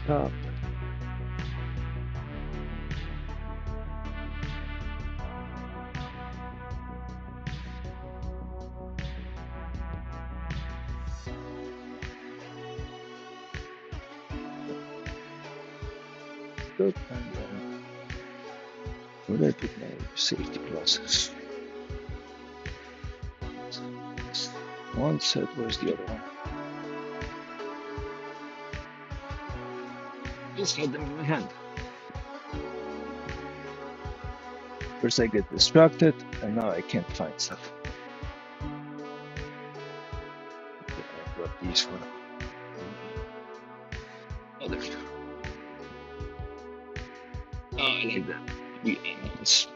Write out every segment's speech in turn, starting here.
Top. Good, and then related safety classes. One set, where's the other one? Just had them in my hand. First I get distracted, and now I can't find stuff. Okay, I brought these for now. Oh, there we go. Oh, I like that. The onions.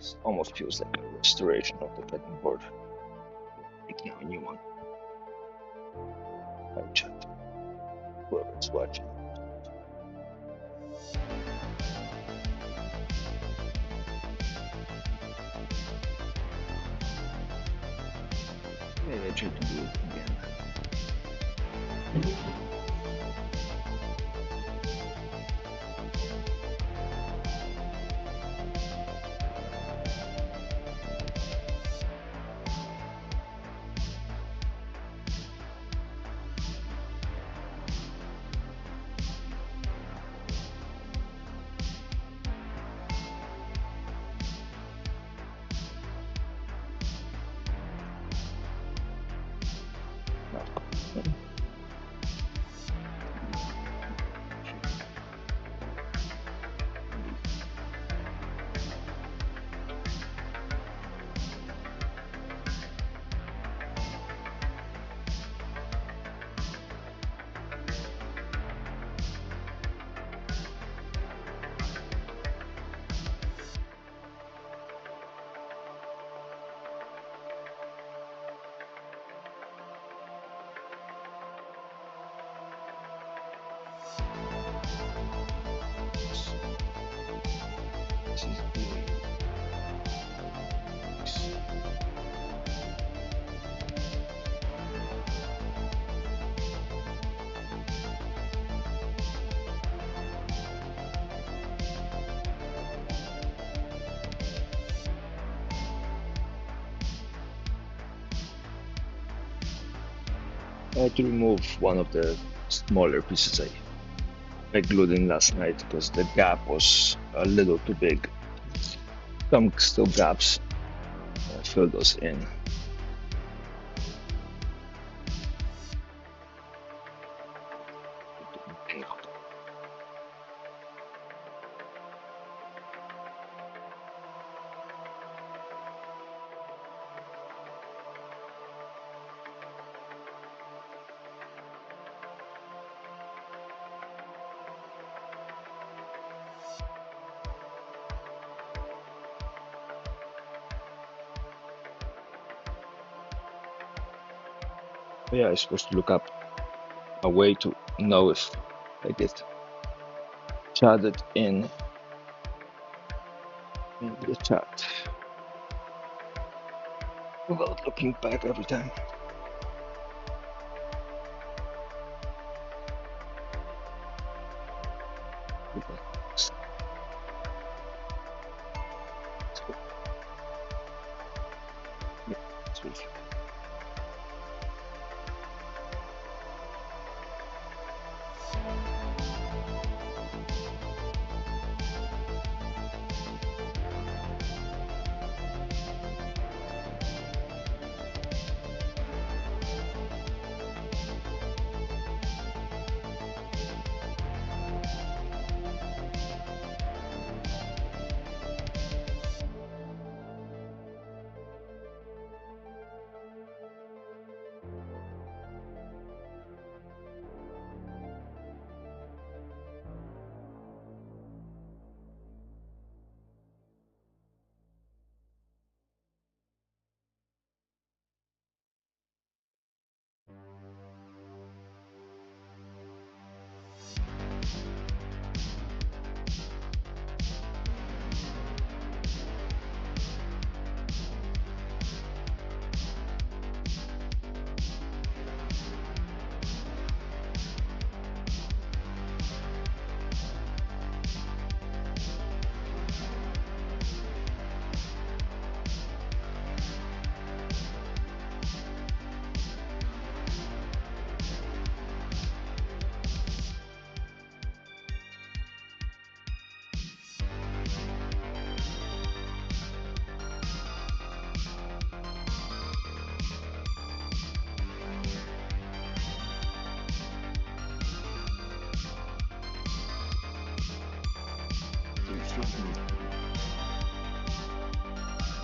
It almost feels like a restoration of the cutting board. Making a new one. Hi chat. Whoever's watching. Maybe I try to do it again. This is I had to remove one of the smaller pieces I glued in last night because the gap was a little too big. some still gaps. Fill those in. Yeah, I'm supposed to look up a way to know if I did chat it in the chat without looking back every time. Sweet.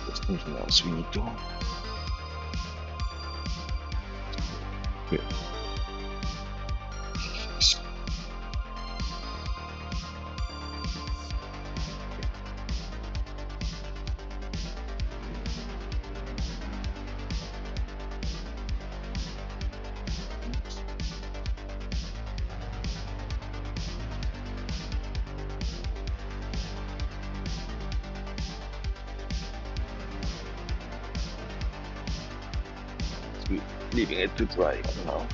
There's something else we need to. Okay. Leaving it to dry now.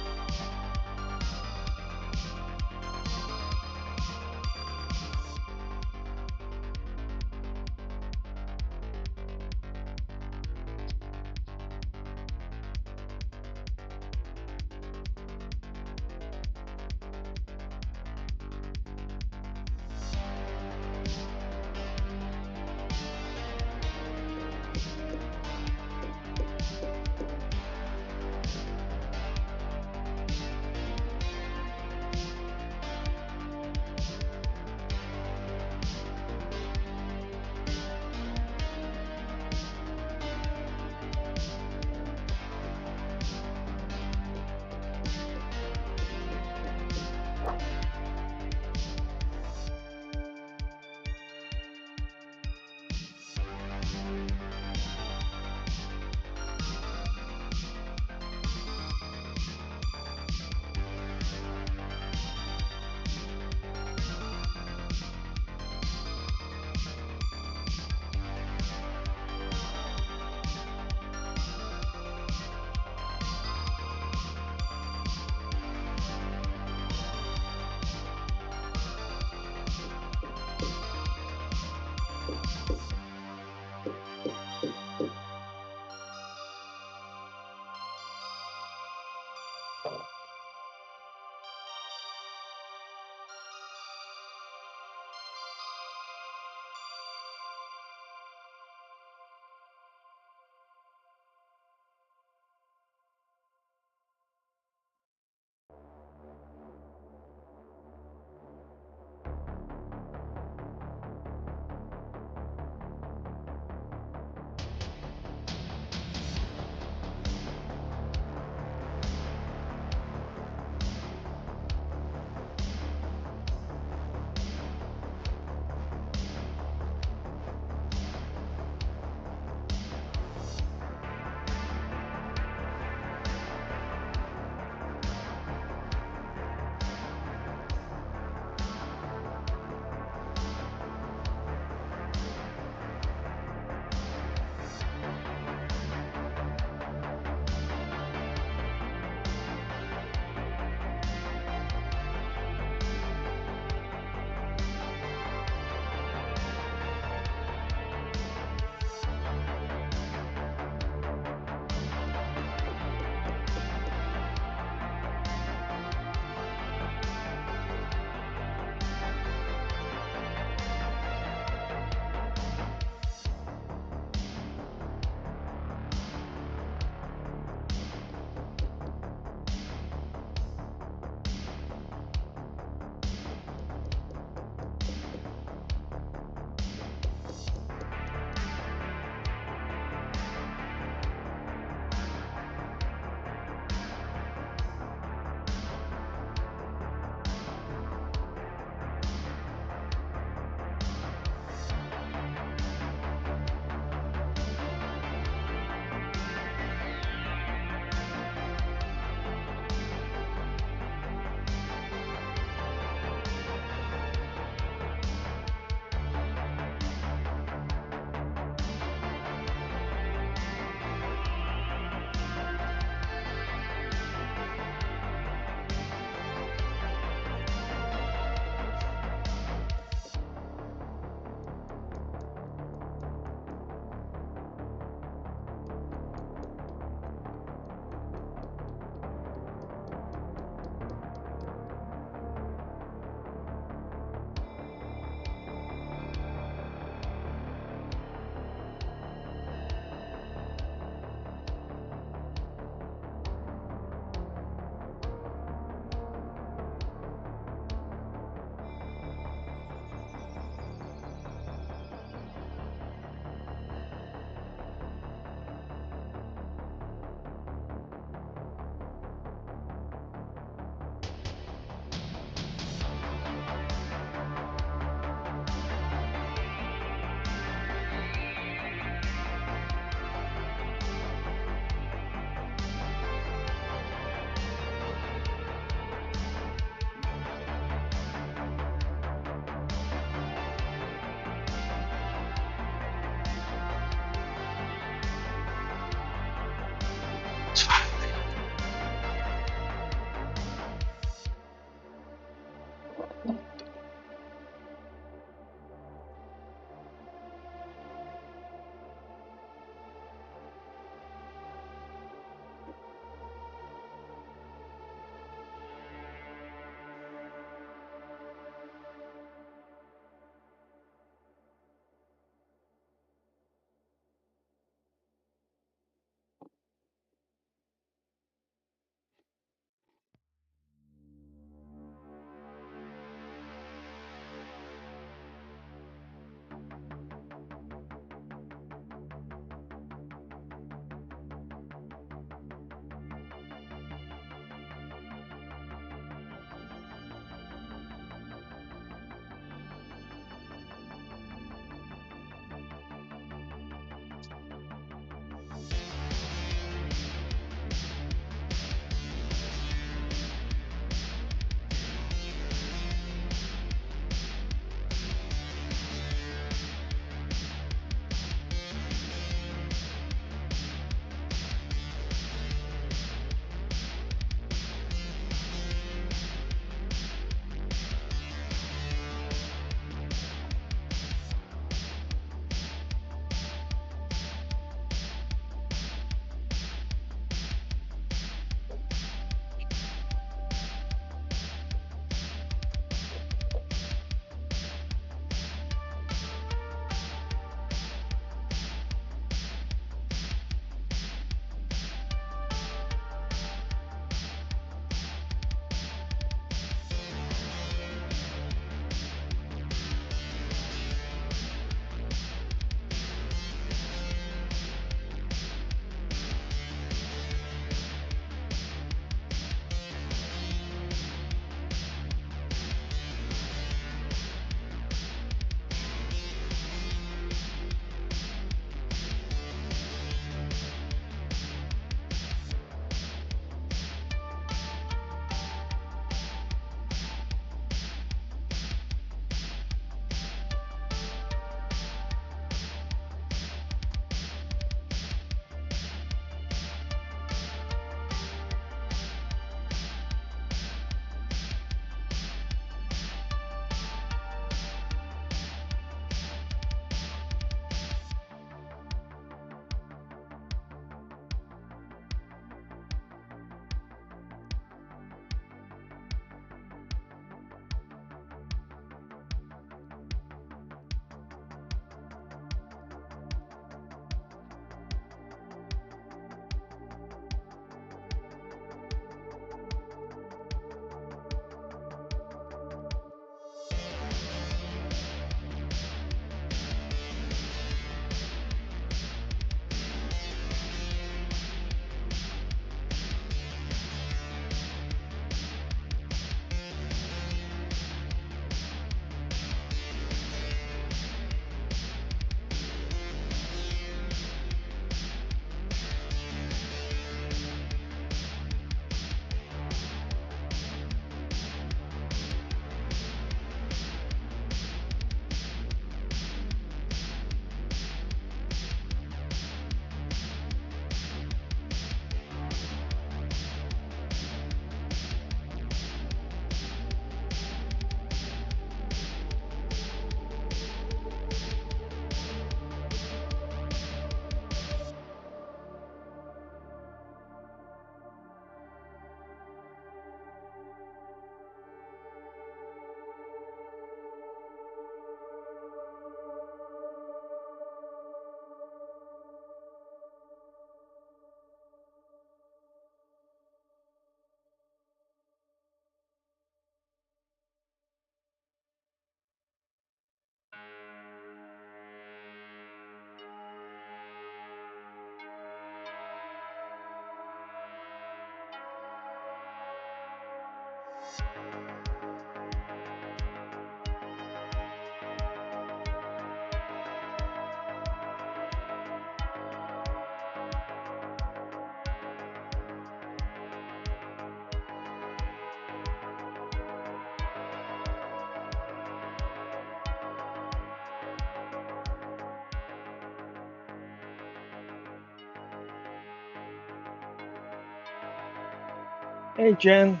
Hey Jen,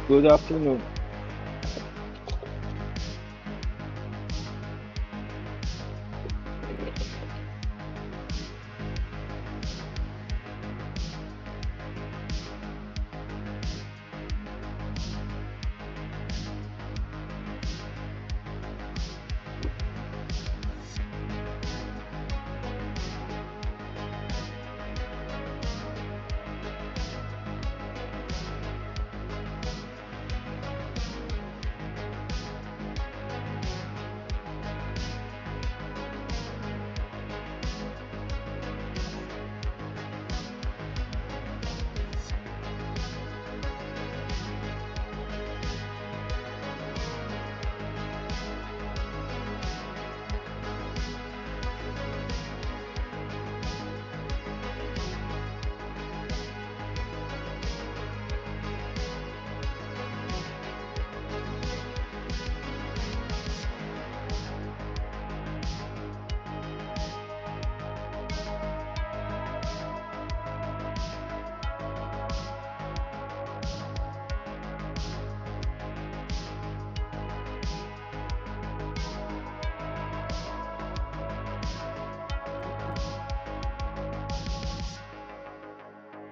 good afternoon.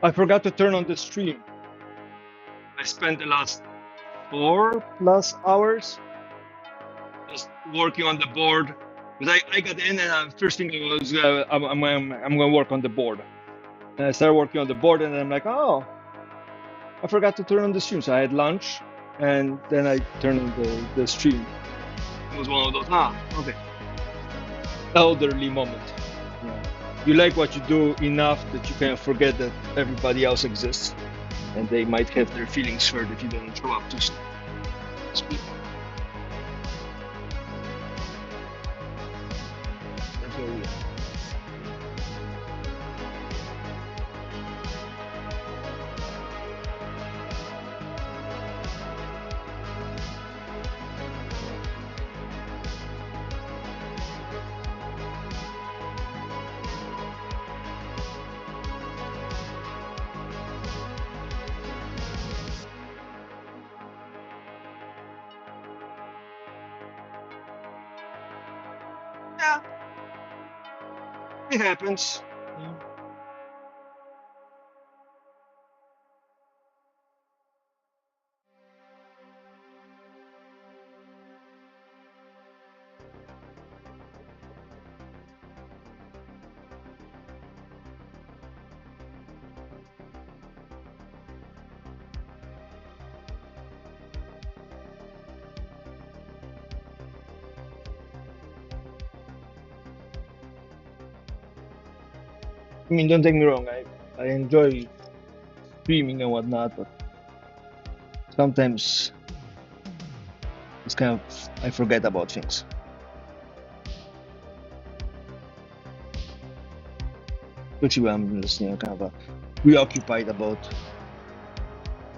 I forgot to turn on the stream. I spent the last 4+ hours just working on the board because I got in and first thing was I'm going to work on the board. And I started working on the board and I'm like, oh, I forgot to turn on the stream. So I had lunch and then I turned on the stream. It was one of those, okay, elderly moment. Yeah. You like what you do enough that you can forget that everybody else exists and they might have their feelings hurt if you don't show up to speak. That's where we are. Yeah, it happens. Yeah. I mean, don't take me wrong. I enjoy streaming and whatnot, but sometimes it's kind of I forget about things. Especially when I'm listening, kind of preoccupied about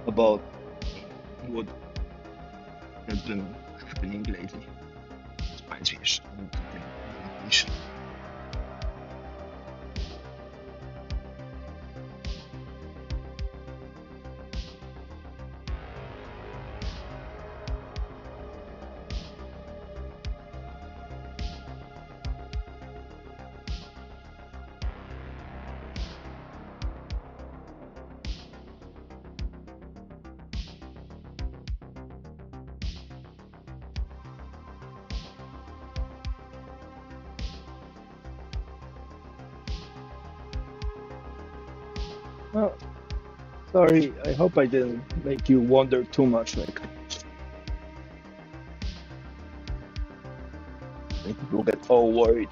what has been happening lately. It reminds me of something. Well, sorry. I hope I didn't make you wonder too much. Like, make people get all worried.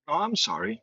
Oh, I'm sorry.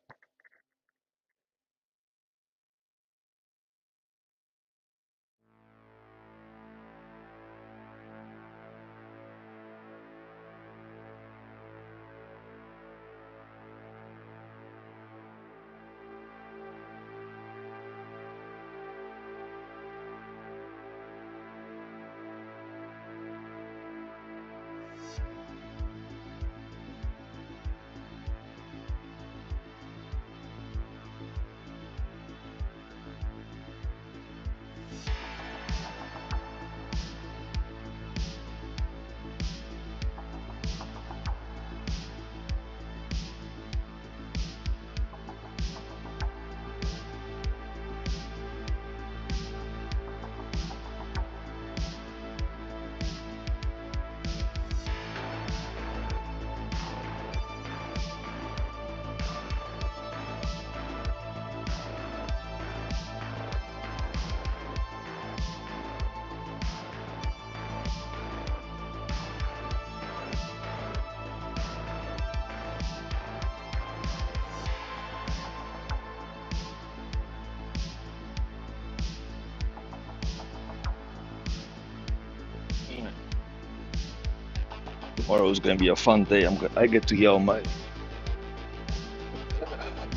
Tomorrow is gonna be a fun day. I get to hear my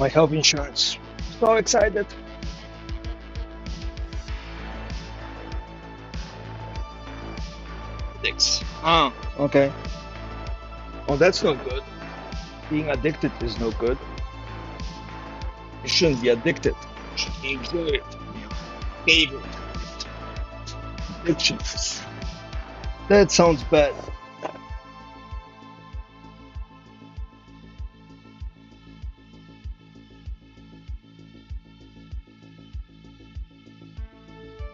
health insurance. So excited. Thanks. Oh, okay. Oh, that's not good. Being addicted is no good. You shouldn't be addicted. You should enjoy it. Favorite addictions. That sounds bad.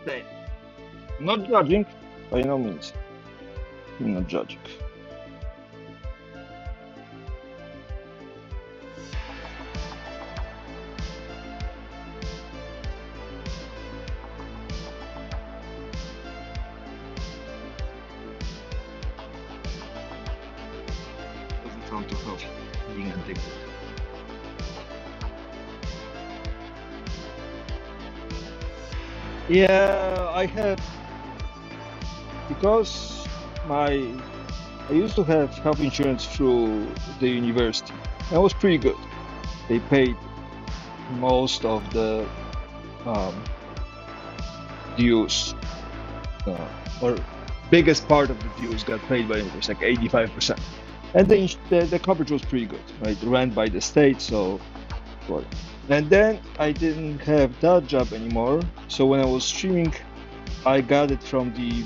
Okay. I'm not judging, by no means. I'm not judging. Doesn't sound too healthy. Being addicted. Yeah, I have because my I used to have health insurance through the university. That was pretty good. They paid most of the um, dues, uh, or biggest part of the dues got paid by it was like 85%. And the coverage was pretty good, right? Ran by the state, so well. And then I didn't have that job anymore. So when I was streaming, I got it from the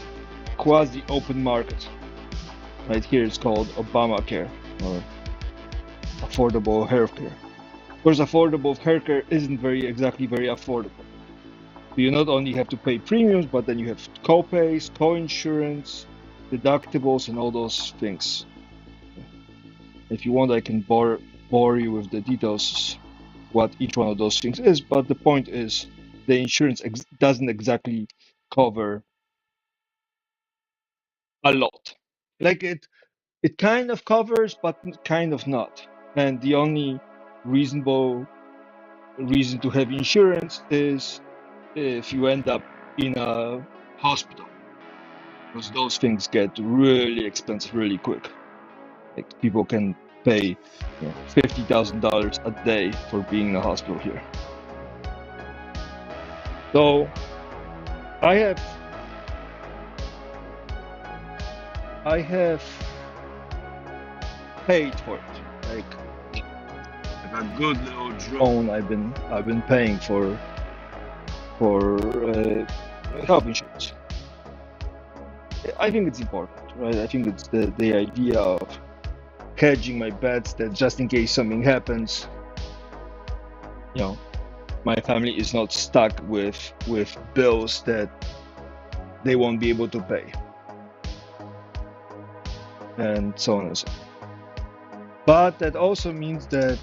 quasi open market. Right here it's called Obamacare or affordable healthcare. Of course, affordable healthcare isn't exactly very affordable. You not only have to pay premiums, but then you have co-pays, co-insurance, deductibles, and all those things. If you want, I can bore you with the details what each one of those things is. But the point is, the insurance doesn't exactly cover a lot. Like it kind of covers, but kind of not. And the only reasonable reason to have insurance is if you end up in a hospital, because those things get really expensive really quick. Like people can pay $50,000 a day for being in a hospital here. So I have I have paid for it. Like a good little drone I've been paying for health insurance. I think it's important, right? I think it's the idea of hedging my bets that just in case something happens, you know, my family is not stuck with bills that they won't be able to pay, and so on and so on. But that also means that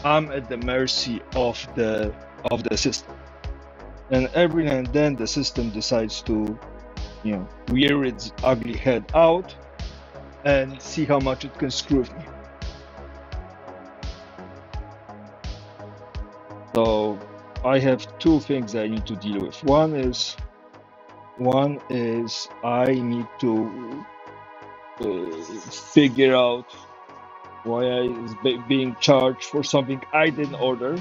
I'm at the mercy of the system, and every now and then the system decides to, rear its ugly head out and see how much it can screw with me. So I have two things I need to deal with. One is I need to figure out why I is being charged for something I didn't order.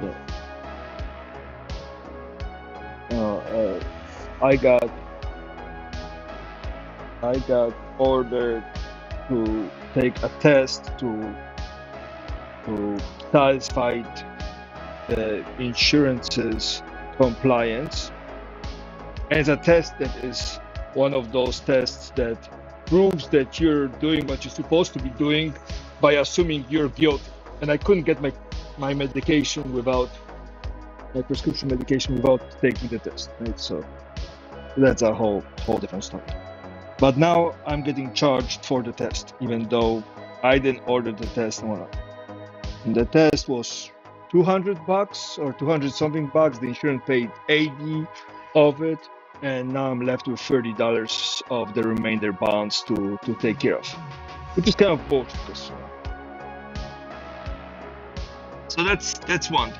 Yeah. I got ordered to take a test to satisfy the insurance's compliance. And it's a test that is one of those tests that proves that you're doing what you're supposed to be doing by assuming you're guilty. And I couldn't get my medication without my prescription medication without taking the test. Right? So that's a whole different story. But now I'm getting charged for the test, even though I didn't order the test. And the test was $200 or 200 something bucks. The insurance paid 80 of it, and now I'm left with $30 of the remainder balance to take care of, which is kind of bullshit. So that's one.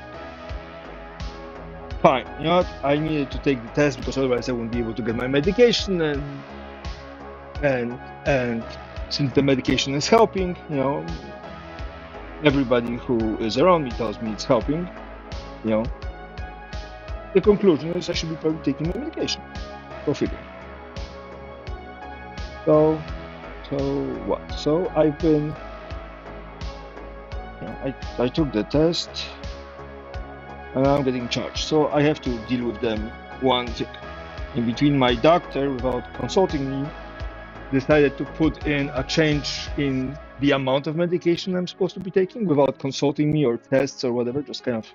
Fine, you know what? I needed to take the test because otherwise I wouldn't be able to get my medication, and since the medication is helping, you know, everybody who is around me tells me it's helping, you know. The conclusion is I should be probably taking my medication. Go figure. So what? So I've been, you know, I took the test, and I'm getting charged. So I have to deal with them one thing. In between, my doctor, without consulting me, decided to put in a change in the amount of medication I'm supposed to be taking without consulting me or tests or whatever, just kind of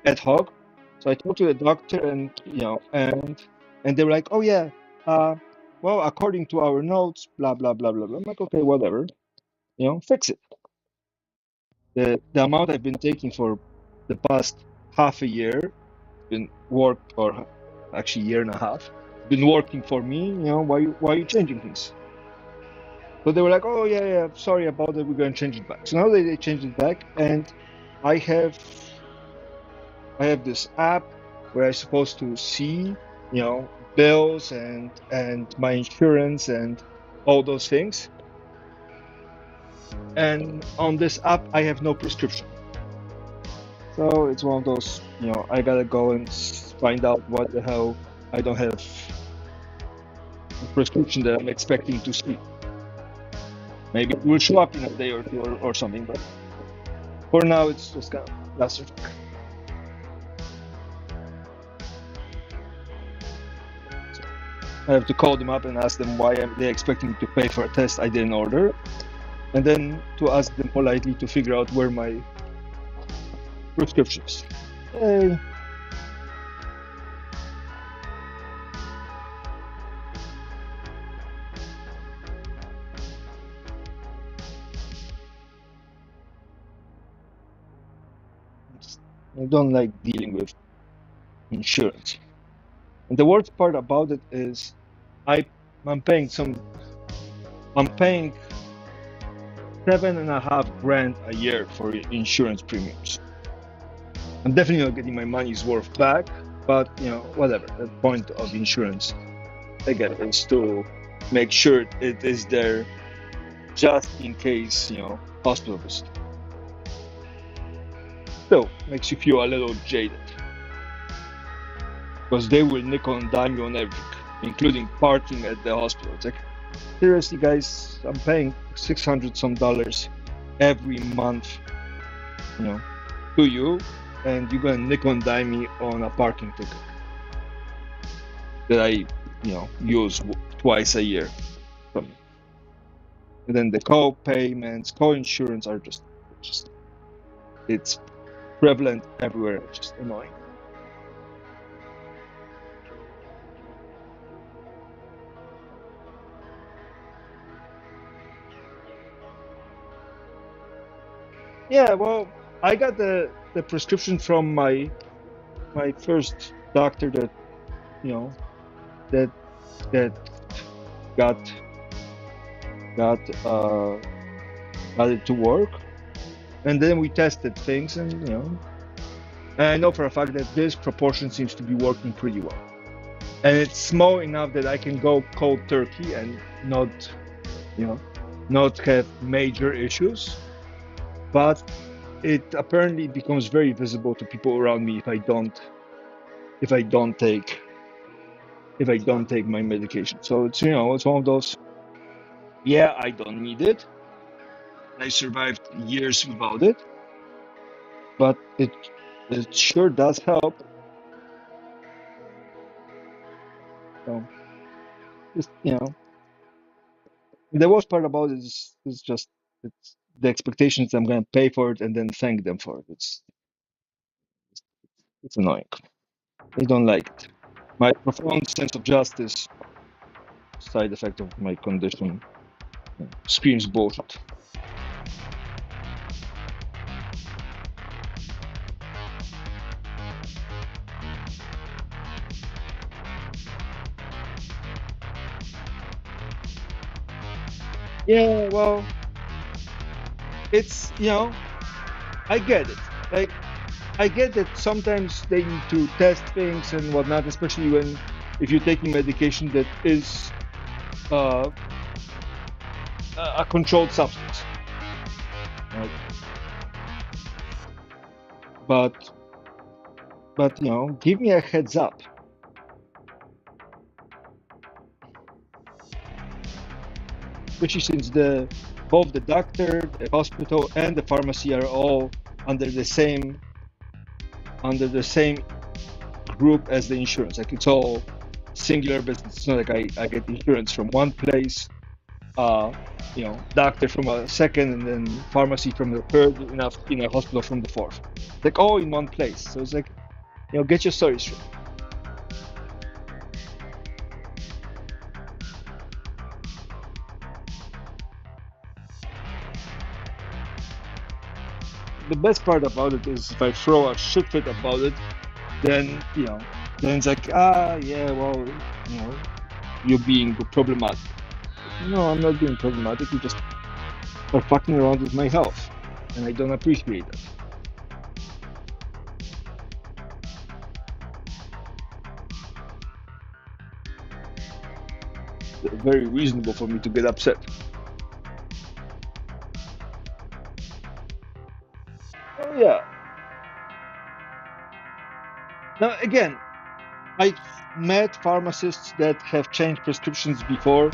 ad hoc. So I talked to the doctor, and you know, and they were like, "Oh yeah, well, according to our notes, blah blah blah blah blah." I'm like, "Okay, whatever, you know, fix it." The amount I've been taking for the past half a year been worked, or actually year and a half, been working for me. You know, why are you changing things? So they were like, "Oh yeah, sorry about it. We're going to change it back." So now they changed it back, and I have this app where I'm supposed to see, you know, bills and my insurance and all those things. And on this app, I have no prescription. So it's one of those, you know, I gotta go and find out what the hell I don't have a prescription that I'm expecting to see. Maybe it will show up in a day or two or something, but for now it's just kind of clusterfuck. So I have to call them up and ask them why they expecting me to pay for a test I didn't order, and then to ask them politely to figure out where my prescriptions. Hey. I don't like dealing with insurance. And the worst part about it is I'm paying 7.5 grand a year for insurance premiums. I'm definitely not getting my money's worth back, but you know, whatever. The point of insurance, again, is to make sure it is there just in case, you know, hospital visit. Still makes you feel a little jaded because they will nickel and dime you on everything, including parking at the hospital. It's like, seriously, guys, I'm paying $600 some every month, you know, to you, and you're gonna nickel and dime me on a parking ticket that I, you know, use twice a year. And then the co-payments, co-insurance are just it's prevalent everywhere. It's just annoying. Yeah, well, I got the prescription from my first doctor that, you know, that that got got uh got it to work. And then we tested things, and and I know for a fact that this proportion seems to be working pretty well. And it's small enough that I can go cold turkey and not, not have major issues. But it apparently becomes very visible to people around me if I don't take my medication. So it's one of those. Yeah, I don't need it. I survived years without it, but it sure does help. So just the worst part about it is just it's the expectations I'm going to pay for it and then thank them for it. It's annoying. I don't like it. My profound sense of justice, side effect of my condition, screams bullshit. Yeah, well, it's I get it. Like I get that sometimes they need to test things and whatnot, especially when if you're taking medication that is uh, a controlled substance, right? But give me a heads up, especially since the both the doctor, the hospital, and the pharmacy are all under the same group as the insurance. Like it's all singular business. It's not like I get insurance from one place, doctor from a second, and then pharmacy from the third, enough in a hospital from the fourth. Like all in one place. So it's like, get your story straight. The best part about it is if I throw a shit fit about it, then then it's like, yeah, well, you're being problematic. No, I'm not being problematic. You just are fucking around with my health, and I don't appreciate it. It's very reasonable for me to get upset. Oh yeah. Now again, I've met pharmacists that have changed prescriptions before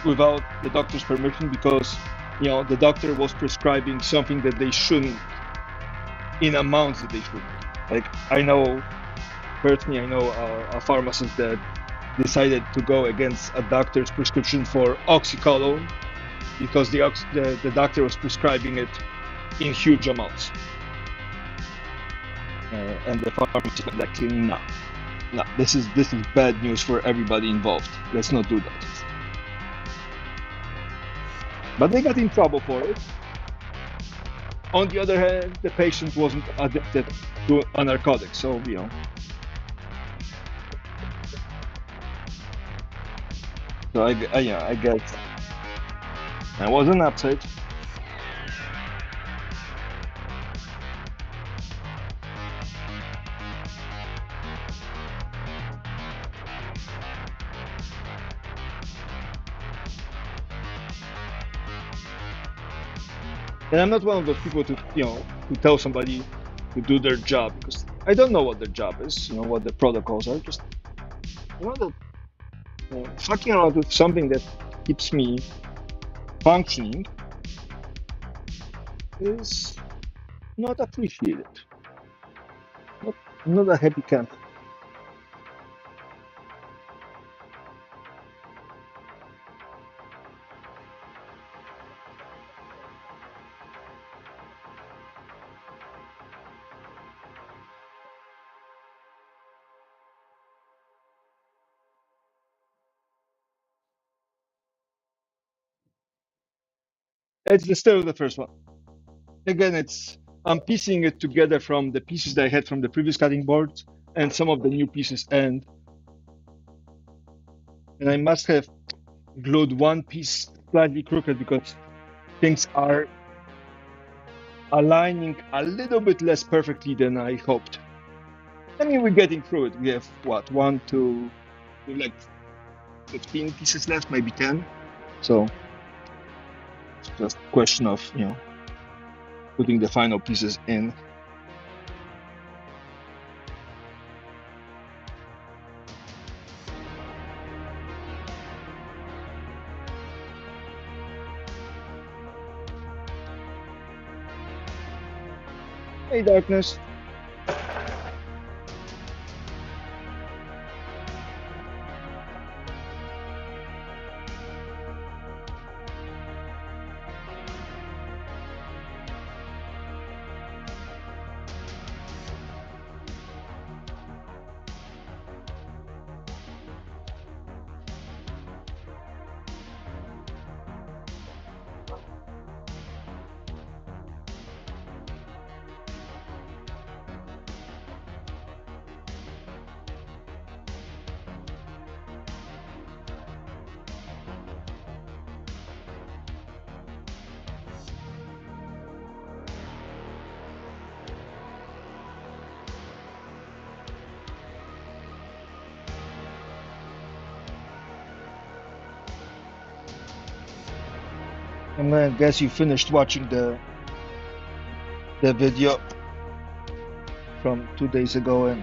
without the doctor's permission because the doctor was prescribing something that they shouldn't in amounts that they shouldn't. Like I know a pharmacist that decided to go against a doctor's prescription for oxycodone because the doctor was prescribing it in huge amounts, and the pharmacist was like, no, no, this is bad news for everybody involved. Let's not do that. But they got in trouble for it. On the other hand, the patient wasn't addicted to a narcotic, so So yeah, I guess I wasn't upset. And I'm not one of those people to tell somebody to do their job because I don't know what their job is, what the protocols are. Just that fucking around with something that keeps me functioning is not appreciated. Not, not a happy camp. It's still the first one. Again, I'm piecing it together from the pieces that I had from the previous cutting boards and some of the new pieces, and I must have glued one piece slightly crooked because things are aligning a little bit less perfectly than I hoped. I mean, we're getting through it. We have what, we have like 15 pieces left, maybe 10. So it's just a question of, putting the final pieces in. Hey, darkness. I'm gonna guess you finished watching the video from 2 days ago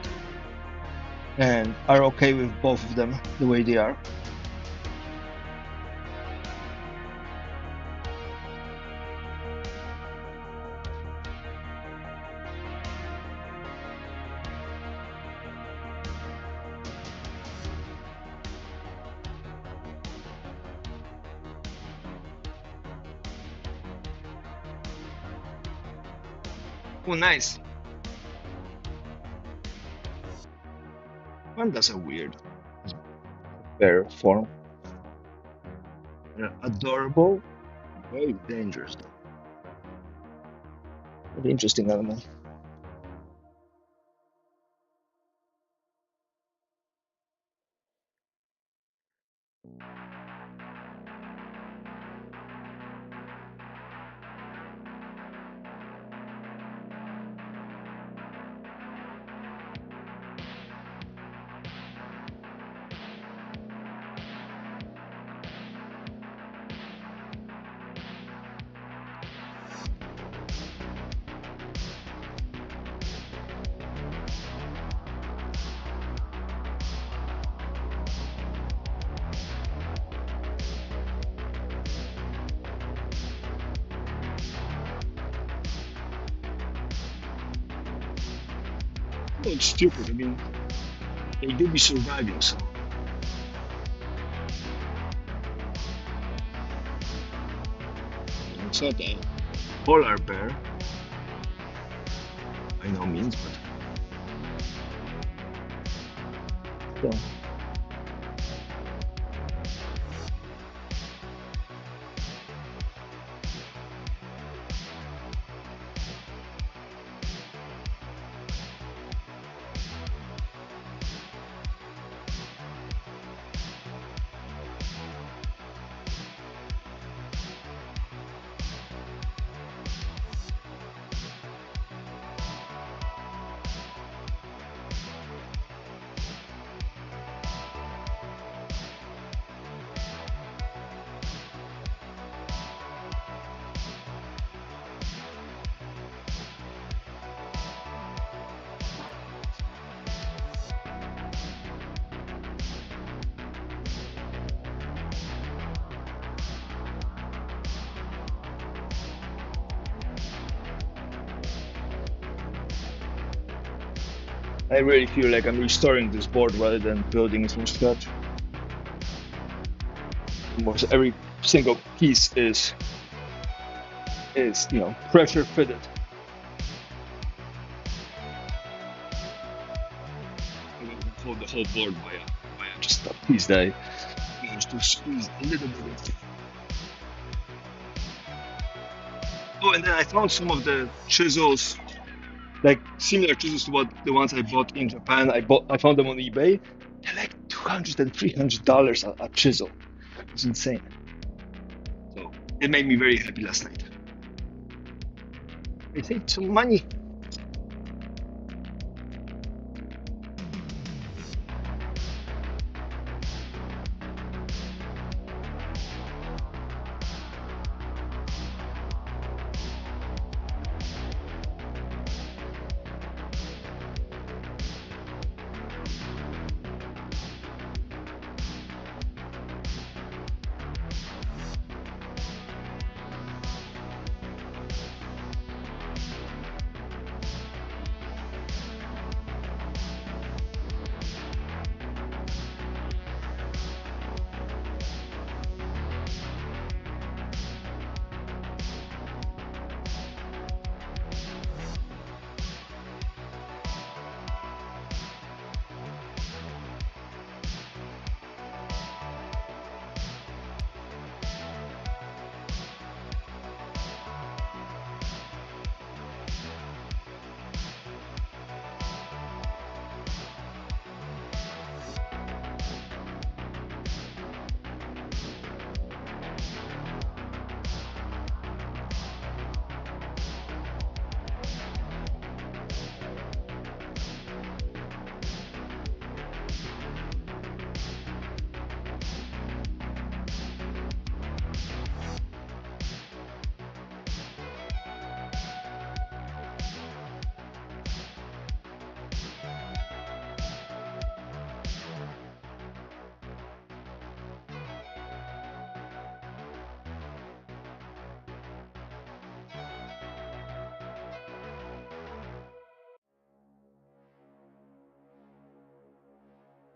and are okay with both of them the way they are. Oh, nice. Pandas are weird. Bear form. They're adorable, very dangerous though. Very interesting animal. Well, it's stupid. I mean, they do be surviving, so. It's not a polar bear by no means, but still. I really feel like I'm restoring this board rather than building it from scratch. Almost every single piece is pressure fitted. I'm going to hold the whole board by just a piece that I managed to squeeze a little bit of. Oh, and then I found some of the chisels, like similar chisels to what the ones I bought in Japan. I found them on eBay. They're like $200 and $300 a chisel. It's insane. So it made me very happy last night. I saved some money.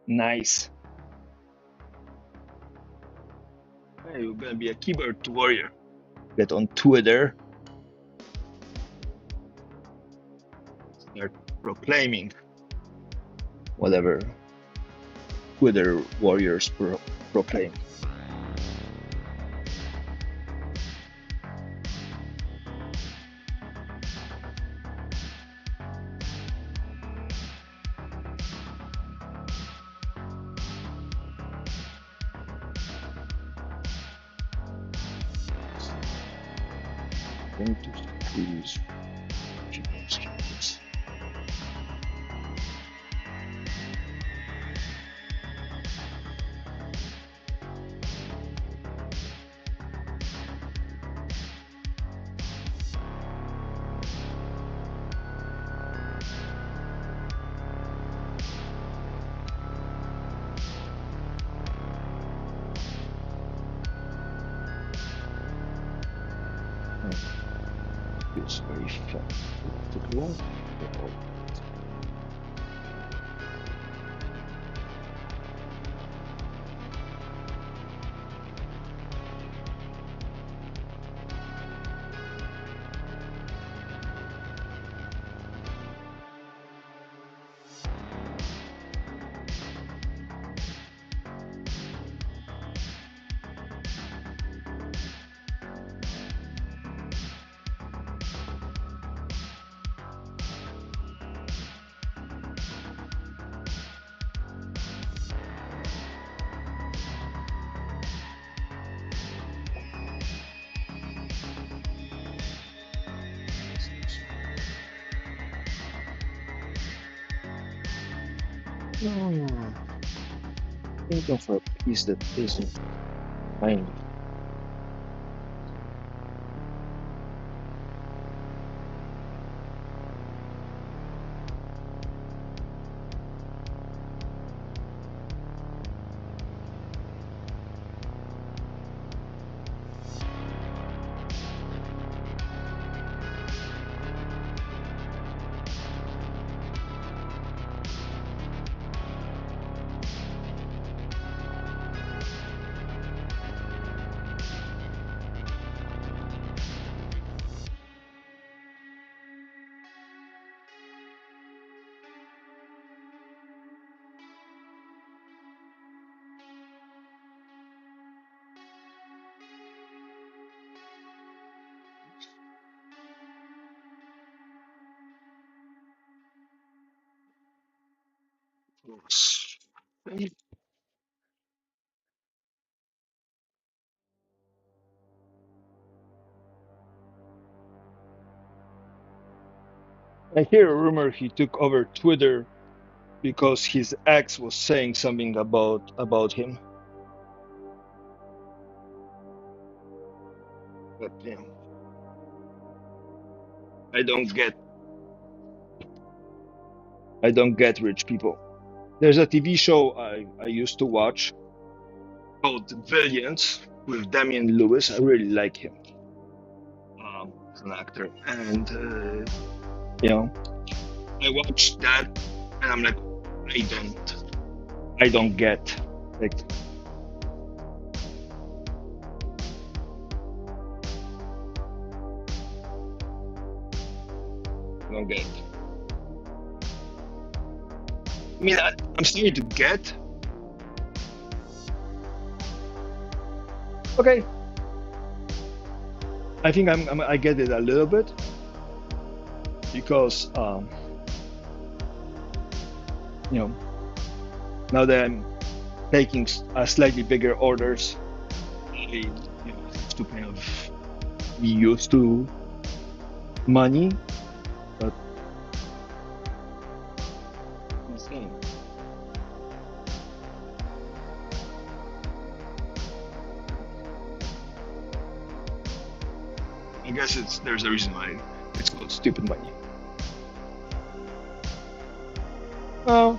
Nice. Hey, you're gonna be a keyboard warrior. Get on Twitter, start proclaiming whatever Twitter warriors proclaim. Going to squeeze chickens. Feels very fun. Took long. Think of a piece that isn't tiny. I hear a rumor he took over Twitter because his ex was saying something about him. But I don't get I don't get rich people. There's a TV show I used to watch called Billions with Damian Lewis. I really like him as an actor, and you know, I watched that, and I'm like, I don't get, like, I don't get. I mean, I'm starting to get. Okay, I think I get it a little bit because you know, now that I'm taking slightly bigger orders, I have to kind of be used to money, but insane. I guess there's a reason why it's called stupid money. Well,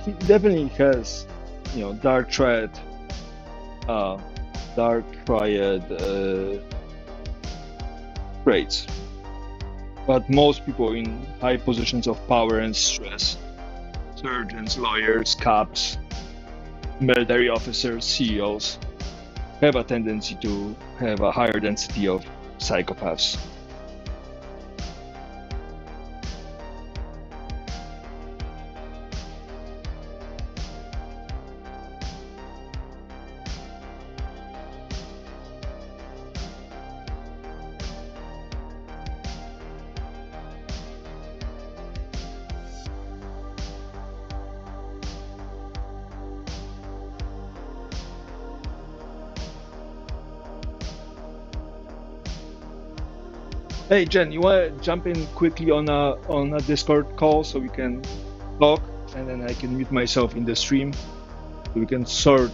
he definitely has, dark thread, uh, dark triad traits. But most people in high positions of power and stress, surgeons, lawyers, cops, military officers, CEOs, have a tendency to have a higher density of psychopaths. Hey Jen, you want to jump in quickly on a Discord call so we can talk, and then I can mute myself in the stream so we can sort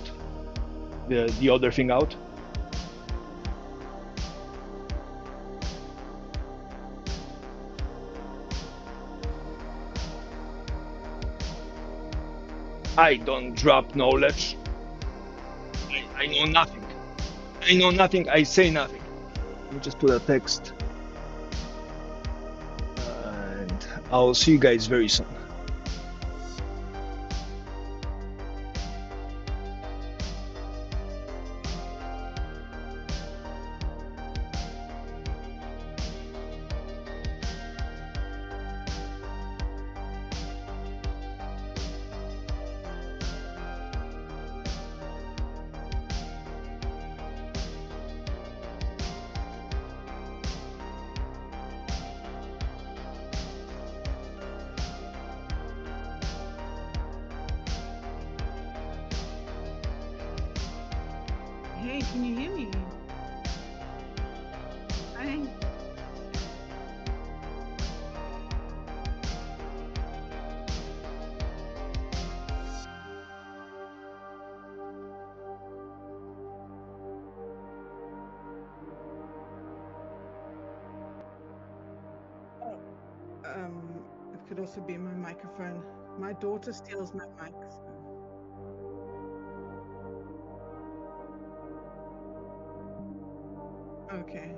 the other thing out. I don't drop knowledge. I know nothing. I know nothing. I say nothing. Let me just put a text. And I'll see you guys very soon. Hey, can you hear me? Hi. It could also be my microphone. My daughter steals my mic. Okay.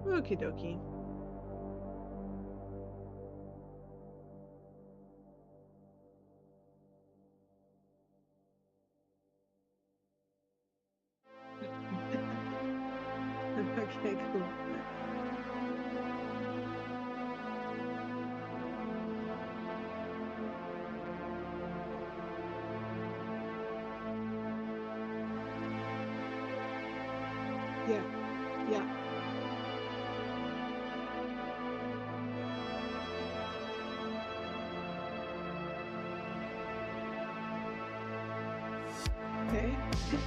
Okie dokie. Okay, cool. Yeah, yeah. Okay.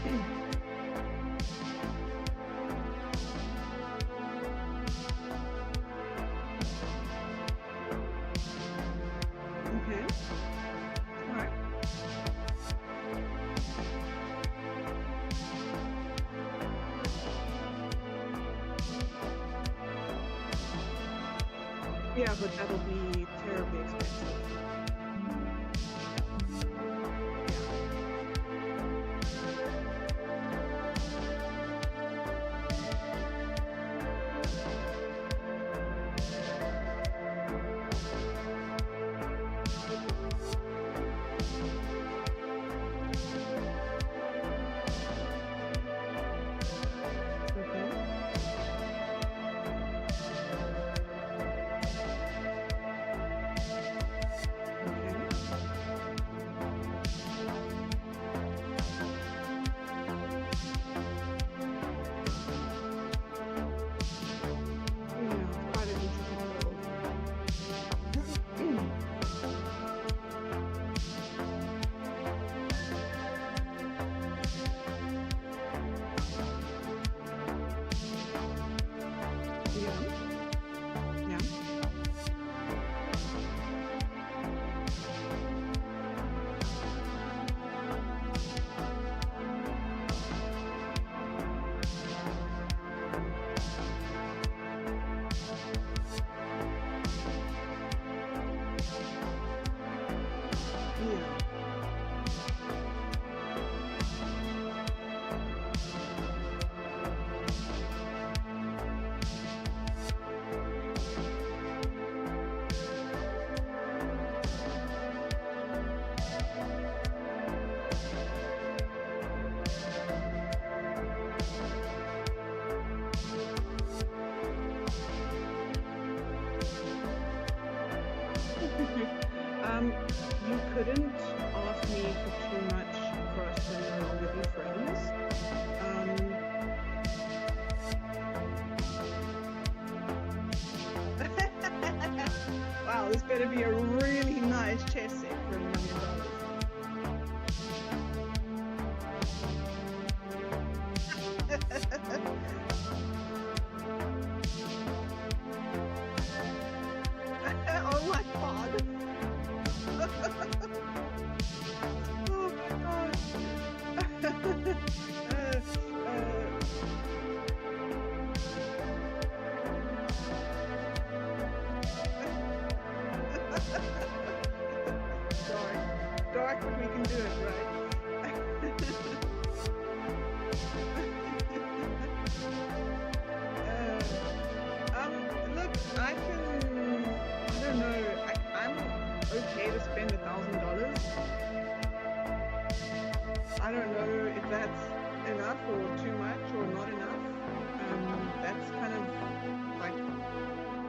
All right. Yeah, but that'll be terribly expensive. You couldn't ask me for too much for us to no longer be friends. Wow, this better be a really nice chess set for $1 million. Oh my god! Oh my god! Dark, but we can do it, right? Look, I don't know, I'm okay to spend $1,000. I don't know if that's enough or too much or not enough. That's kind of like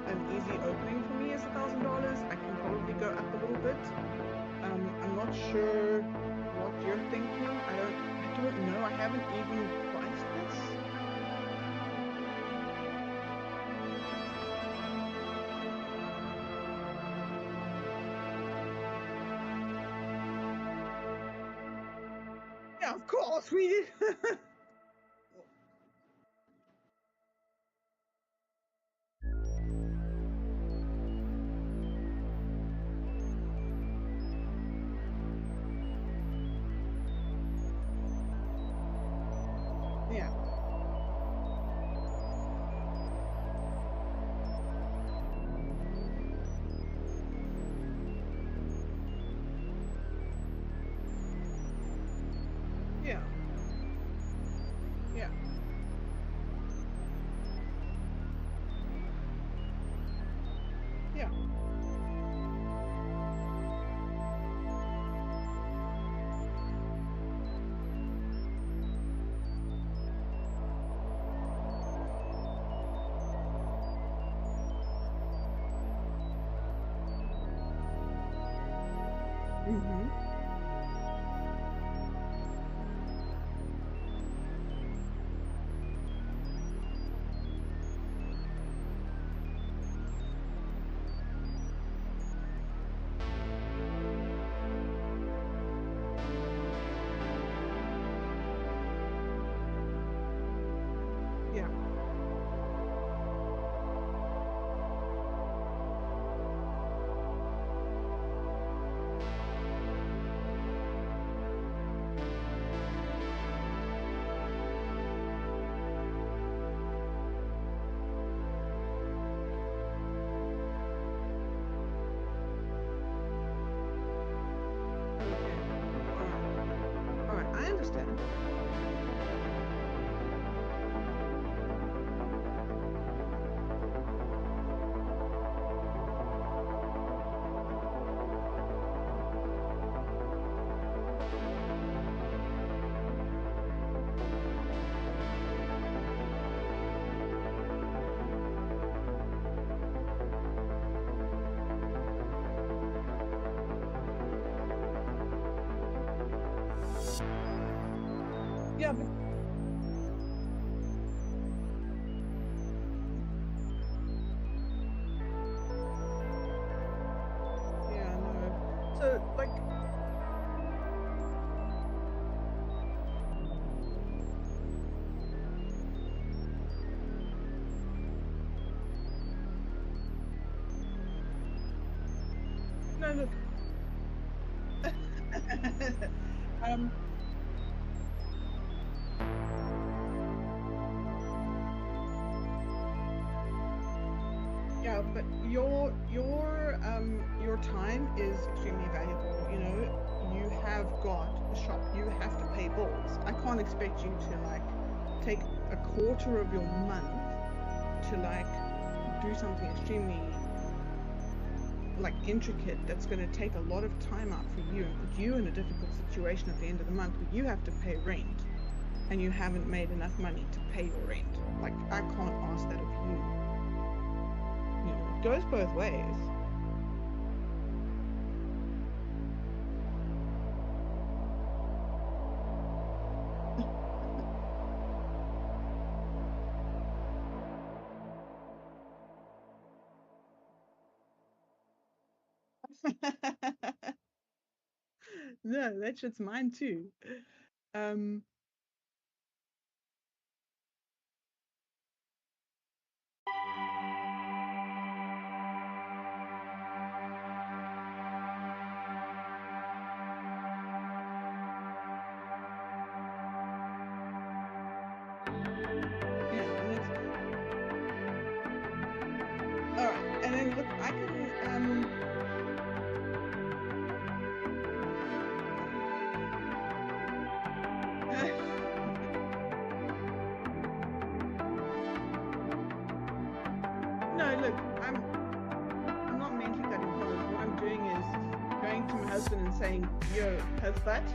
an easy opening for me is $1,000. I can probably go up a little bit. I'm not sure what you're thinking. I don't know. I haven't even priced this. Yeah, of course we did. Yeah. Yeah. Yeah. Yeah. Mm-hmm. Yeah, but yeah, no. So like, no, look. um, yeah, but your time is extremely valuable. You know, you have got a shop. You have to pay bills. I can't expect you to like take a quarter of your month to like do something extremely like intricate that's going to take a lot of time out for you and put you in a difficult situation at the end of the month where you have to pay rent and you haven't made enough money to pay your rent. Like, I can't ask that of you. You know, it goes both ways. No, that shit's mine too. Um, yeah, and it's all right. And then look, I can no, look, I'm not mentally cutting corners. What I'm doing is going to my husband and saying, "Yo, husband,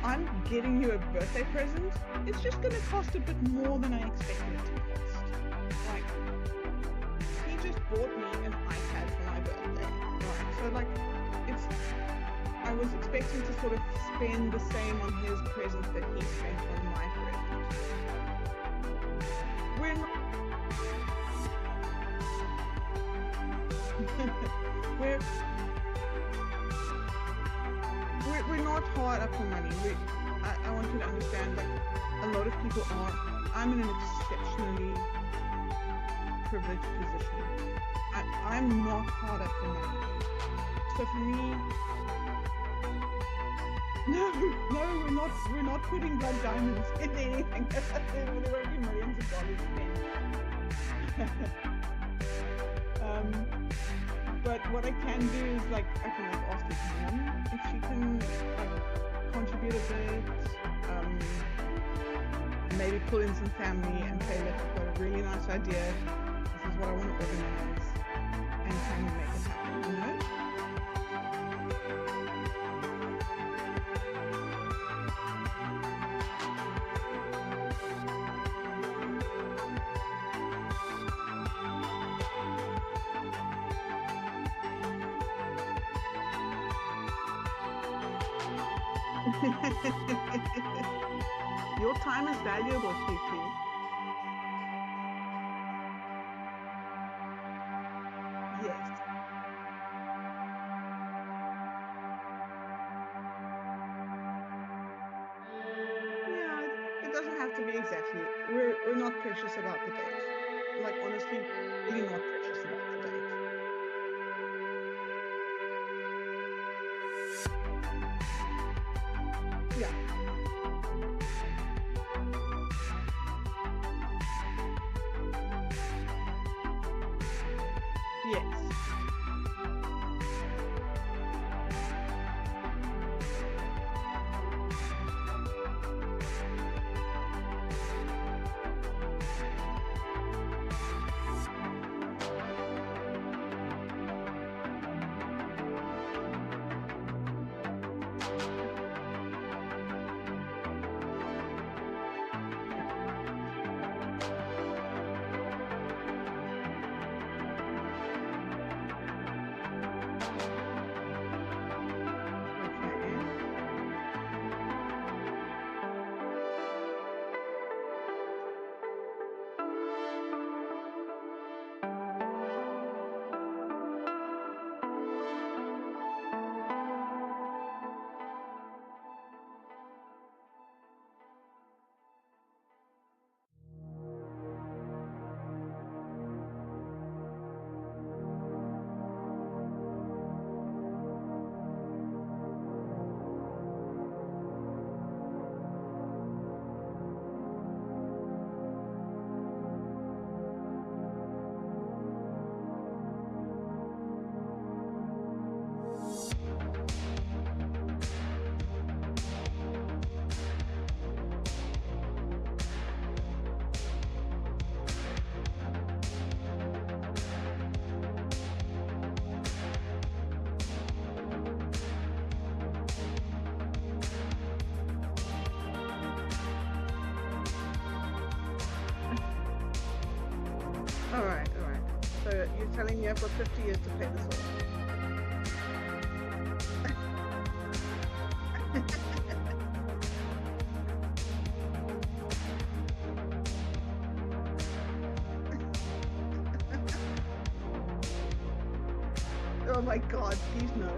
I'm getting you a birthday present. It's just going to cost a bit more than I expected it to cost. Like, he just bought me an iPad for my birthday, right? So like, I was expecting to sort of spend the same on his present that he spent on my present. We're not, we're we're not hard up for money. I want you to understand, like, a lot of people are. I'm in an exceptionally privileged position. I'm not hard up for money. So for me, no, we're not putting blood diamonds in anything. There won't be millions of dollars spent. But what I can do is, like, I can like ask his mom if she can like contribute a bit, maybe pull in some family and say, look, I've got a really nice idea. This is what I want to organize, and can we make it happen? You know? Your time is valuable, Kiki. Yes. Yeah, it doesn't have to be exactly. We're not precious about the date. Like, honestly, really not precious about the date. Yeah. Yes. All right. So you're telling me I've got 50 years to pay this off? Oh my God, please no.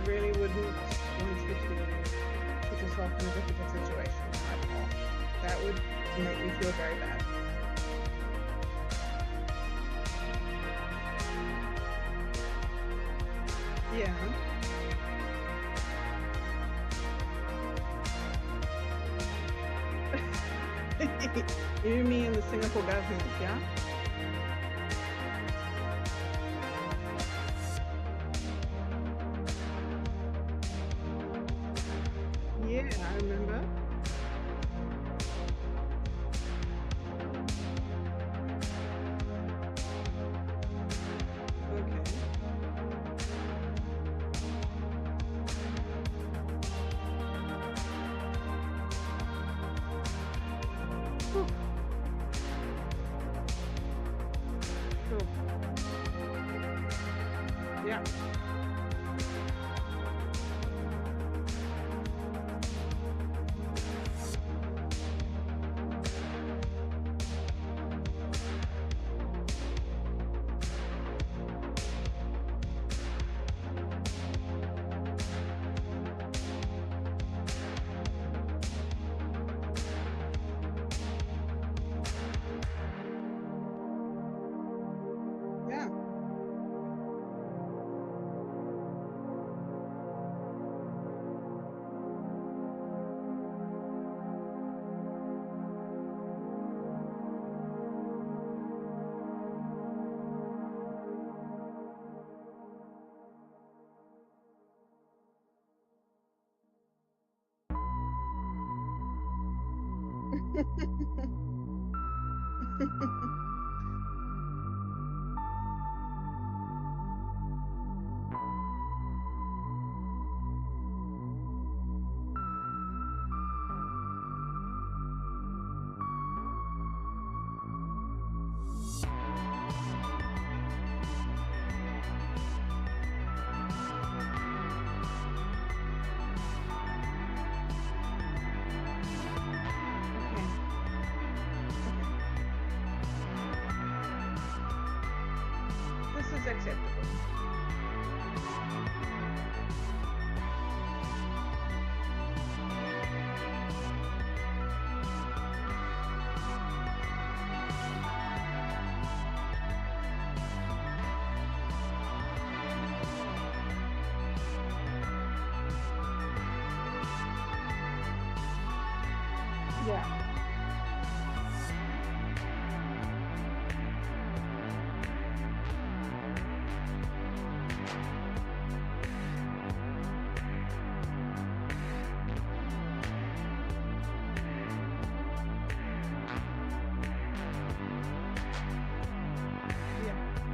Really wouldn't want you to put yourself in a difficult situation at all. That would make me feel very bad. Yeah. You, me, and the Singapore government, yeah? Yeah, I remember. Okay. Whew. Cool. Yeah. Yeah. This is acceptable. Yeah.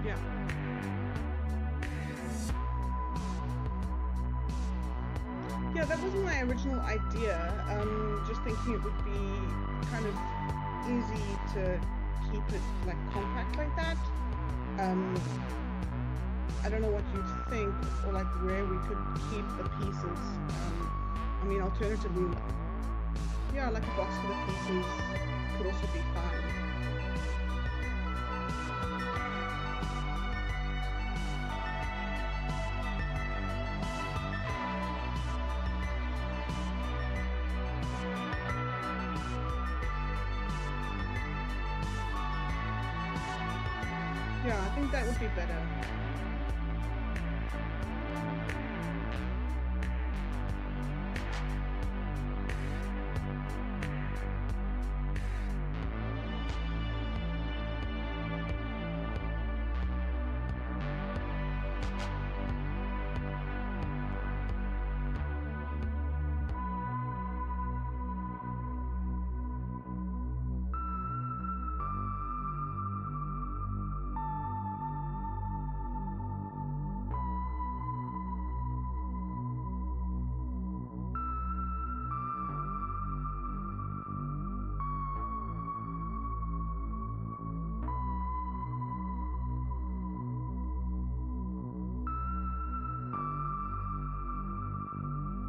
Yeah. Yeah, that wasn't my original idea. Just thinking it would be kind of easy to keep it like compact like that. I don't know what you think, or like where we could keep the pieces. I mean, alternatively, yeah, like a box for the pieces could also be fine. Yeah, I think that would be better.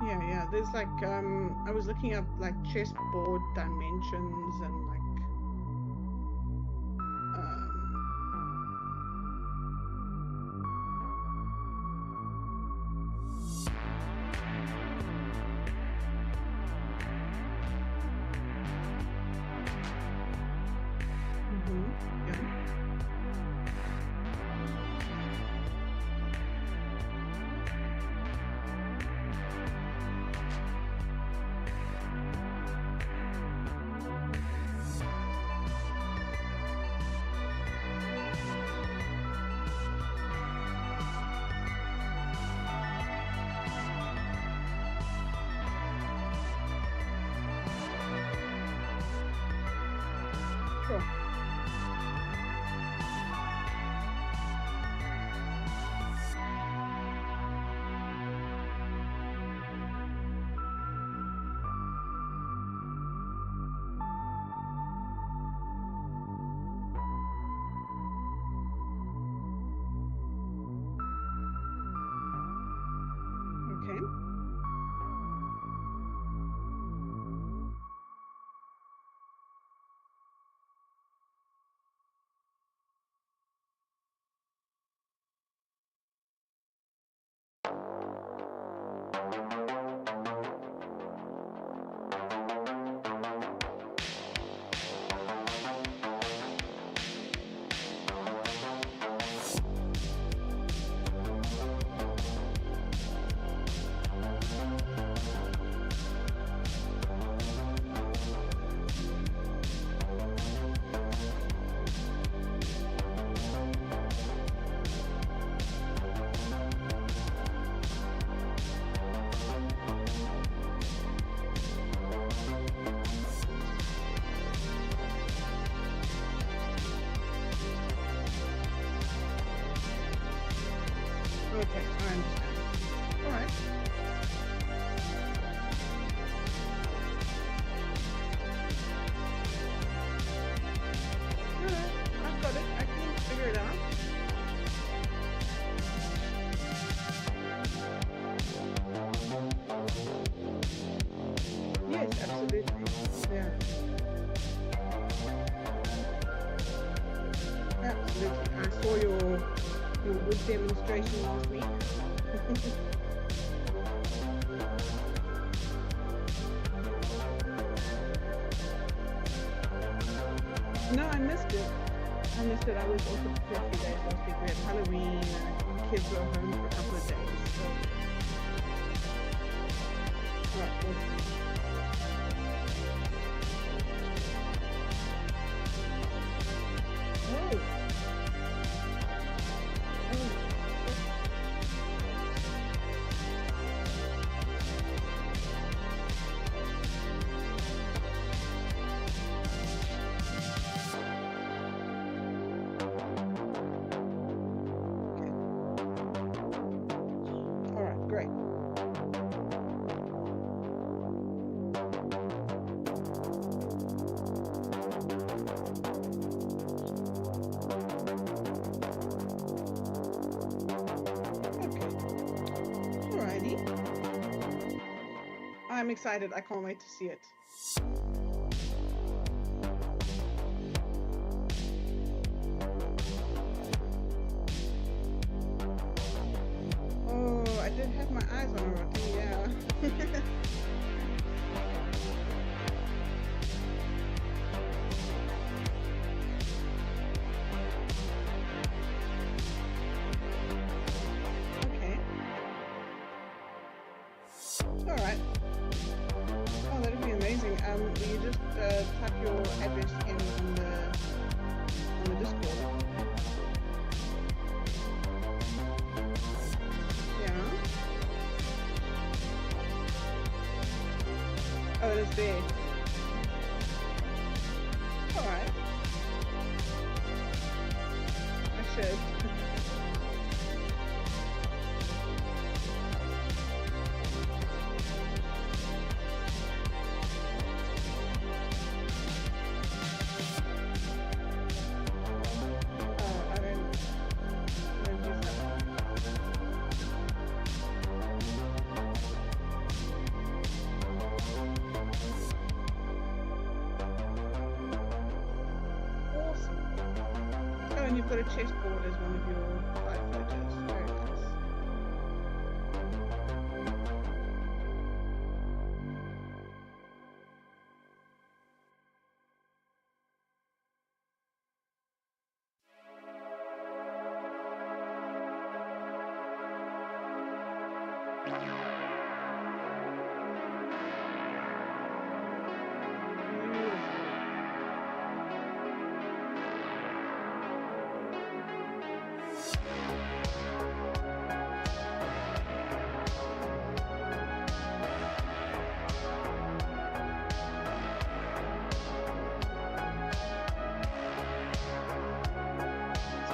Yeah, there's like I was looking up like chessboard dimensions and like yeah. Sure. Okay. Okay, I understand. All right. All right, I've got it. I can figure it out. Yes, absolutely. Yeah. Absolutely. I saw your wood demonstration last week. No, I missed it. I missed it. I was also for a few days last week. We had Halloween and kids were home for a couple of days. So, right, well, oh, all right, great. I'm excited. I can't wait to see it. Oh, I did have my eyes on a rocky, yeah. Okay. All right. Oh, that'd be amazing. Will you just type your address in on the Discord? Yeah. Oh, it is there. All right. I should. And you've got a chessboard as one of your 5 photos. Very nice.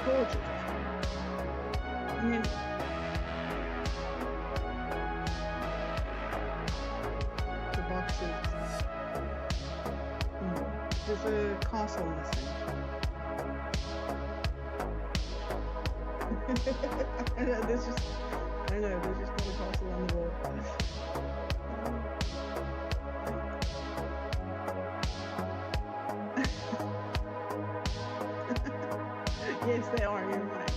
Gorgeous. I mean, the boxes. There's a castle missing. I don't know, there's just not a castle on the wall. Yes, they are. You're right.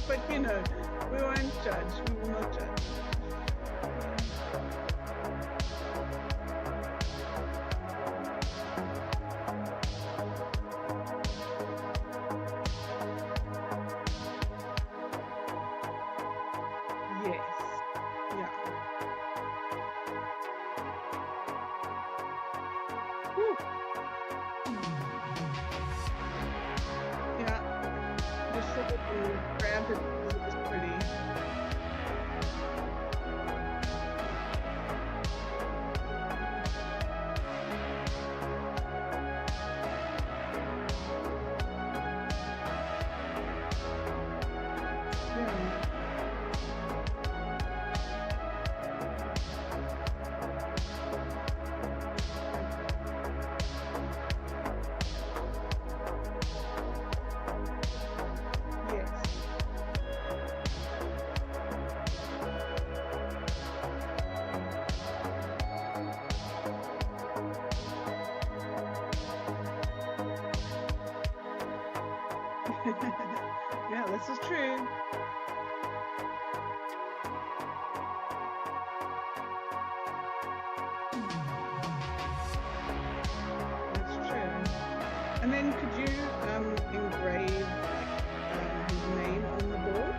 But we won't judge. We will not judge. Yes. Yeah. Whew. Yeah. Just so that you grab it because it was pretty. Yeah, this is true. That's true. And then could you engrave his name on the board?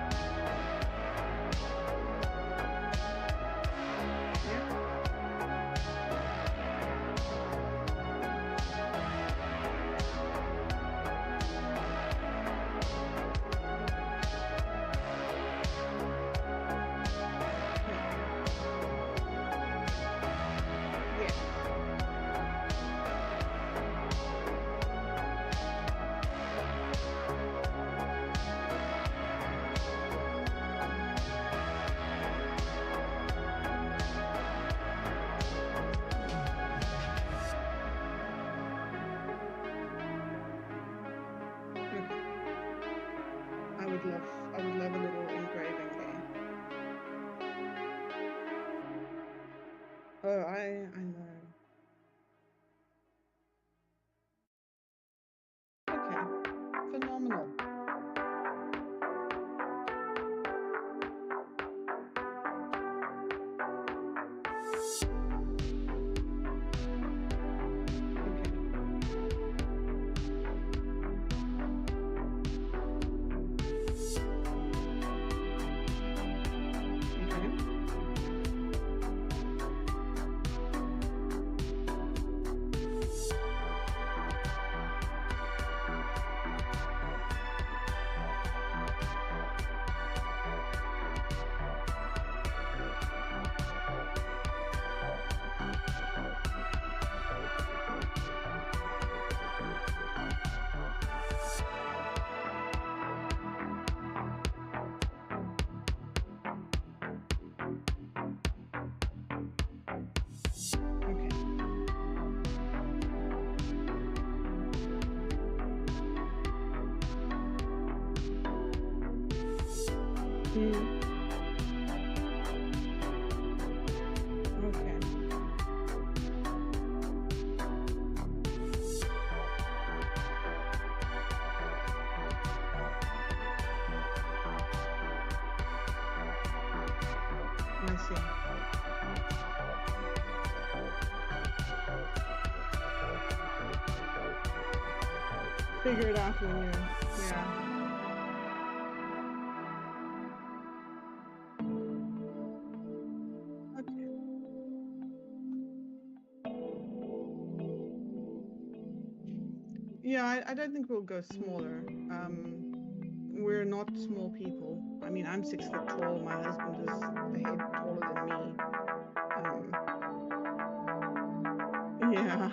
Phenomenal. Figure it out when you, yeah. Okay. Yeah, I don't think we'll go smaller. We're not small people. I mean, I'm 6 foot tall. My husband is a head taller than me. Yeah.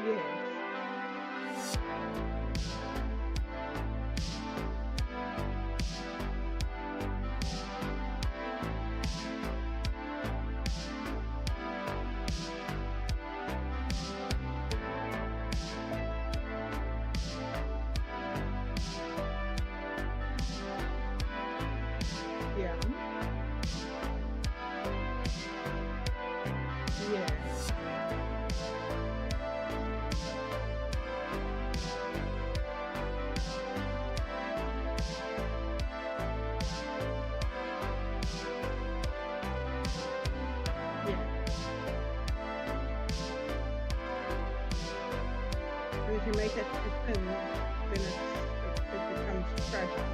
Yes. Yeah. Yes. And if you make it too thin, then it becomes fragile.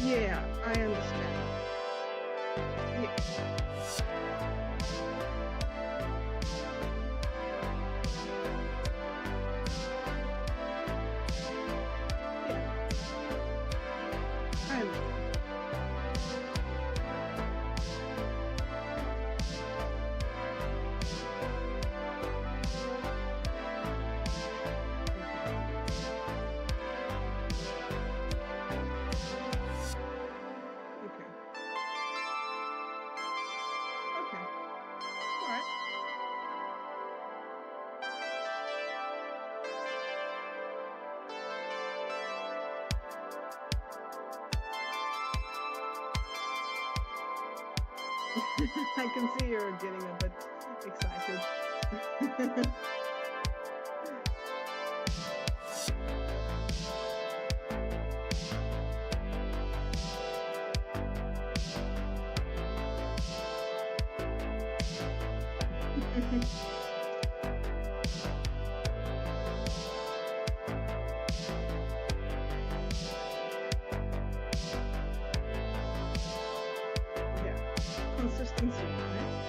Yeah, I understand. Yes. Yeah, I understand. Okay. Okay. All right. I can see you're getting a bit excited. Yeah. Consistency, right?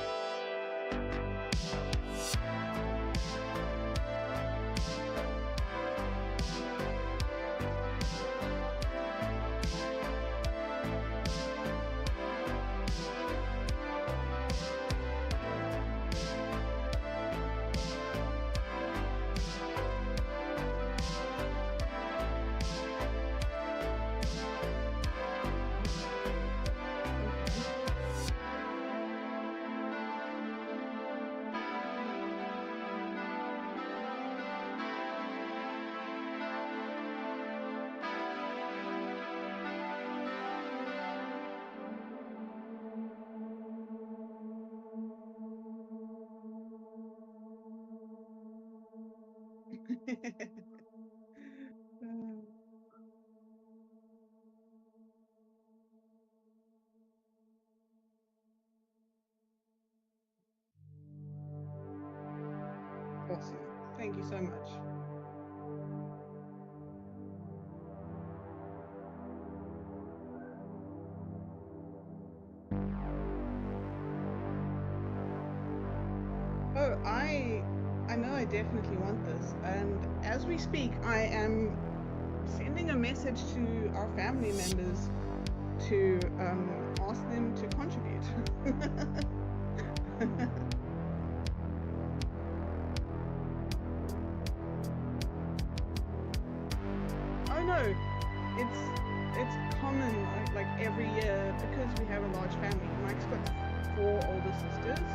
Okay. Awesome. Thank you so much. Oh, I know I definitely want this. And as we speak, I am sending a message to our family members to ask them to contribute. Oh no, it's common like every year because we have a large family. Mike's got 4 older sisters,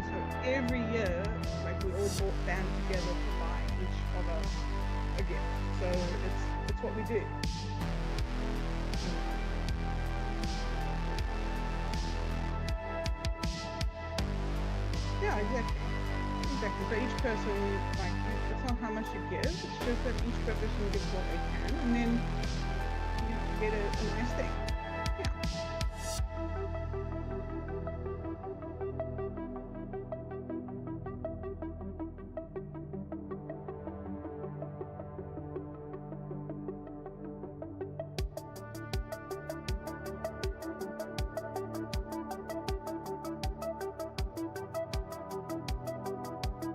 so every year like we all band together to buy each of us a gift. So it's what we do. Yeah, exactly. Exactly. So each person, like, it's not how much you give, it's just that each person gives what they can, and then you get a nice thing. Yeah.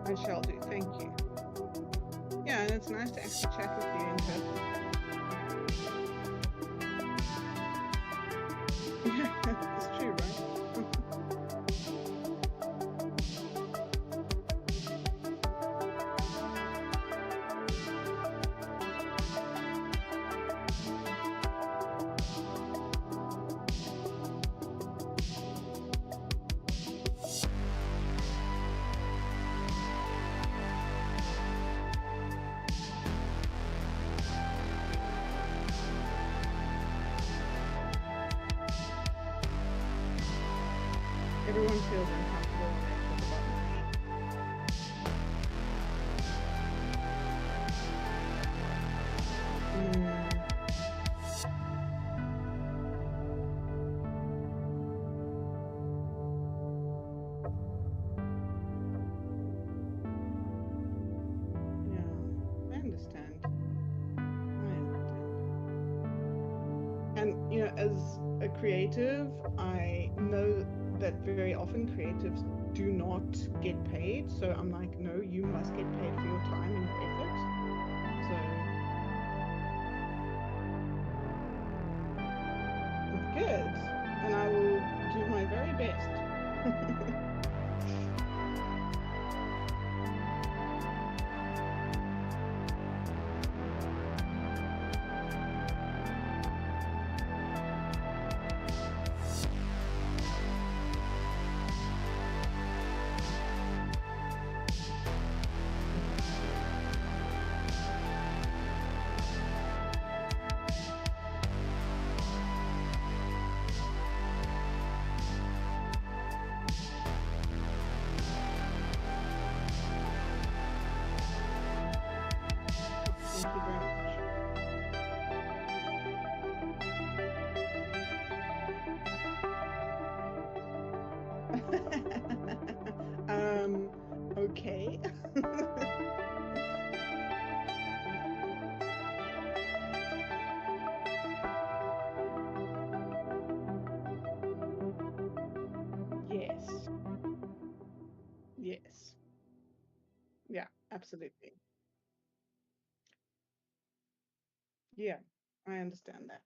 I shall do. Thank you. Yeah, and it's nice to actually chat with you in person. Yeah, it's true, right? Everyone feels uncomfortable when they talk about money. Yeah, I understand. I understand. as a creative, I know that very often creatives do not get paid. So I'm like, no, you must get paid for your time and your effort. So it's good. And I will do my very best. Thank you very much. Okay. Yes. Yes. Yeah, absolutely. Yeah, I understand that.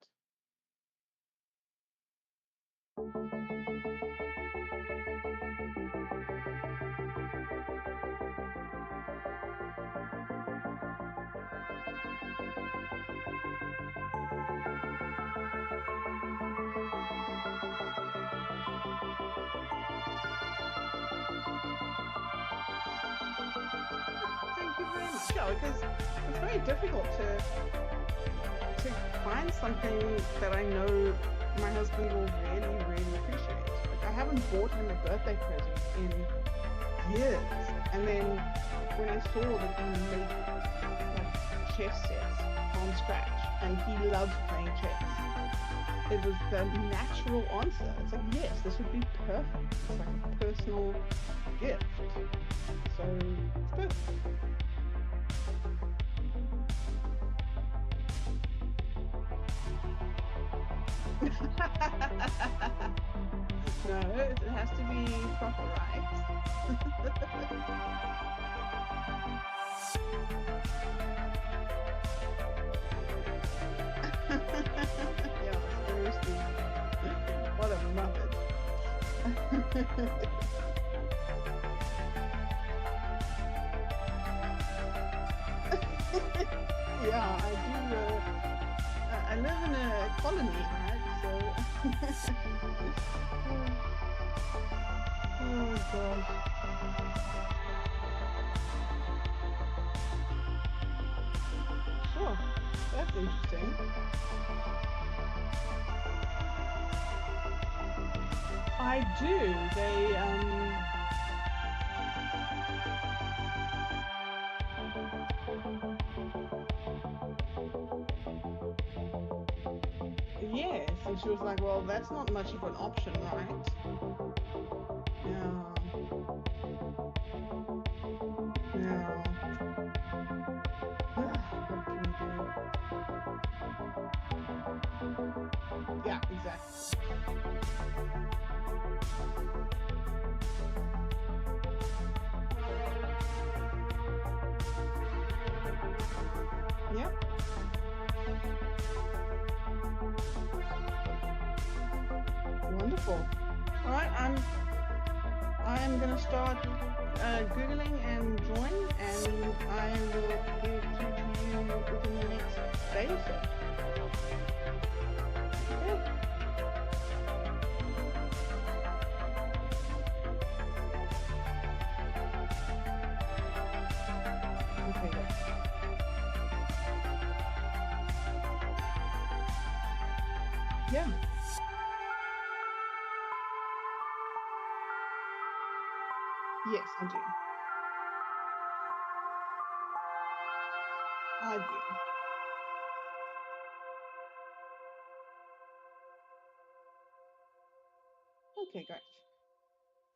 Thank you very much. Yeah, because it's very difficult to find something that I know my husband will really, really appreciate. Like I haven't bought him a birthday present in years. And then when I saw that he made like chess sets from scratch and he loves playing chess, it was the natural answer. It's like, yes, this would be perfect. It's like a personal gift. So it's perfect. No, it has to be proper, right? Yeah, seriously. What a muppet. Yeah, I do. I live in a colony, right? So. Oh gosh. Sure. That's interesting. I do. Yes, and she was like, "Well, that's not much of an option, right?" Yeah. Yeah. What can you do? Yeah, exactly. Yep. Wonderful. All right, I am gonna start googling and join, and I will get through to you within the next day or so. Okay. Okay. Good. Yeah. Yes, I do. I do. Okay, great.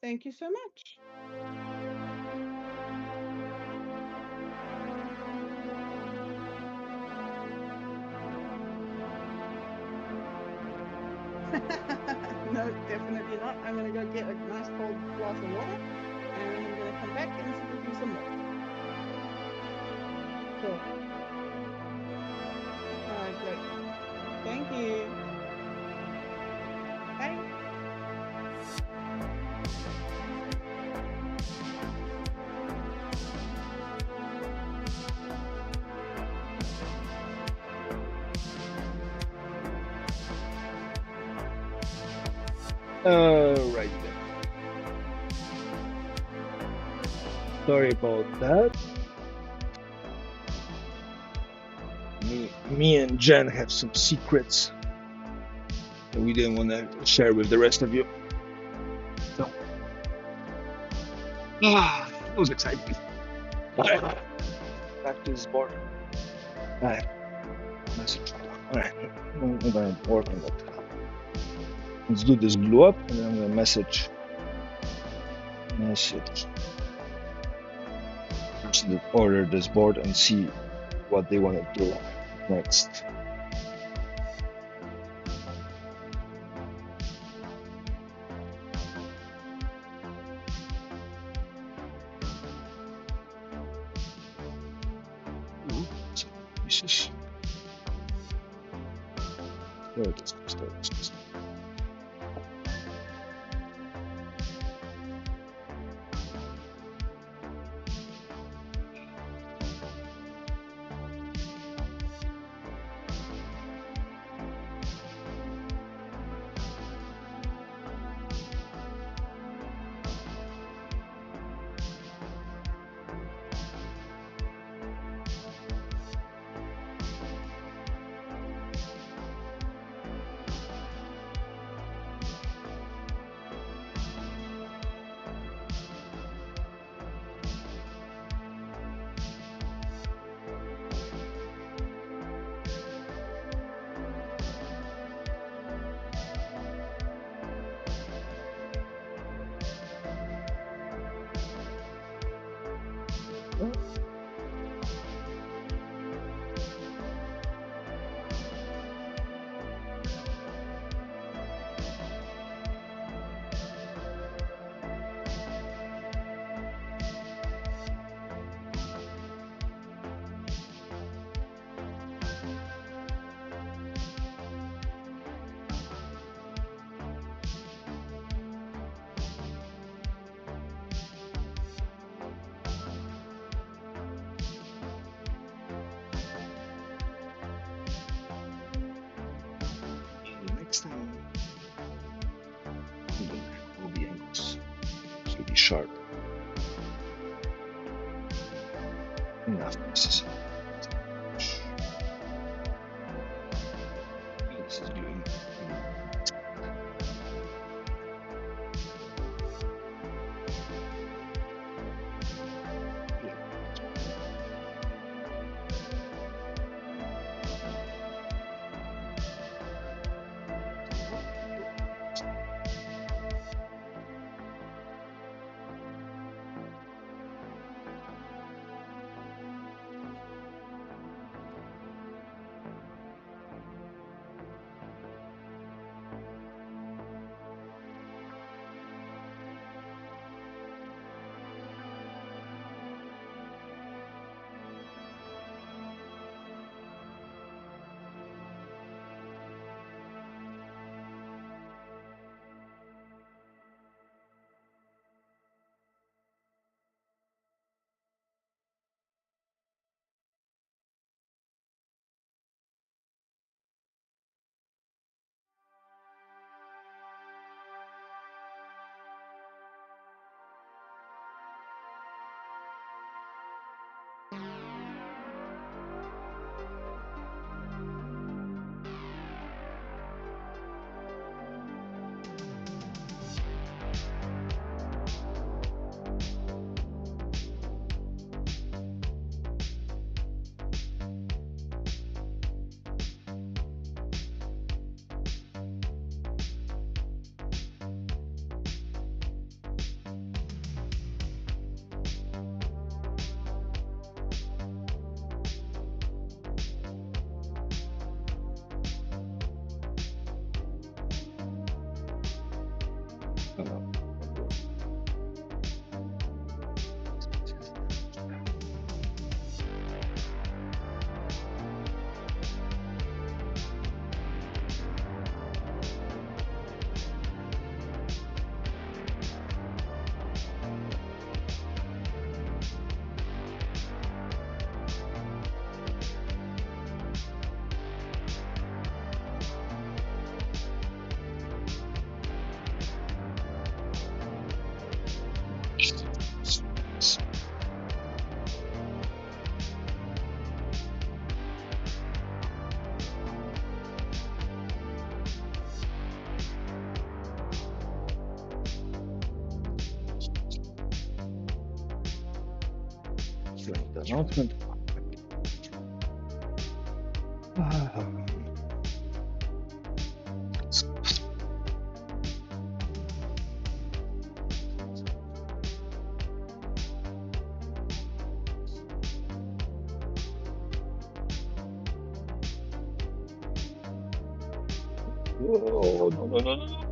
Thank you so much. you're not, I'm gonna go get a nice cold glass of water, and then I'm gonna come back and sit with you some more. Cool. Alright, great. Thank you. Bye. Right then. Sorry about that. Me and Jen have some secrets that we didn't want to share with the rest of you. So, it was exciting. Back to this board. Alright, message. Alright, I'm gonna work on that. Let's do this glue up, and then I'm gonna message person that ordered this board and see what they want to do next. Ooh, pieces. There it is. There it is. Next time, all the angles should be sharp. Enough pieces. This is gluing. announcement. Oh, no, no, no, no.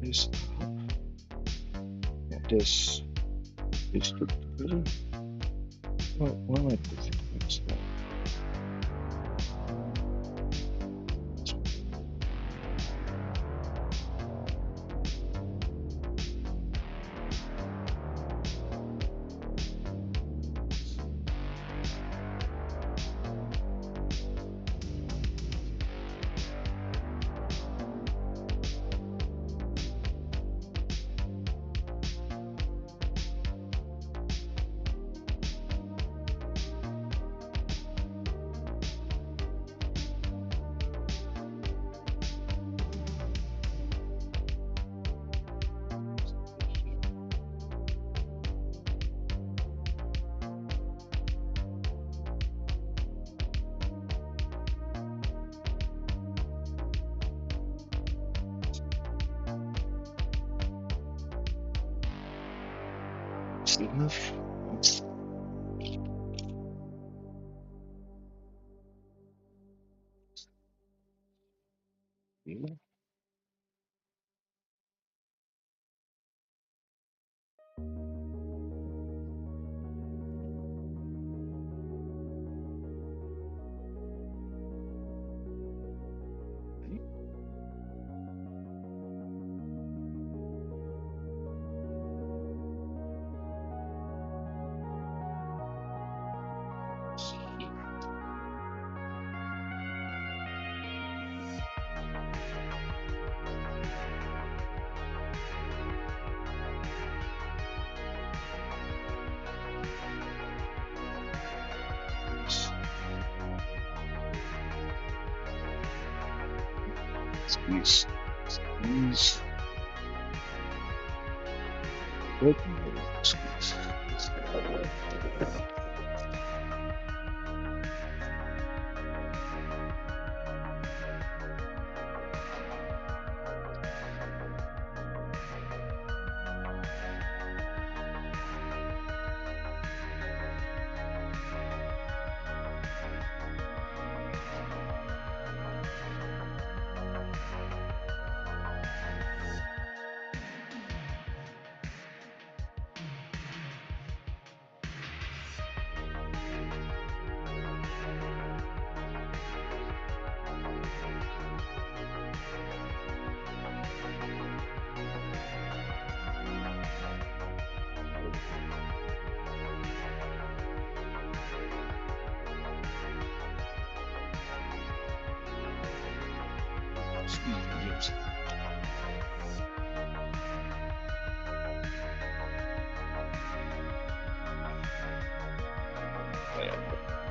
This, this is together. Why am I putting this down? Is that enough? Yeah. Squeeze. Squeeze. Good. Squeeze. Squeeze.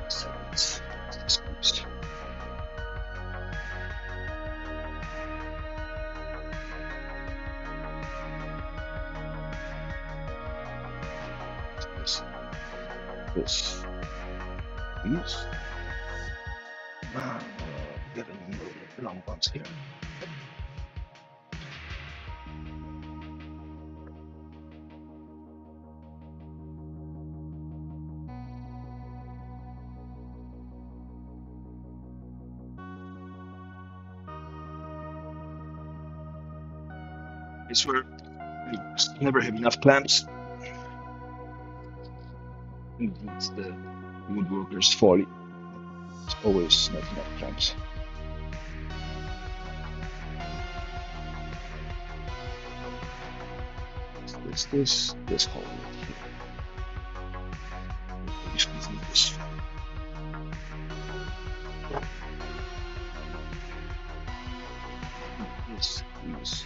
Seconds. Squeeze. This. Squeeze. Getting long ones here. I swear, I just never have enough clamps. It's the woodworker's folly. It's always not enough clamps. This hole right here. Which is this. This is.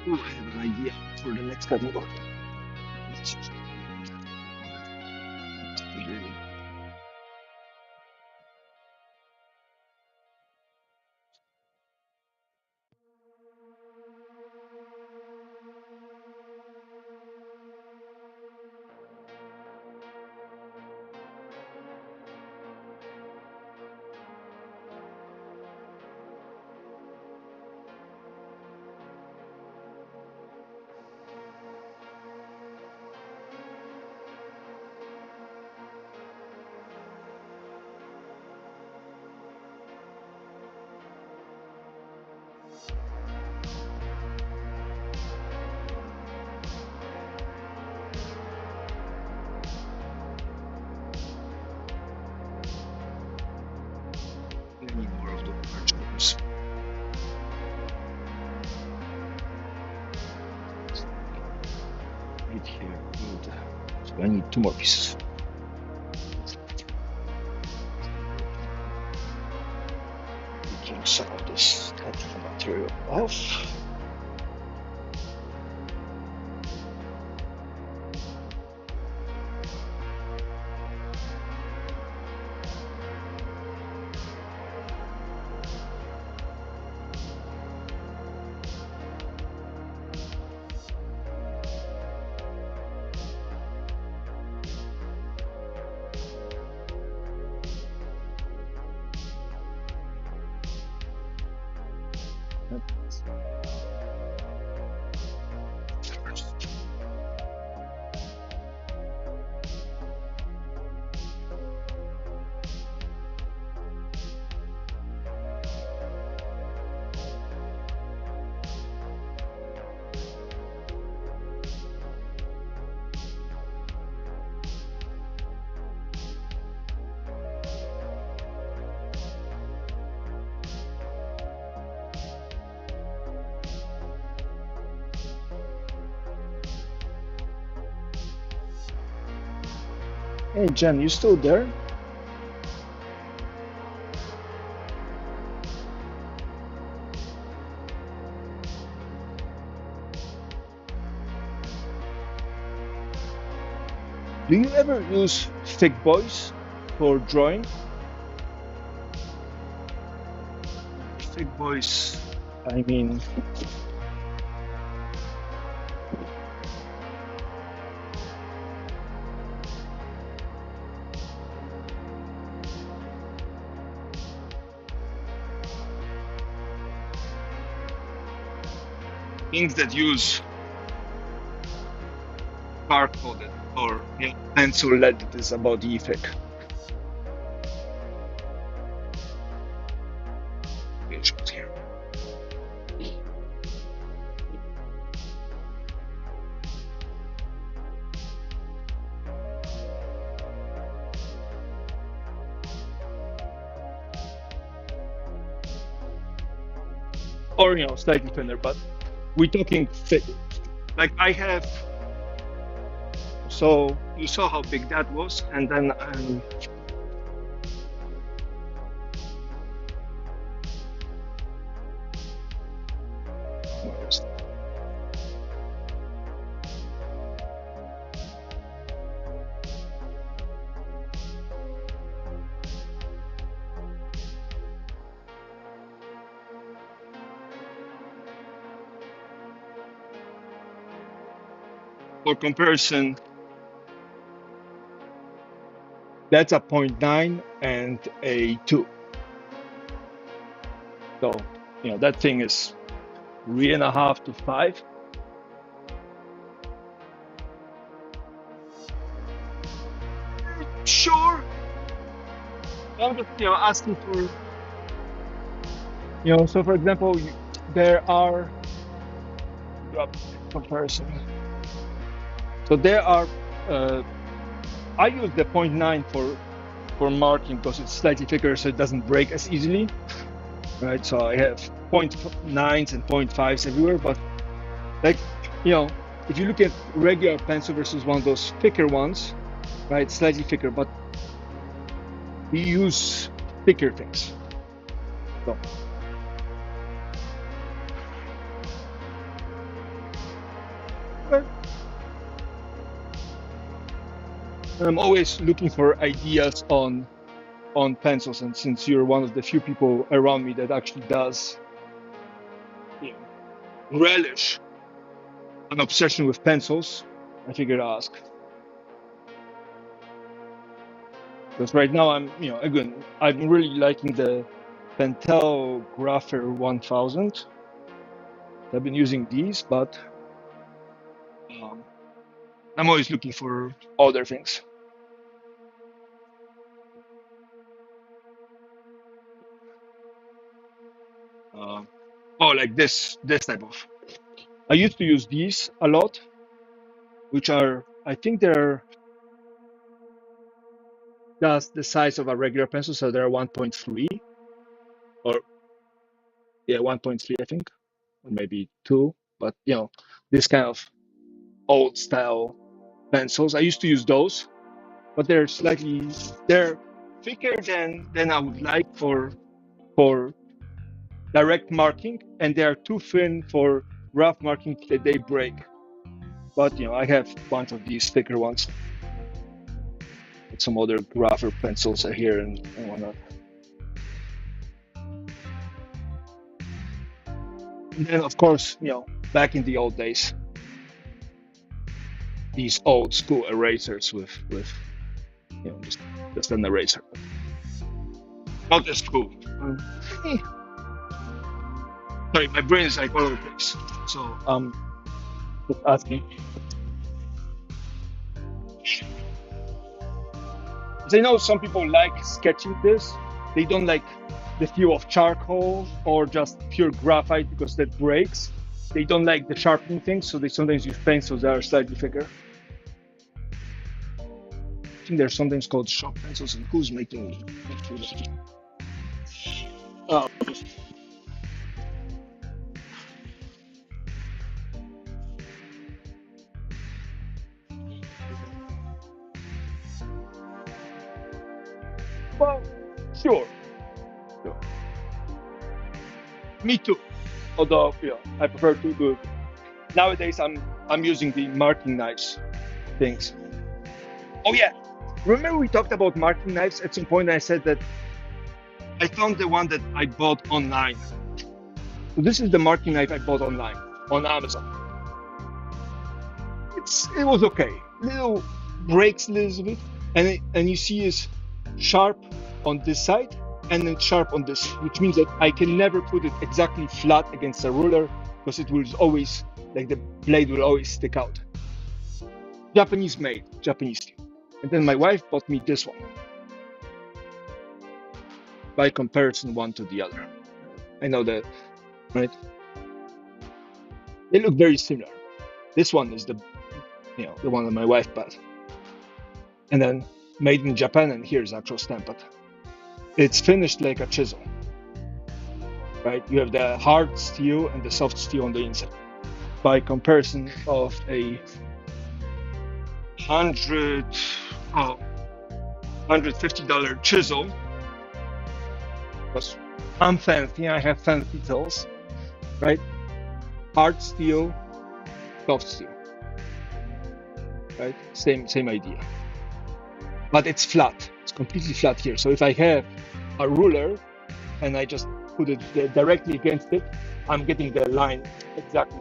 Ooh, I have an idea for the next cutting board. Let's just figure it out. I need more of the large ones. Right here. Good. So I need 2 more pieces. Taking some of this cutting material off. Hey Jen, you still there? Do you ever use thick boys for drawing? Thick boys, I mean, things that use car coded or pencil lead that is about the effect. Here. Or slightly thinner, but we're talking thick. Like I have. So you saw how big that was, and then for comparison, that's a 0.9 and a 2. So, that thing is 3.5 to 5. Sure. I'm just, asking for, so for example, there are, comparison. So there are, I use the 0.9 for marking because it's slightly thicker, so it doesn't break as easily, right? So I have 0.9s and 0.5s everywhere, but like, if you look at regular pencil versus one of those thicker ones, right, slightly thicker, but we use thicker things. So. I'm always looking for ideas on pencils, and since you're one of the few people around me that actually does relish an obsession with pencils, I figured I'd ask. Because right now again, I'm really liking the Pentel Grapher 1000. I've been using these, but I'm always looking for other things. Like this type of. I used to use these a lot, which are, I think they're just the size of a regular pencil, so they're 1.3 or 1.3, I think, or maybe 2. But this kind of old style pencils, I used to use those, but they're thicker than I would like for direct marking, and they are too thin for rough marking that they break. But I have a bunch of these thicker ones. With some other rougher pencils are here and whatnot. And then of course, back in the old days, these old school erasers with just an eraser. Not as cool. Sorry, my brain is like all over the place. So just asking. I know some people like sketching this. They don't like the feel of charcoal or just pure graphite because that breaks. They don't like the sharpening things, so they sometimes use pencils that are slightly thicker. I think there's something called sharp pencils, and who's making it? Oh. Well, sure. Me too. Although, I prefer to do it. Nowadays, I'm using the marking knives things. Oh yeah, remember we talked about marking knives at some point? I said that I found the one that I bought online. So this is the marking knife I bought online on Amazon. It was okay. Little breaks a little bit, and you see is sharp on this side and then sharp on this, which means that I can never put it exactly flat against a ruler because it will always, like the blade will always stick out. Japanese made, Japanese steel. And then my wife bought me this one. By comparison, one to the other. I know that, right? They look very similar. This one is the one that my wife bought. And then made in Japan, and here's actual stamp, but it's finished like a chisel, right? You have the hard steel and the soft steel on the inside. By comparison of a $150 chisel, because I'm fancy, I have fancy tools, right? Hard steel, soft steel, right? Same idea. But it's flat. It's completely flat here. So if I have a ruler and I just put it directly against it, I'm getting the line exactly.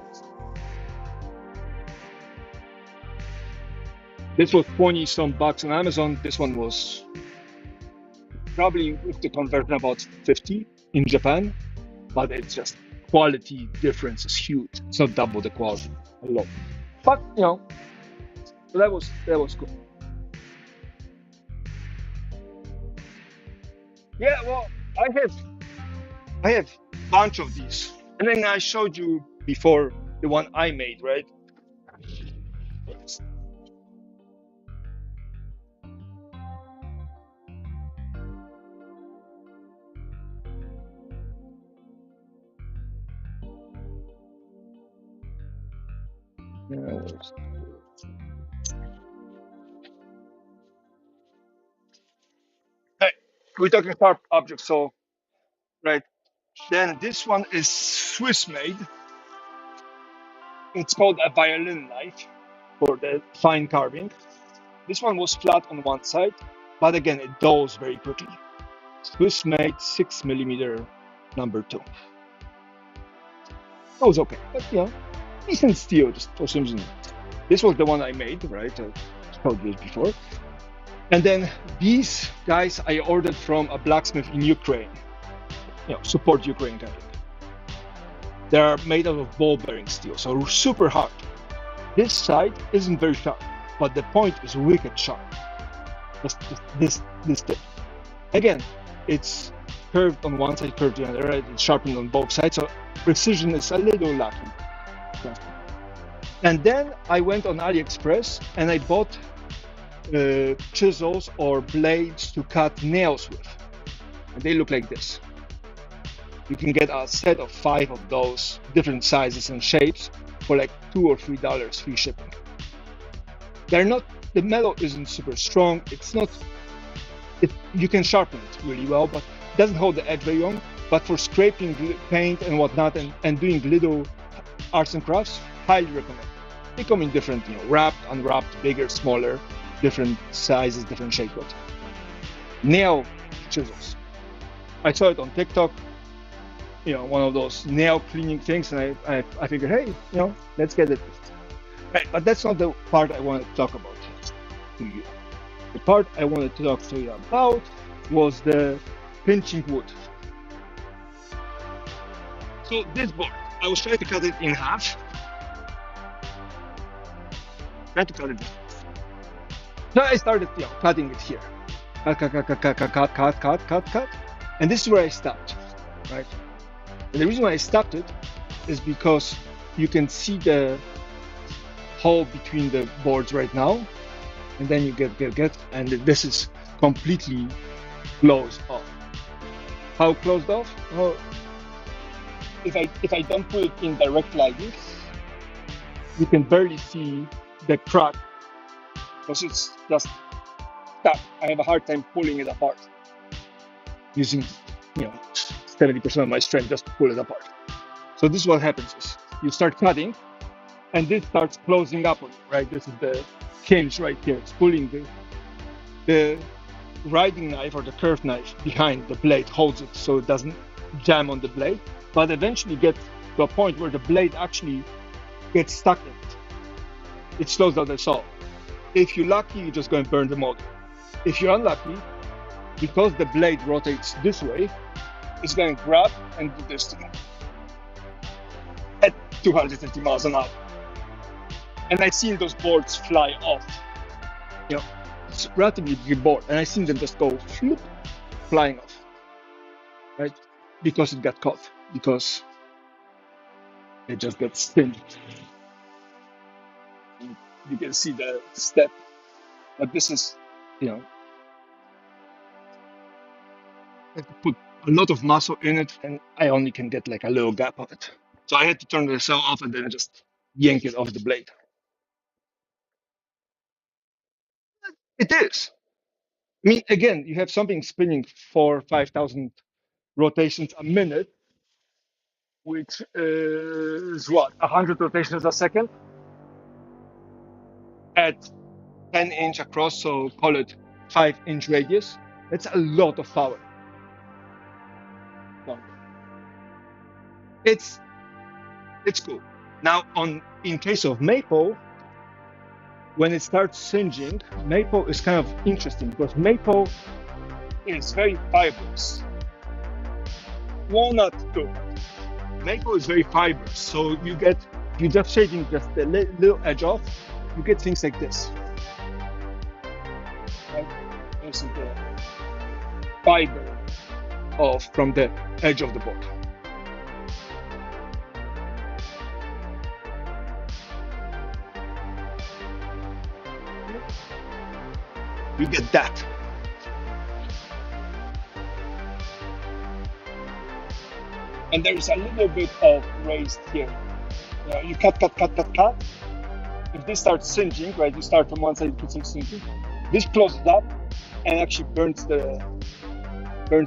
This was 20 some bucks on Amazon. This one was probably with the conversion about 50 in Japan, but it's just quality difference is huge. It's not double the quality a lot. But so that was cool. Yeah, well, I have bunch of these. And then I showed you before the one I made, right? Yeah, hey, we're talking sharp objects, so right. Then this one is Swiss made. It's called a violin knife for the fine carving. This one was flat on one side, but again, it dulls very quickly. Swiss made 6 millimeter number two. That was okay, but decent steel just for some reason. This was the one I made, right? I told you this before. And then these guys I ordered from a blacksmith in Ukraine. Support Ukraine kind of. They are made out of ball bearing steel, so super hard. This side isn't very sharp, but the point is wicked sharp. Just this tip. Again, it's curved on one side, curved on the other. Right? It's sharpened on both sides, so precision is a little lacking. And then I went on AliExpress and I bought chisels or blades to cut nails with. And they look like this. You can get a set of 5 of those, different sizes and shapes, for like $2 or $3 free shipping. They're not. The metal isn't super strong. It's not. You can sharpen it really well, but it doesn't hold the edge very long. But for scraping paint and whatnot, and doing little arts and crafts, highly recommend. They come in different, wrapped, unwrapped, bigger, smaller, different sizes, different shapes. But nail chisels. I saw it on TikTok. One of those nail cleaning things, and I figured, hey, let's get it. Right, but that's not the part I wanted to talk about to you. The part I wanted to talk to you about was the pinching wood. So this board, I was trying to cut it in half. Trying to cut it. So I started, cutting it here. Cut. And this is where I stopped, right? And the reason why I stopped it is because you can see the hole between the boards right now, and then you get, and this is completely closed off. How closed off? Well, if I don't put it in direct lighting, you can barely see the crack because it's just stuck. I have a hard time pulling it apart using 70% of my strength just to pull it apart. So this is what happens is you start cutting and this starts closing up on you, right? This is the hinge right here. It's pulling the riding knife or the curved knife behind the blade, holds it so it doesn't jam on the blade, but eventually gets to a point where the blade actually gets stuck in it. It slows down the saw. If you're lucky, you just go and burn the motor. If you're unlucky, because the blade rotates this way, it's going to grab and do this to me at 250 miles an hour. And I've seen those boards fly off. It's relatively big board, and I've seen them just go floop, flying off, right? Because it got caught, because it just got stinged. You can see the step, but this is, I have to put a lot of muscle in it, and I only can get like a little gap of it. So I had to turn the saw off and then just yank it off the blade. It is. I mean, again, you have something spinning 4,000-5,000 rotations a minute, which is what, 100 rotations a second at 10-inch across, so call it 5-inch radius. That's a lot of power. So it's cool. Now, in case of maple, when it starts singeing, maple is kind of interesting because maple is very fibrous. Walnut too. Maple is very fibrous, so you get, if you're just shaving just the little edge off, you get things like this. Right? This is the fiber off from the edge of the board. You get that. And there's a little bit of raised here. You cut. If this starts singeing, right, you start from one side, you put some singeing. This closes up and actually burns the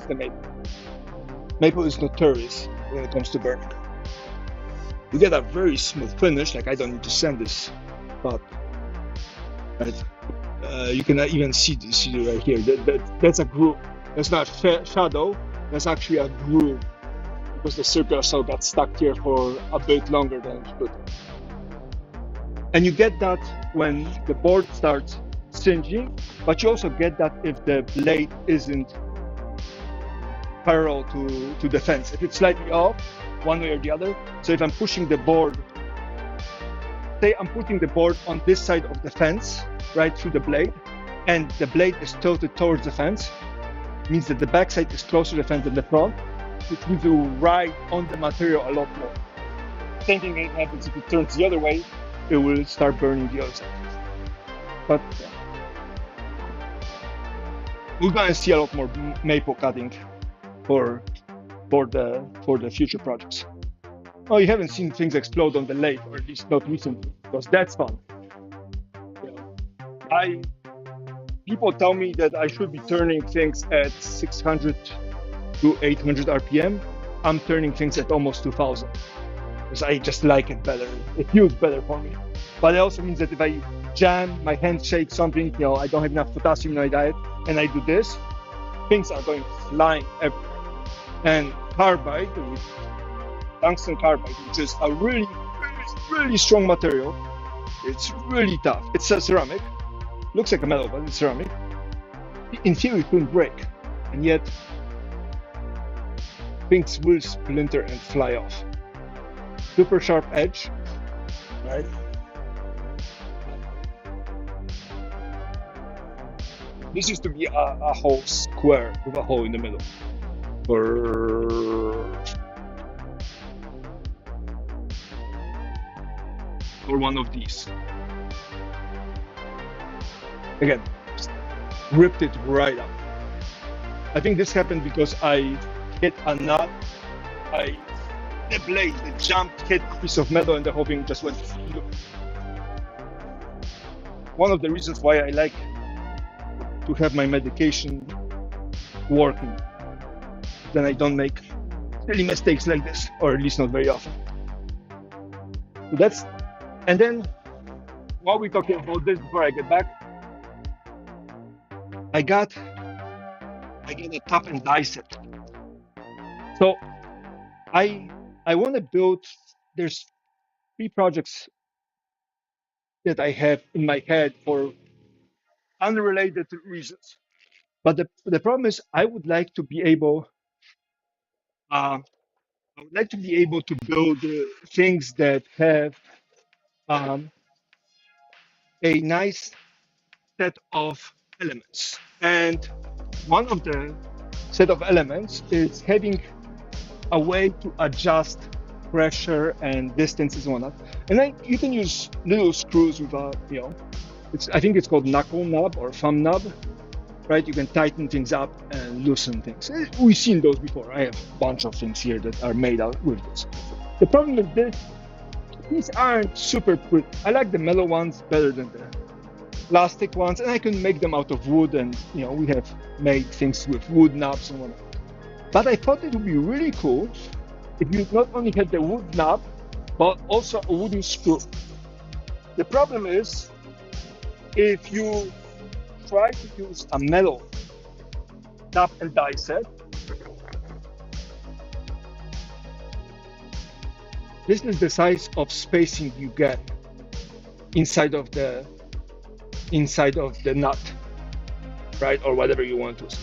maple. Maple is notorious when it comes to burning. You get a very smooth finish. Like I don't need to sand this, but right, you can even see right here. That's a groove. That's not shadow. That's actually a groove because the circular saw got stuck here for a bit longer than it should. And you get that when the board starts singeing, but you also get that if the blade isn't parallel to the fence. If it's slightly off, one way or the other. So if I'm pushing the board, say I'm putting the board on this side of the fence, right through the blade, and the blade is tilted towards the fence, means that the back side is closer to the fence than the front, which means you will ride on the material a lot more. Same thing happens if it turns the other way, it will start burning the other side. But yeah. We're gonna see a lot more maple cutting for the future projects. Oh, you haven't seen things explode on the lathe, or at least not recently, because that's fun. People tell me that I should be turning things at 600 to 800 RPM. I'm turning things at almost 2000 because I just like it better. It feels better for me. But it also means that if I jam, my hand shakes something, I don't have enough potassium in my diet, and I do this, things are going flying everywhere. And carbide, tungsten carbide, which is a really, really strong material. It's really tough. It's a ceramic. Looks like a metal, but it's ceramic. In theory, it shouldn't break, and yet things will splinter and fly off. Super sharp edge, right? This used to be a whole square with a hole in the middle. For one of these. Again, just ripped it right up. I think this happened because I hit a nut. The blade, it jumped, hit a piece of metal, and the whole thing just went. One of the reasons why I like to have my medication working, then I don't make silly mistakes like this, or at least not very often. So and then while we're talking about this, before I get back, I got a top and die set. So I want to build. There's 3 projects that I have in my head for unrelated reasons. But the problem is, I would like to be able to build things that have a nice set of elements. And one of the set of elements is having a way to adjust pressure and distances and whatnot. And you can use little screws with I think it's called knuckle knob or thumb knob, right? You can tighten things up and loosen things. We've seen those before. I have a bunch of things here that are made out with this. The problem with these aren't super pretty. I like the metal ones better than the plastic ones, and I can make them out of wood, and we have made things with wood knobs and whatnot. But I thought it would be really cool if you not only had the wood knob, but also a wooden screw. The problem is, if you try to use a metal top and die set, this is the size of spacing you get inside of the inside of the nut, right, or whatever you want to,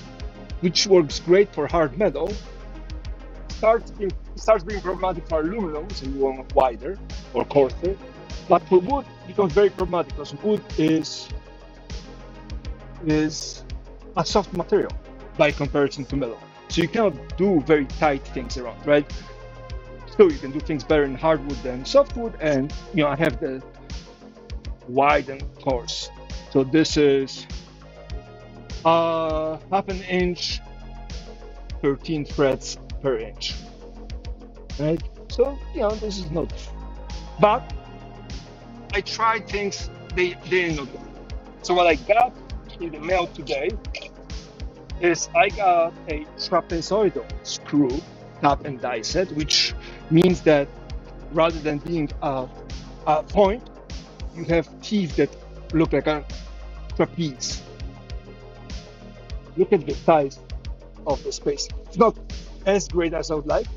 which works great for hard metal. Starts being problematic for aluminum, so you want wider or coarser. But for wood, it becomes very problematic because wood is a soft material by comparison to metal. So you cannot do very tight things around, right? So you can do things better in hardwood than softwood, and I have the wide and coarse. So this is half an inch, 13 threads per inch, right? So this is not, but I tried things, they didn't look good. So what I got in the mail today is I got a trapezoidal screw tap and die set, which means that rather than being a point, you have teeth that look like a trapeze. Look at the size of the space. It's not as great as I would like,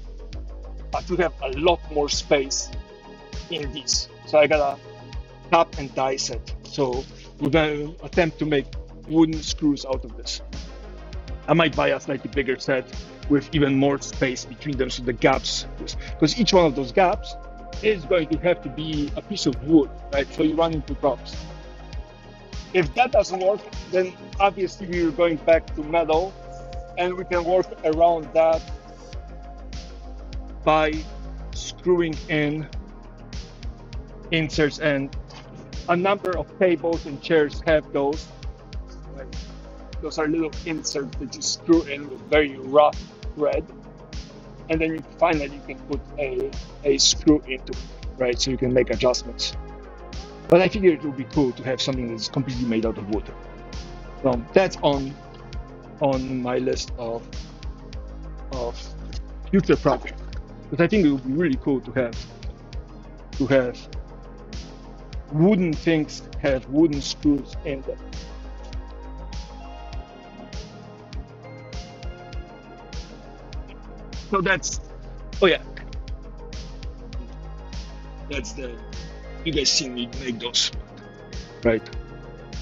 but you have a lot more space in these. So I got a tap and die set. So we're going to attempt to make wooden screws out of this. I might buy a slightly bigger set with even more space between them, so the gaps, because each one of those gaps is going to have to be a piece of wood, right? So you run into problems. If that doesn't work, then obviously we're going back to metal, and we can work around that by screwing in inserts, and a number of tables and chairs have those. Right? Those are little inserts that you screw in with very rough thread, and then finally you can put a screw into it, right? So you can make adjustments. But I figured it would be cool to have something that's completely made out of wood. So that's on my list of future projects. Because I think it would be really cool to have wooden things have wooden screws in them. So that's, oh yeah, that's you guys see me make those, right?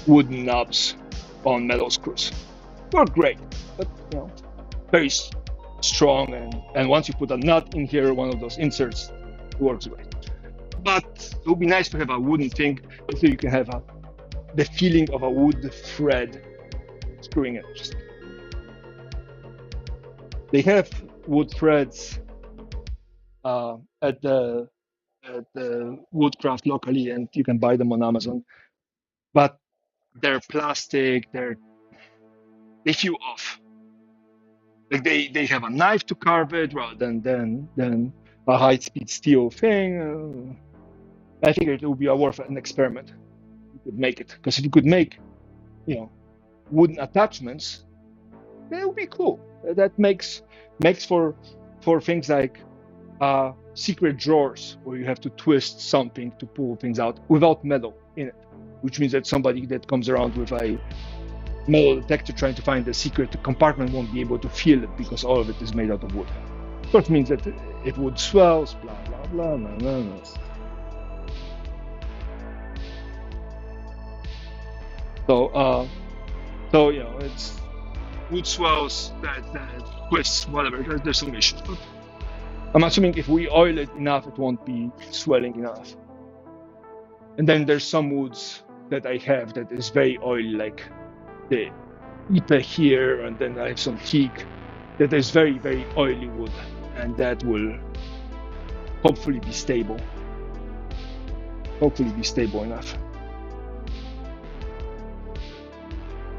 Wooden knobs on metal screws. Work great, but very strong, and once you put a nut in here, one of those inserts, it works great. But it would be nice to have a wooden thing so you can have the feeling of a wood thread screwing it. They have wood threads at the Woodcraft locally, and you can buy them on Amazon. But they're plastic. They feel off. Like they have a knife to carve it rather than a high-speed steel thing. I figured it would be worth an experiment. You could make it, because if you could make, wooden attachments, that would be cool. That makes for things like secret drawers where you have to twist something to pull things out without metal in it, which means that somebody that comes around with a metal detector trying to find the secret compartment won't be able to feel it because all of it is made out of wood. Of course, it means that it would swells, blah blah blah, no. So it's wood swells, that twists, whatever. There's some issues, but I'm assuming if we oil it enough, it won't be swelling enough. And then there's some woods that I have that is very oily, like the Ipe here, and then I have some teak that is very, very oily wood, and that will hopefully be stable. Hopefully be stable enough.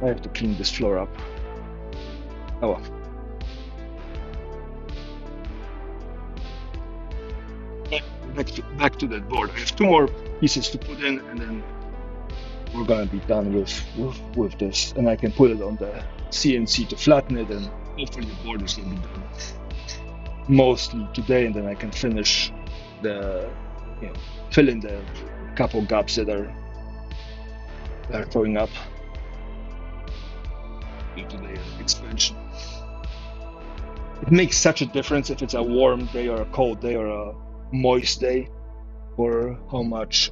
I have to clean this floor up. Oh well. Back to that board. I have two more pieces to put in, and then we're gonna be done with this, and I can put it on the CNC to flatten it, and hopefully the board is gonna be done mostly today, and then I can finish fill in the couple gaps that are throwing up into the expansion. It makes such a difference if it's a warm day or a cold day or a moist day, or how much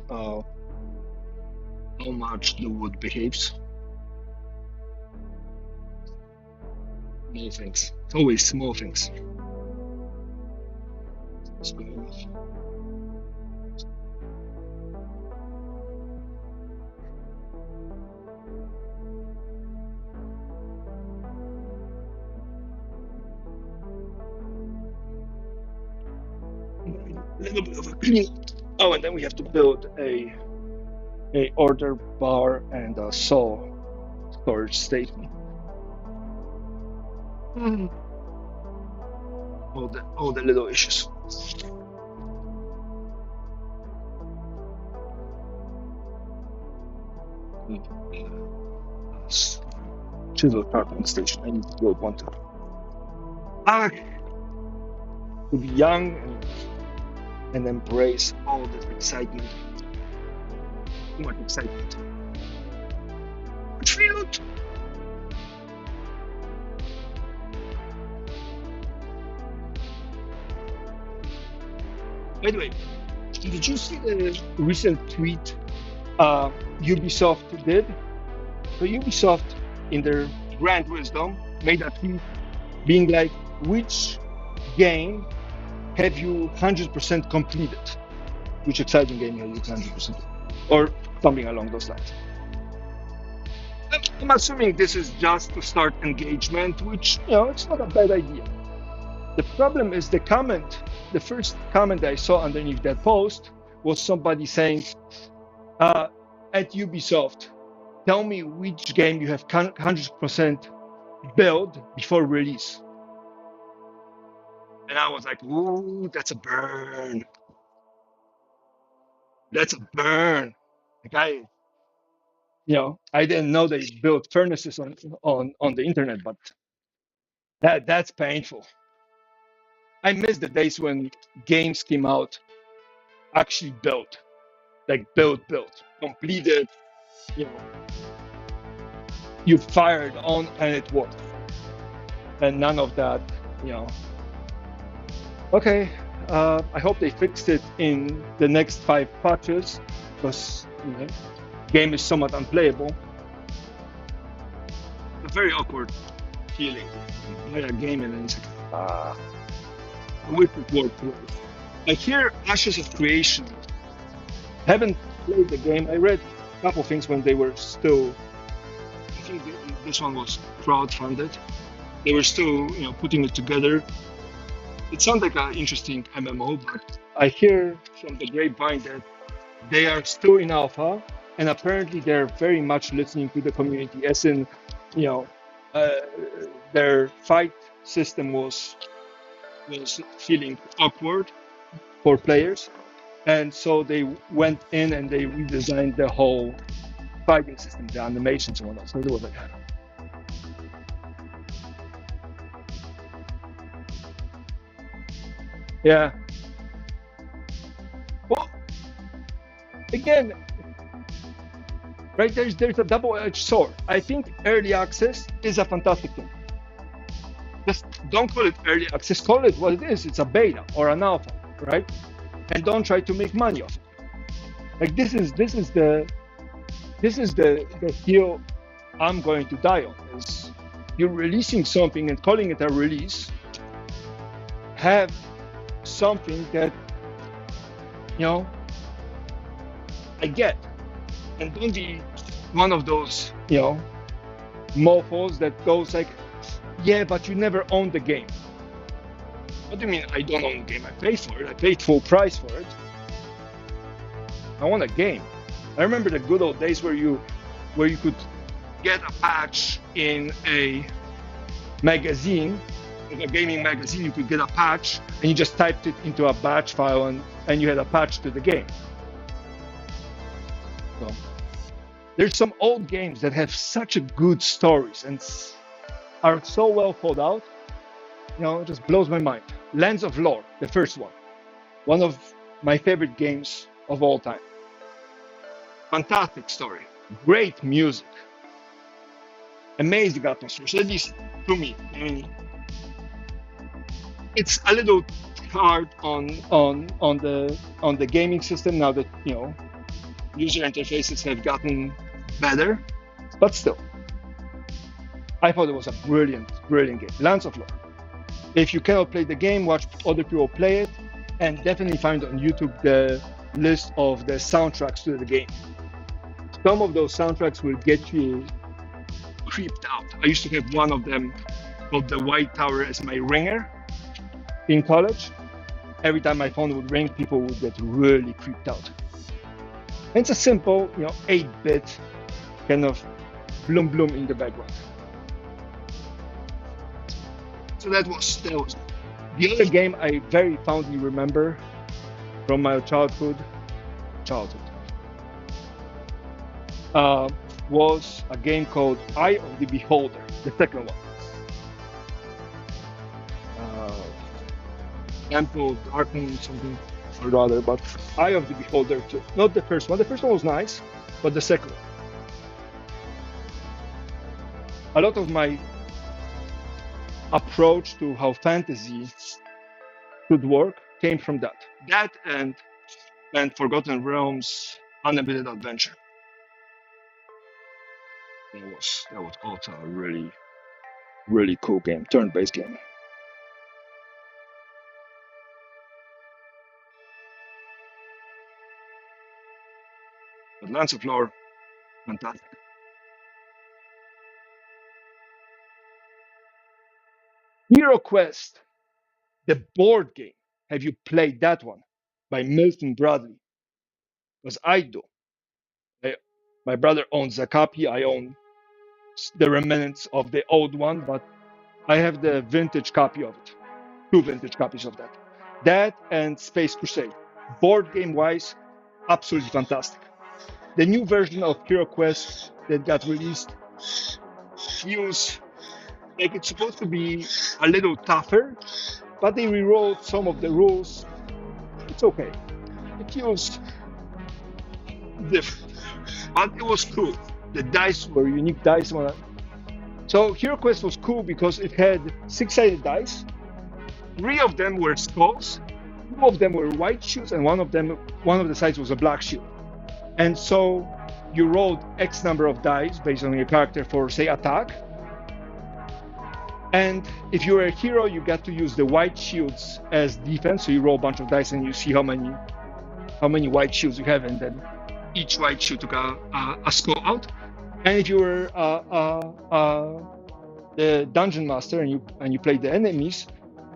how much the wood behaves. Small things. It's always small things. It's good enough. A little bit of a clean. Oh, and then we have to build a order bar and a saw storage station. Mm. All the little issues. Chisel carpenter station. I need to build one too. Ah, to be young and embrace all this excitement. Too much excitement. Field. By the way, did you see the recent tweet Ubisoft did? So Ubisoft, in their grand wisdom, made a tweet being like, which game have you 100% completed? Which exciting game have you 100%? Or something along those lines. I'm assuming this is just to start engagement, which, it's not a bad idea. The problem is the comment, the first comment I saw underneath that post was somebody saying, at Ubisoft, tell me which game you have 100% built before release. And I was like, ooh, that's a burn. That's a burn. Like I didn't know they built furnaces on the internet, but that's painful. I miss the days when games came out actually built, like built, completed, you know, you fired on and it worked. And none of that, you know. Okay, I hope they fixed it in the next 5 patches because game is somewhat unplayable. A very awkward feeling. Play a game and then it's like, I wish it worked. I hear Ashes of Creation. Haven't played the game. I read a couple things when they were still. I think this one was crowdfunded. They were still, putting it together. It sounds like an interesting MMO, but I hear from the grapevine that they are still in alpha, and apparently they're very much listening to the community. As in, their fight system was feeling awkward for players, and so they went in and they redesigned the whole fighting system, the animations and whatnot. So it was like, yeah. Well, again, right? There's a double-edged sword. I think early access is a fantastic thing. Just don't call it early access. Call it what it is. It's a beta or an alpha, right? And don't try to make money off it. Like this is the hill I'm going to die on. Is you're releasing something and calling it a release. Have something that I get, and don't be one of those mofos that goes like, yeah, but you never own the game. What do you mean I don't own the game? I paid for it. I paid full price for it. I want a game. I remember the good old days where you could get a patch in a magazine, in a gaming magazine. You could get a patch and you just typed it into a batch file and you had a patch to the game. So there's some old games that have such a good stories and are so well thought out. It just blows my mind. Lands of Lore, the first one of my favorite games of all time. Fantastic story, great music, amazing atmosphere. At least to me, it's a little hard on the gaming system now that user interfaces have gotten better, but still, I thought it was a brilliant, brilliant game. Lands of Lore. If you cannot play the game, watch other people play it, and definitely find on YouTube the list of the soundtracks to the game. Some of those soundtracks will get you creeped out. I used to have one of them called The White Tower as my ringer in college. Every time my phone would ring, people would get really creeped out. And it's a simple, 8-bit kind of bloom bloom in the background. So that was the other game I very fondly remember from my childhood. Was a game called Eye of the Beholder, the second one. Temple of Darkness, something or the other, but Eye of the Beholder too. Not the first one. The first one was nice, but the second one. A lot of my approach to how fantasy should work came from that. That and Forgotten Realms Unlimited Adventure. That was also a really, really cool game, turn-based game. But Lands of Lore, fantastic. Hero Quest, the board game. Have you played that one by Milton Bradley? Because I do. My brother owns a copy. I own the remnants of the old one, but I have the vintage copy of it. 2 vintage copies of that. That and Space Crusade. Board game wise, absolutely fantastic. The new version of Hero Quest that got released feels like it's supposed to be a little tougher, but they rewrote some of the rules. It's okay. It feels different, but it was cool. The dice were unique dice. So Hero Quest was cool because it had 6-sided dice. 3 of them were skulls, 2 of them were white shields, and one of the sides was a black shield. And so you rolled X number of dice based on your character for, say, attack. And if you were a hero, you got to use the white shields as defense. So you roll a bunch of dice and you see how many white shields you have, and then each white shield took a skull out. And if you were the dungeon master and you played the enemies,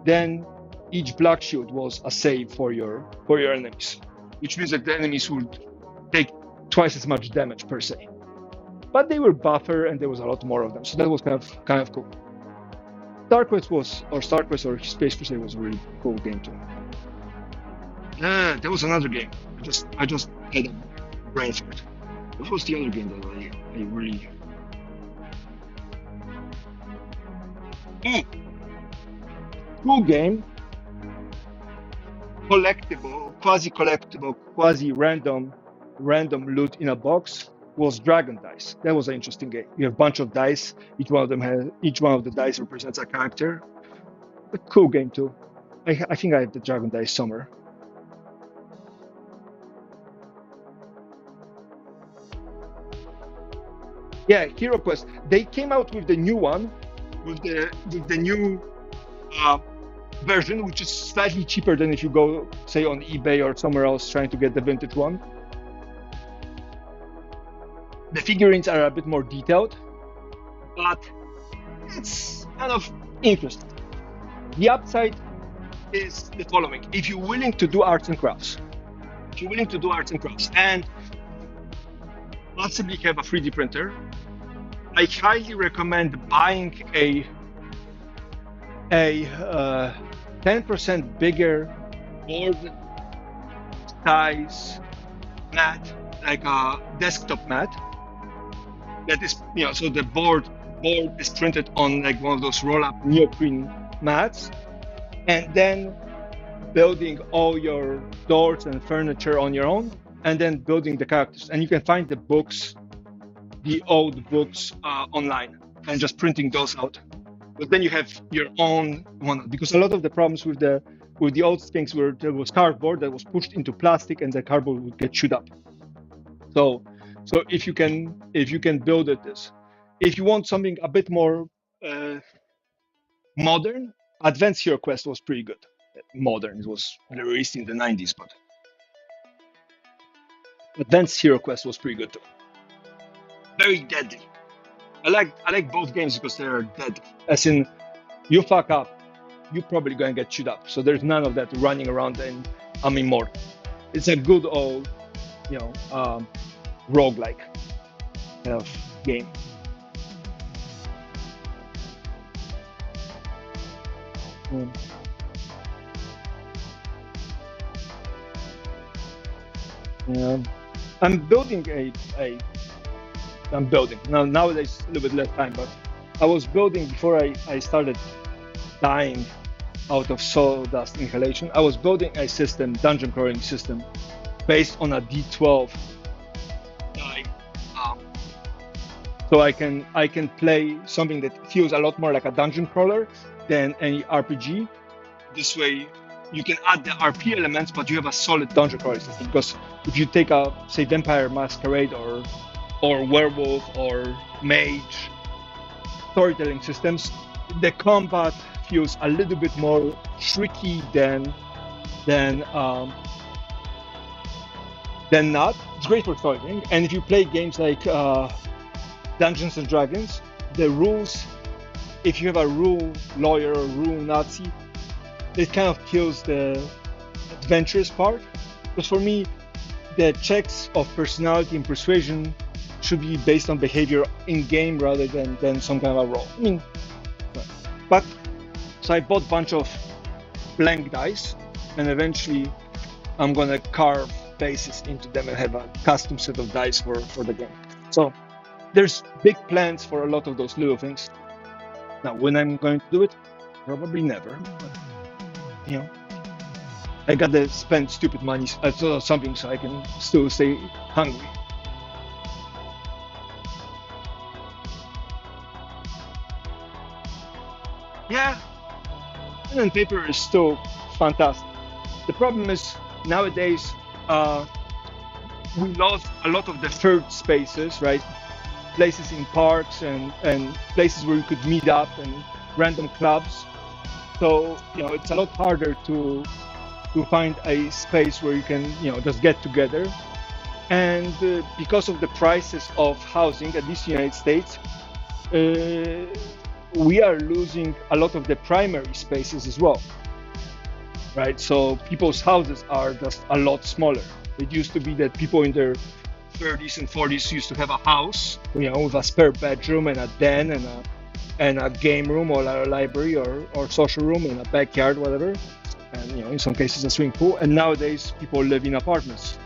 then each black shield was a save for your enemies, which means that the enemies would take twice as much damage per se. But they were buffer, and there was a lot more of them, so that was kind of cool. StarQuest or Space Crusade was a really cool game too. There was another game. I just had a brain fart. What was the other game that I really? Cool game. Quasi-collectible, quasi-random loot in a box was Dragon Dice. That was an interesting game. You have a bunch of dice. Each one of the dice represents a character. A cool game too. I think I have the Dragon Dice somewhere. Yeah, Hero Quest. They came out with the new one, with the new version, which is slightly cheaper than if you go, say, on eBay or somewhere else trying to get the vintage one. The figurines are a bit more detailed, but it's kind of interesting. The upside is the following: if you're willing to do arts and crafts, and possibly have a 3D printer, I highly recommend buying a 10% bigger board size mat, like a desktop mat. That is, so the board is printed on like one of those roll-up neoprene mats, and then building all your doors and furniture on your own, and then building the characters. And you can find the old books online, and just printing those out. But then you have your own one, because a lot of the problems with the old things were there was cardboard that was pushed into plastic, and the cardboard would get chewed up. So if you can build it this, if you want something a bit more modern, Advanced Hero Quest was pretty good. Modern, it was released in the 90s, but Advanced Hero Quest was pretty good too. Very deadly. I like both games because they are deadly. As in, you fuck up, you're probably gonna get chewed up. So there's none of that running around and I'm immortal. It's a good old, you know, roguelike kind of game. Mm. Yeah. I'm building a I'm building now. Nowadays, a little bit less time, but I was building before I started dying out of sawdust inhalation. I was building a system, dungeon crawling system, based on a D12 die, um, so I can play something that feels a lot more like a dungeon crawler than any RPG. This way, you can add the RP elements, but you have a solid dungeon crawling system. Because if you take a say Vampire Masquerade or Werewolf or Mage storytelling systems, the combat feels a little bit more tricky than not. It's great for storytelling. And if you play games like Dungeons and Dragons, the rules, if you have a rule lawyer or rule Nazi, it kind of kills the adventurous part. Because for me, the checks of personality and persuasion should be based on behavior in game rather than some kind of a role. I mean, but so I bought a bunch of blank dice, and eventually I'm gonna carve bases into them and have a custom set of dice for the game. So there's big plans for a lot of those little things. Now, when I'm going to do it, probably never. But, you know, I gotta spend stupid money on something so I can still stay hungry. Yeah, pen and paper is still fantastic. The problem is nowadays we lost a lot of the third spaces, right? Places in parks and places where you could meet up and random clubs. So it's a lot harder to find a space where you can just get together. And because of the prices of housing, at least in the United States, uh, we are losing a lot of the primary spaces as well, right? So people's houses are just a lot smaller. It used to be that people in their 30s and 40s used to have a house, with a spare bedroom and a den and a game room or a library or social room and a backyard, whatever, and in some cases a swimming pool. And nowadays people live in apartments,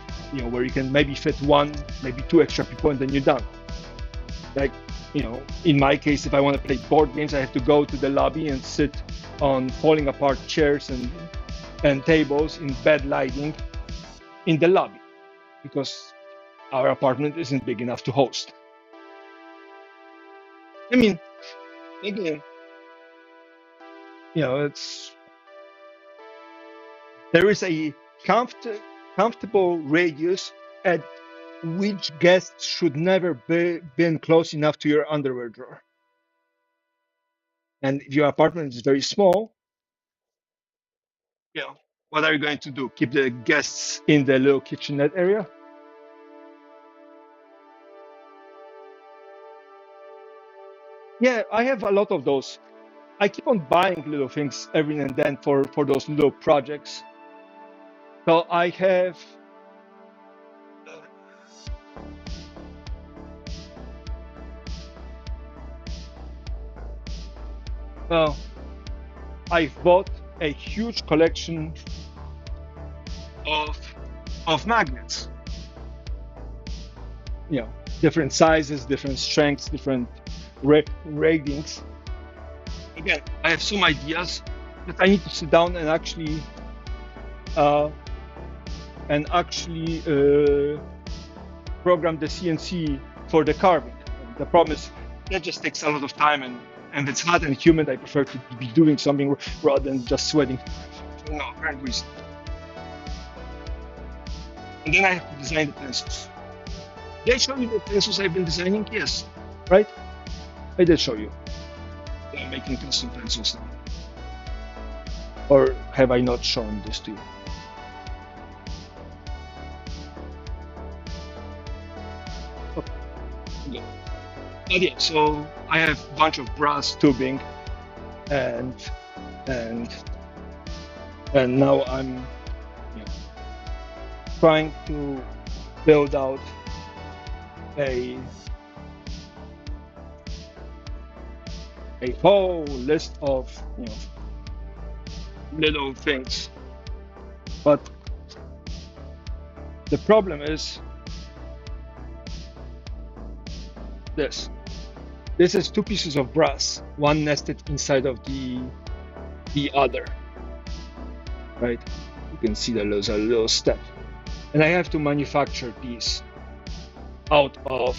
where you can maybe fit one, maybe two extra people, and then you're done. Like, in my case, if I want to play board games, I have to go to the lobby and sit on falling apart chairs and tables in bad lighting in the lobby because our apartment isn't big enough to host. I mean, again, it's there is a comfortable radius at which guests should never be been close enough to your underwear drawer. And if your apartment is very small, what are you going to do? Keep the guests in the little kitchenette area? Yeah, I have a lot of those. I keep on buying little things every now and then for those little projects. So I have, well, I've bought a huge collection of magnets. Different sizes, different strengths, different ratings. Again, I have some ideas that I need to sit down and uh, actually program the CNC for the carving. The problem is that just takes a lot of time, and if it's hot and humid, I prefer to be doing something rather than just sweating for no apparent reason. And then I have to design the pencils. Did I show you the pencils I've been designing? Yes, right? I did show you. I'm making custom pencils now. Or have I not shown this to you? Okay. Yeah. But yeah, so I have a bunch of brass tubing and and and now I'm, you know, trying to build out a whole list of, you know, little things. But the problem is this. This is two pieces of brass, one nested inside of the other, right? You can see that there's a little step. And I have to manufacture these out of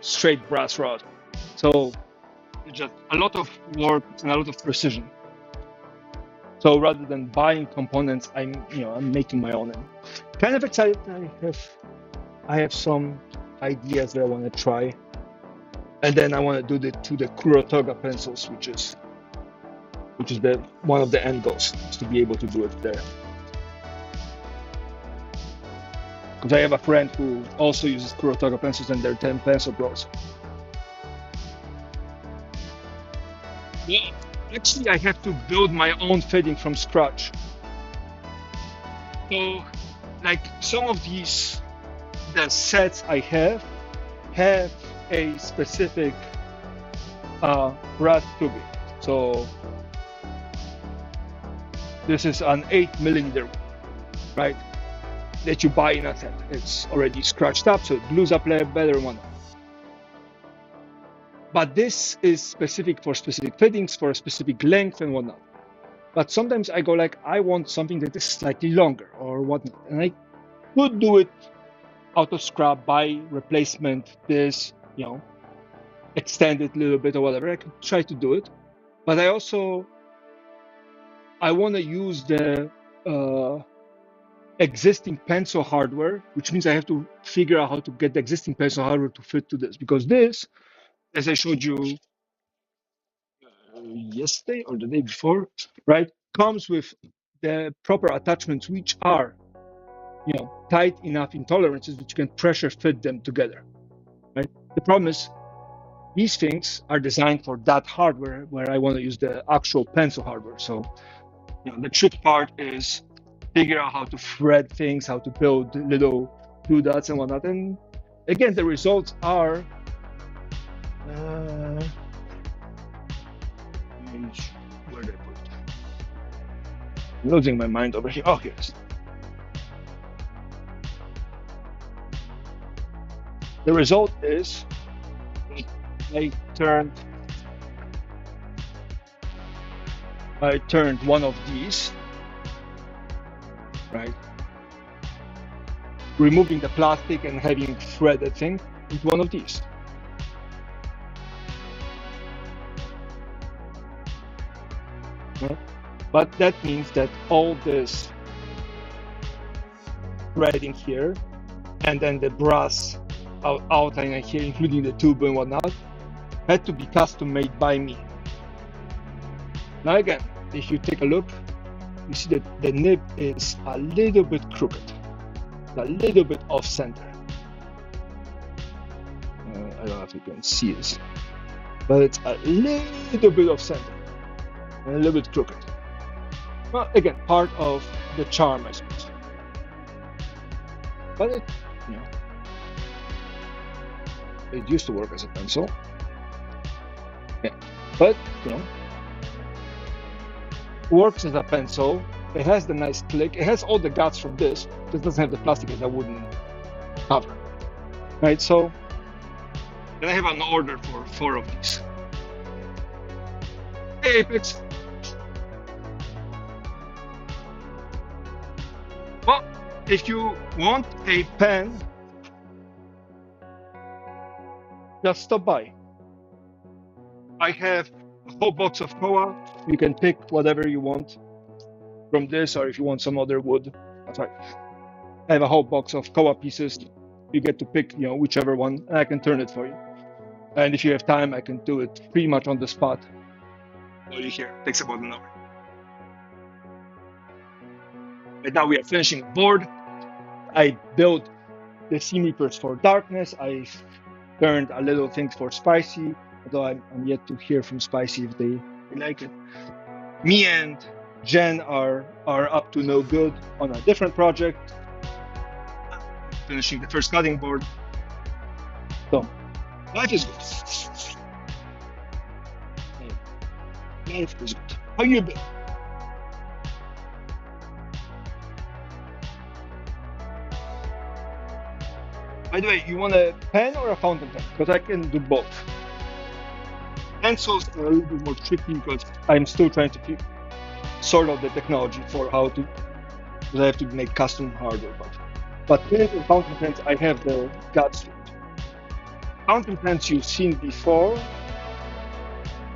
straight brass rod. So it's just a lot of work and a lot of precision. So rather than buying components, I'm making my own. And kind of excited. I have some ideas that I want to try, and then I want to do the Kurotoga pencils, which is the one of the end goals, is to be able to do it there. Because I have a friend who also uses Kurotoga pencils, and they're 10 pencil bros. Yeah, actually, I have to build my own fitting from scratch. So, like some of these, the sets I have a specific brass tubing. So this is an 8mm, right? That you buy in a set. It's already scratched up, so it glues up better and whatnot. But this is specific for specific fittings, for a specific length and whatnot. But sometimes I go like, I want something that is slightly longer or whatnot. And I could do it out of scrap, buy replacement, this, extend it a little bit or whatever. I could try to do it. But I want to use the existing pencil hardware, which means I have to figure out how to get the existing pencil hardware to fit to this. Because this, as I showed you yesterday or the day before, right, comes with the proper attachments, which are, tight enough in tolerances that you can pressure fit them together, right? The problem is these things are designed for that hardware where I want to use the actual pencil hardware. So, the trick part is figure out how to thread things, how to build little doodads and whatnot. And again, the results are where did I put it? I'm losing my mind over here. Oh, here it is. The result is I turned one of these, right? Removing the plastic and having threaded thing into one of these. Right? But that means that all this threading here and then the brass outline here, including the tube and whatnot, had to be custom made by me. Now again, if you take a look, you see that the nib is a little bit crooked, a little bit off center. I don't know if you can see this, but it's a little bit off center and a little bit crooked. Well, again, part of the charm, I suppose. But it used to work as a pencil. Yeah, but works as a pencil. It has the nice click. It has all the guts from this. It doesn't have the plastic as a wooden cover, right? So then I have an order for 4 of these. Hey, Apex. Well, if you want a pen, just stop by. I have a whole box of Koa. You can pick whatever you want. from this, or if you want some other wood. Sorry. I have a whole box of koa pieces. You get to pick, whichever one, and I can turn it for you. And if you have time, I can do it pretty much on the spot. What you hear takes about an hour. Right now we are finishing a board. I built the seam reapers for darkness. I turned a little things for spicy, although I'm yet to hear from spicy if they like it. Me and Jen are up to no good on a different project, finishing the first cutting board. So life is good. Life is good. How you been? By the way, you want a pen or a fountain pen? Because I can do both. Pencils are a little bit more tricky because I'm still trying to sort out the technology for how to, because I have to make custom hardware. But pens and fountain pens, I have the guts to it. Fountain pens you've seen before,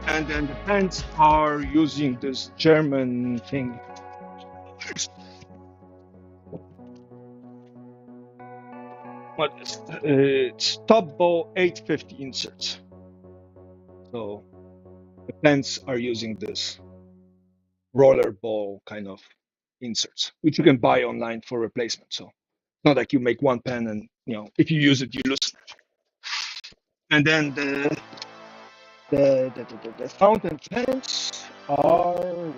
and then the pens are using this German thing. What is it? It's top bow 850 inserts. So the pens are using this roller ball kind of inserts, which you can buy online for replacement. So it's not like you make one pen and if you use it, you lose. And then the fountain pens are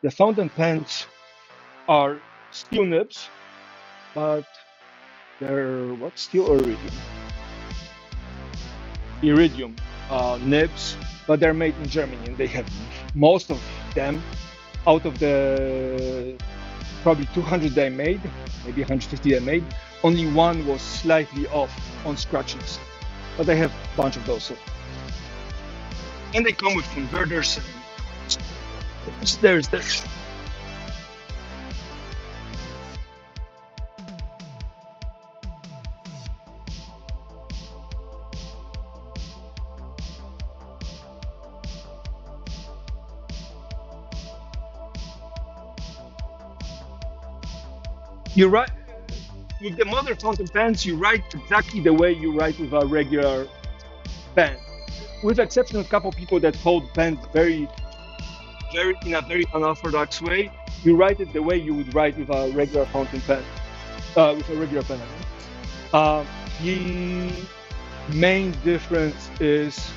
the fountain pens are steel nibs, but they're what steel or iridium? Iridium nibs, but they're made in Germany, and they have most of them out of the probably 200 they made, maybe 150 they made. Only one was slightly off on scratches, but they have a bunch of those. So. And they come with converters. There's this. You write with the modern fountain pens. You write exactly the way you write with a regular pen, with the exception of a couple people that hold pens very, very in a very unorthodox way. You write it the way you would write with a regular fountain pen, with a regular pen. The main difference is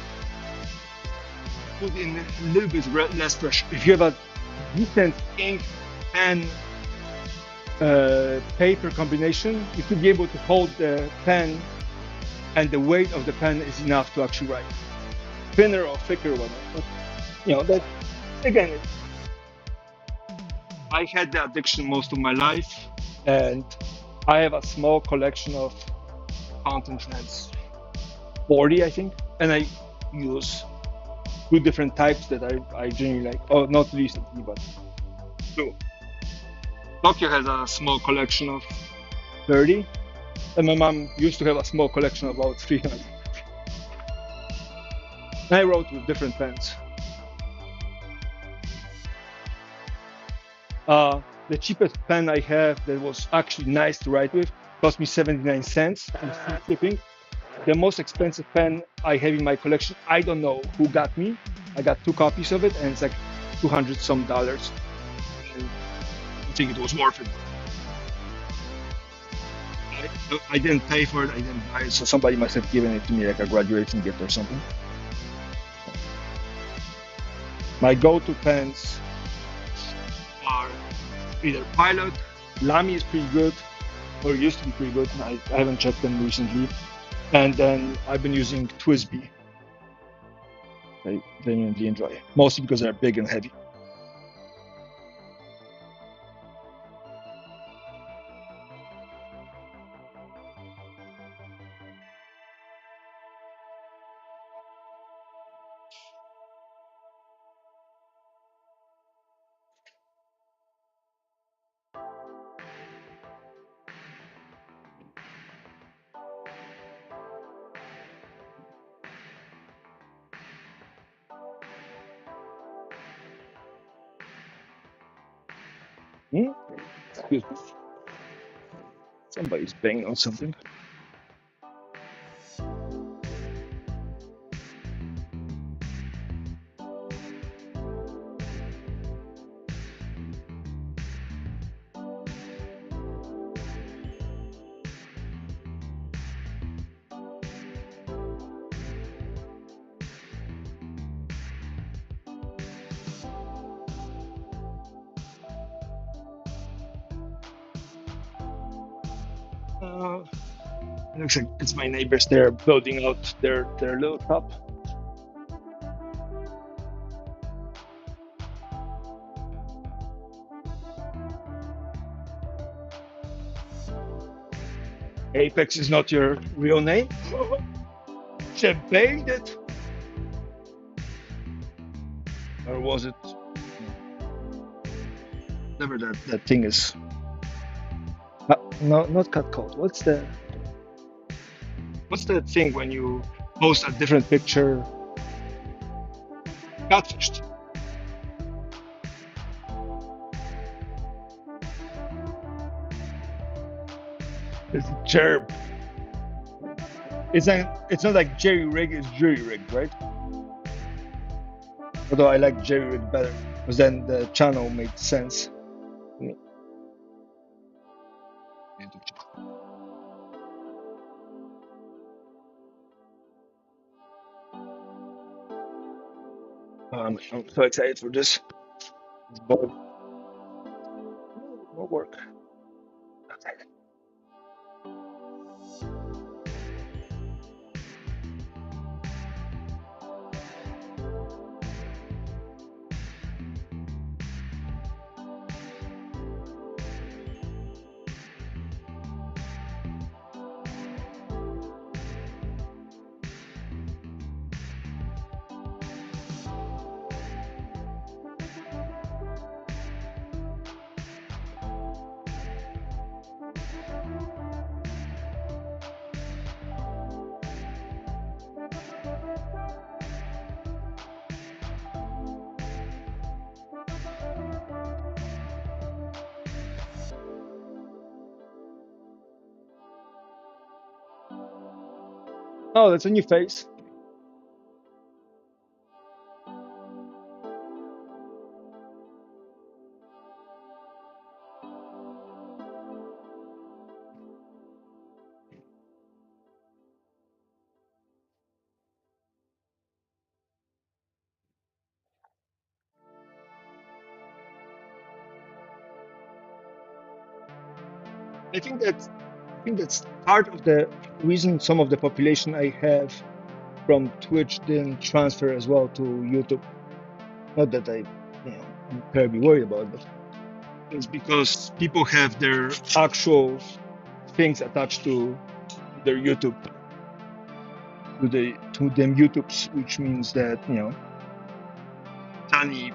put in a little bit less pressure. If you have a decent ink pen paper combination, you should be able to hold the pen, and the weight of the pen is enough to actually write. Thinner or thicker, whatever. But, that again, I had the addiction most of my life, and I have a small collection of fountain pens, 40 I think, and I use two different types that I generally like. Oh, not recently, but two. Tokyo has a small collection of 30, and my mom used to have a small collection of about 300. And I wrote with different pens. The cheapest pen I have that was actually nice to write with cost me 79 cents and free shipping. The most expensive pen I have in my collection, I don't know who got me. I got 2 copies of it, and it's like $200 some. And I think it was worth it. I didn't pay for it. I didn't buy it, so somebody must have given it to me like a graduation gift or something. My go-to pens are either Pilot, Lamy is pretty good, or used to be pretty good. I haven't checked them recently. And then I've been using Twisby. I genuinely enjoy, mostly because they're big and heavy. Hmm? Excuse me. Somebody's banging on something. Uh, it looks like it's my neighbors. They're building out their little shop. Apex is not your real name. Champagne it, or was it? Whatever that thing is. No, not catcalled. What's the thing when you post a different picture? Catfished. It's gerb. It's not like jerry rig. It's jury rig, right? Although I like jerry rig better, because then the channel made sense. Mm. I'm so excited for this. It's bold. More work. Oh, that's a new face. I think that's I think that's part of the reason some of the population I have from Twitch didn't transfer as well to YouTube. Not that I'm terribly worried about it, but it's because people have their actual things attached to their YouTube, to them YouTubes, which means that suddenly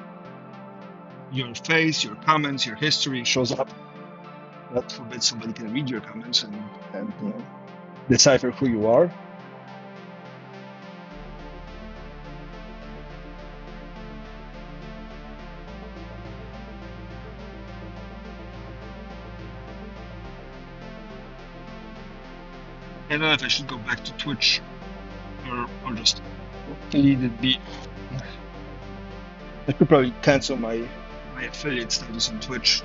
your face, your comments, your history shows up. God forbid somebody can read your comments and decipher who you are. I don't know if I should go back to Twitch or just delete it. I could probably cancel my affiliate status on Twitch.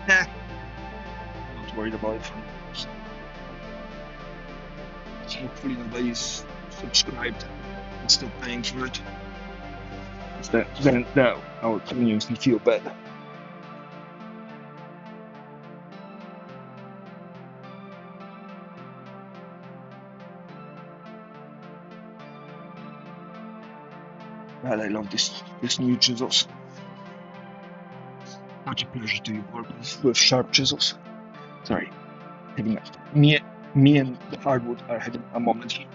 Yeah, I'm not worried about it for now. So hopefully nobody's subscribed and still paying for it. Then now I would continuously feel bad. God, I love this new chisels. Such a pleasure to work with sharp chisels. Sorry, me and the hardwood are having a moment here.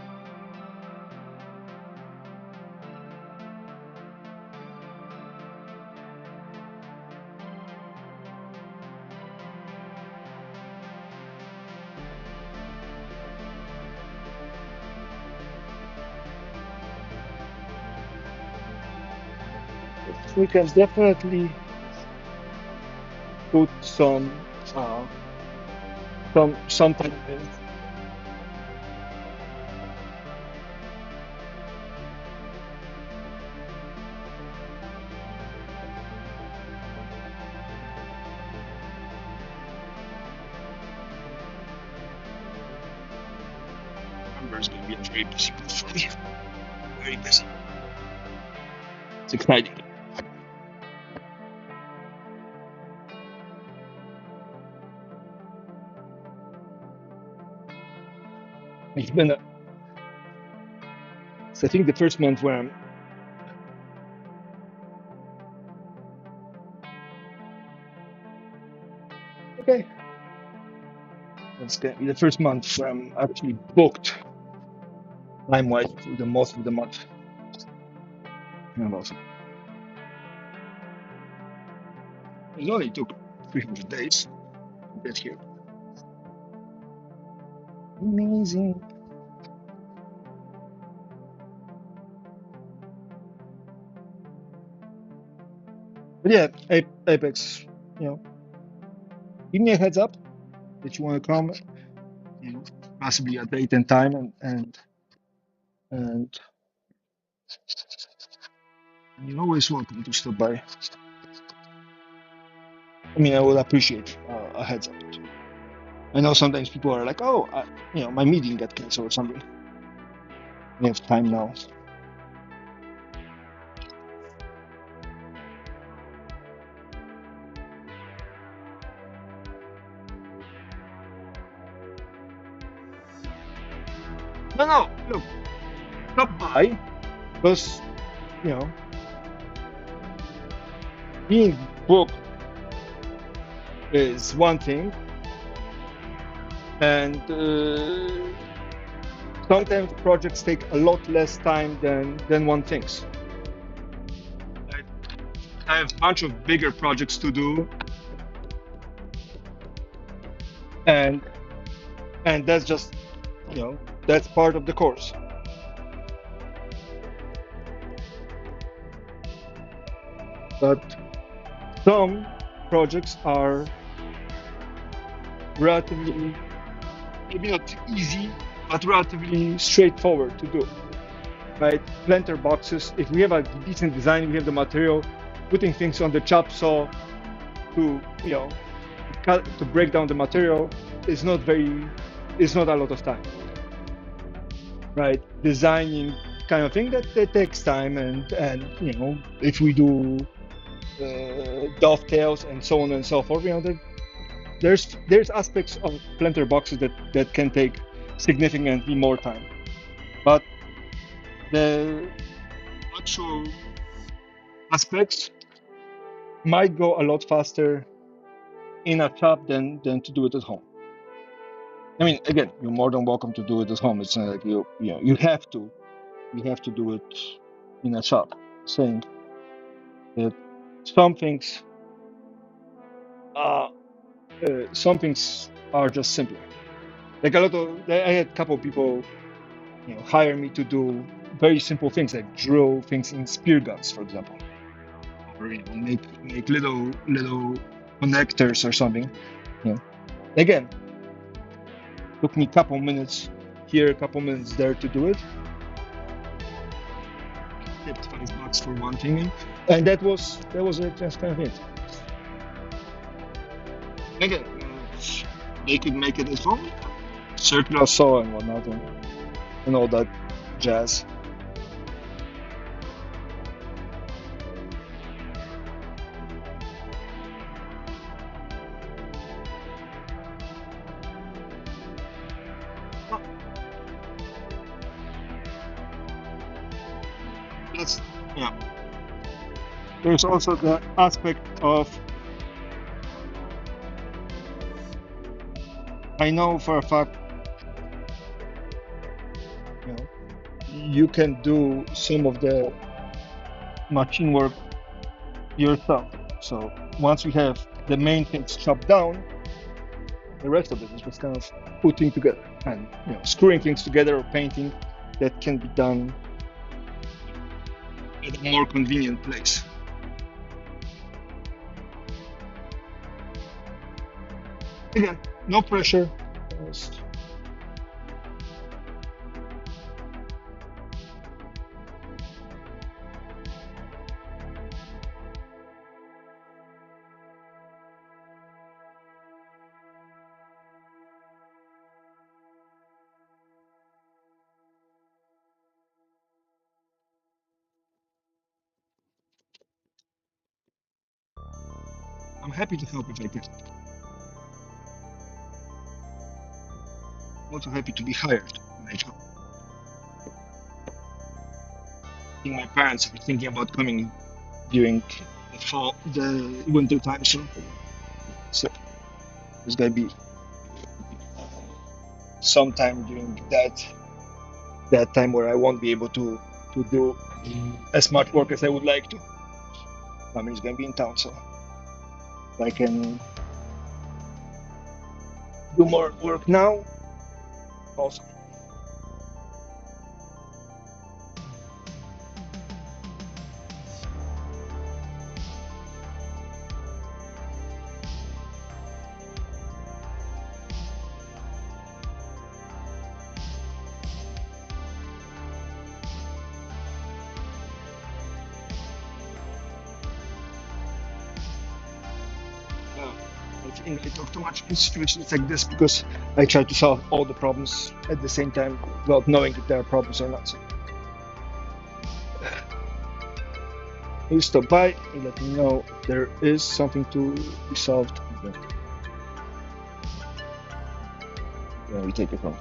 we can definitely put some time in. November is going to be a very busy month for me. Very busy. It's exciting. It's been, so I think the first month where I'm okay. It's gonna be the first month where I'm actually booked time-wise for the most of the month. And also, it only took 300 days to get here. Amazing. But yeah, Apex, you know, give me a heads up that you want to come, you know, possibly a date and time, and you're always welcome to stop by. I mean, I would appreciate a heads up. I know sometimes people are like, "Oh, my meeting got canceled or something." We have time now. No, no, look, stop by because you know being booked is one thing, and sometimes projects take a lot less time than one thinks. I have a bunch of bigger projects to do, and that's just that's part of the course. But some projects are relatively, maybe not easy, but relatively straightforward to do. Right? Planter boxes. If we have a decent design, we have the material. Putting things on the chop saw to cut, to break down the material is not a lot of time. Right? Designing kind of thing that takes time, and if we do dovetails and so on and so forth, there's aspects of planter boxes that can take significantly more time, but the actual aspects might go a lot faster in a shop than to do it at home. I mean, again, you're more than welcome to do it at home. It's not like you have to do it in a shop. Saying that some things are just simpler. Like I had a couple of people hire me to do very simple things like drill things in spear guns, for example, or make little connectors or something. Again, took me a couple minutes here, a couple minutes there to do it. Tipped $5 for one thing, and that was just kind of it. Again, they could make it at home, circular saw and whatnot, and all that jazz. That's There's also the aspect of, I know for a fact, you can do some of the machine work yourself. So once we have the main things chopped down, the rest of it is just kind of putting together and screwing things together or painting that can be done at a more convenient place. Again, no pressure. Just- I'm happy to help if I can. I'm also happy to be hired. in my job. I think my parents are thinking about coming during the fall, the winter time. So there's gonna be sometime during that time where I won't be able to do as much work as I would like to. Family's gonna be in town, so I can do more work now. Also, uh, I think I talk too much in situations like this because I try to solve all the problems at the same time without knowing if there are problems or not. So you stop by and let me know if there is something to be solved. Then we take it home.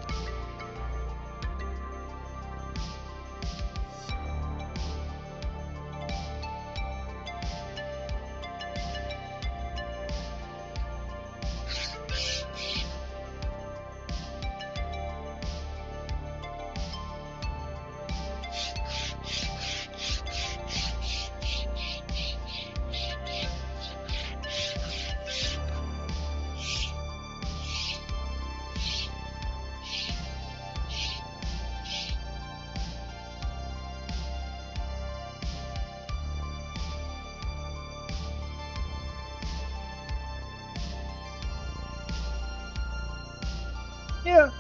Yeah,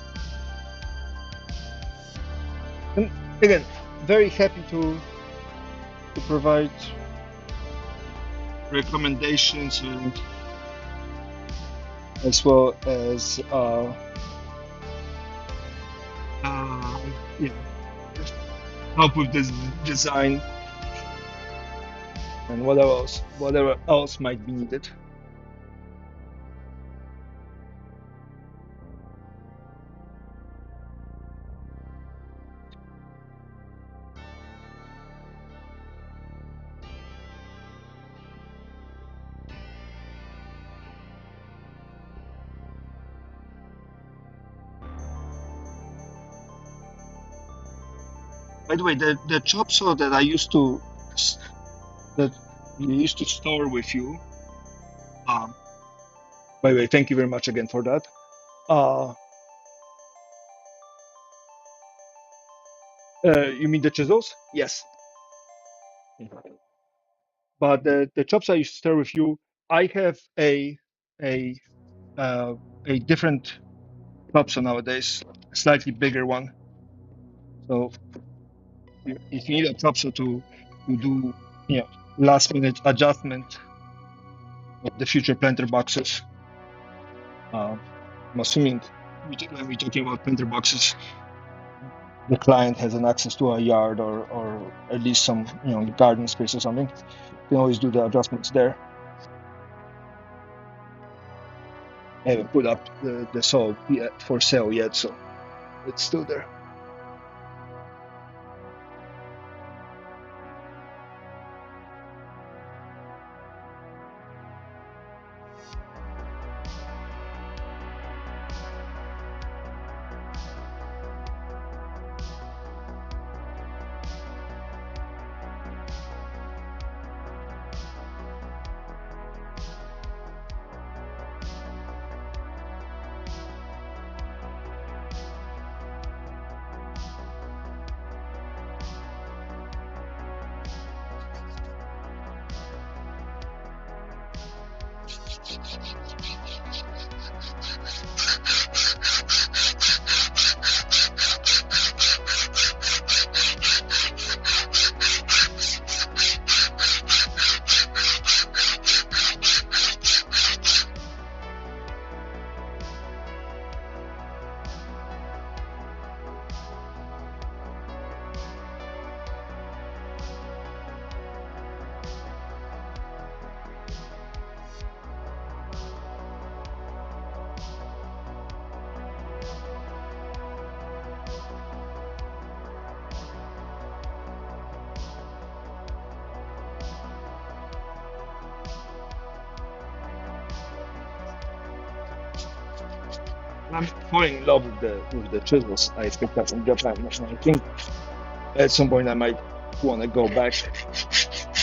and again, very happy to provide recommendations and as well as uh, yeah, help with this design and whatever else might be needed. By the way, the chop saw that I used to that you used to store with you. Um, by the way, thank you very much again for that. Uh, you mean the chisels? Yes. But the chops I used to store with you, I have a uh, a different chop saw nowadays, a slightly bigger one. So if you need a chop saw to do last minute adjustment of the future planter boxes, uh, I'm assuming when we're talking about planter boxes, the client has an access to a yard or at least some garden space or something. You can always do the adjustments there. I haven't put up the saw yet for sale yet, so it's still there. I'm falling in love with the chisels I picked up in Japan. I think at some point I might want to go back,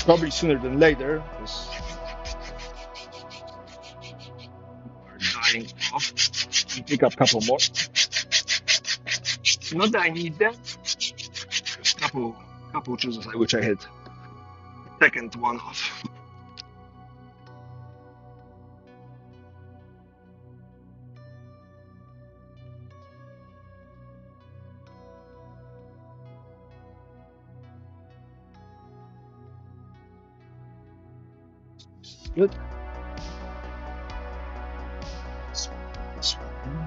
probably sooner than later, because are dying off. And pick up a couple more. Not that I need them. Just couple chisels I wish I had second one off. Good. This one.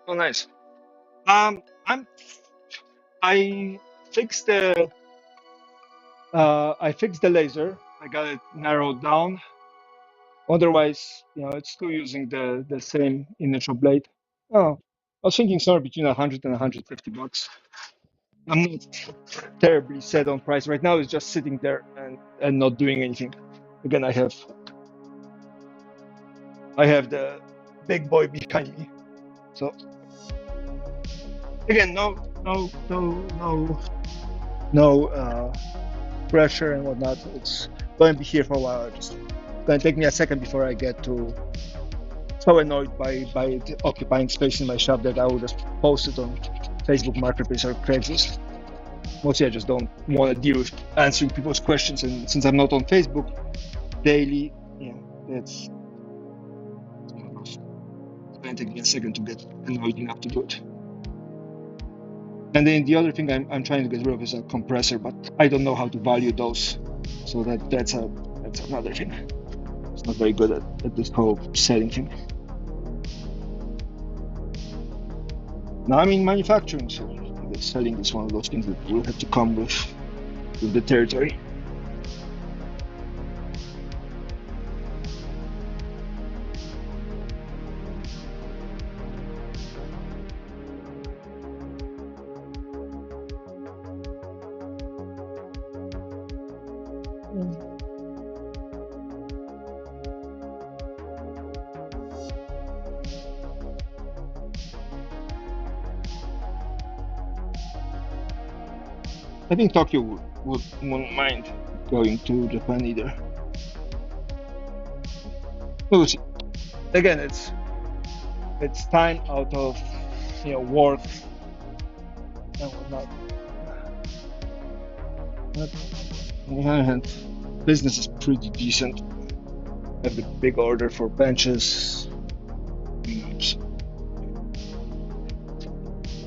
Oh, nice. Um, I'm I fixed the I fixed the laser. I got it narrowed down. Otherwise, it's still using the same initial blade. Oh, I was thinking somewhere between 100 and 150 bucks. I'm not terribly set on price right now. It's just sitting there and not doing anything. Again, I have the big boy behind me. So again, no pressure and whatnot. It's going to be here for a while. Just going to take me a second before I get to so annoyed by it occupying space in my shop that I will just post it on Facebook Marketplace or Craigslist. Mostly, I just don't want to deal with answering people's questions, and since I'm not on Facebook daily, that's it's going to take me a second to get annoyed enough to do it. And then the other thing I'm trying to get rid of is a compressor, but I don't know how to value those, so that's another thing. It's not very good at this whole setting thing. Now I'm in manufacturing, so I guess selling is one of those things that will have to come with the territory. I think Tokyo wouldn't mind going to Japan either. We'll see. Again, it's time out of work and whatnot. But on the other hand, business is pretty decent. I have a big order for benches,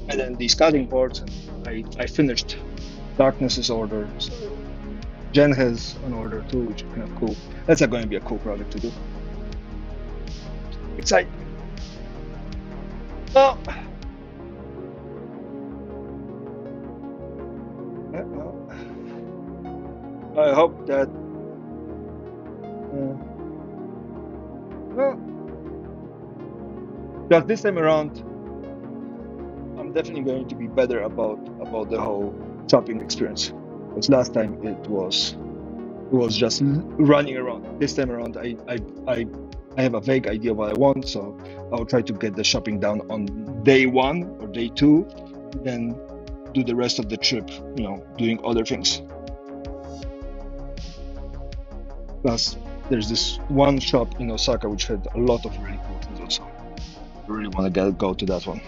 and then these cutting boards. I finished Darkness's order. So Jen has an order too, which is kind of cool. That's going to be a cool project to do. Exciting. Well, I hope that. Well, just this time around, I'm definitely going to be better about the whole shopping experience. Because last time it was just running around. This time around, I have a vague idea what I want, so I'll try to get the shopping down on day one or day two, then do the rest of the trip, doing other things. Plus, there's this one shop in Osaka which had a lot of really cool things also. I really want to go to that one.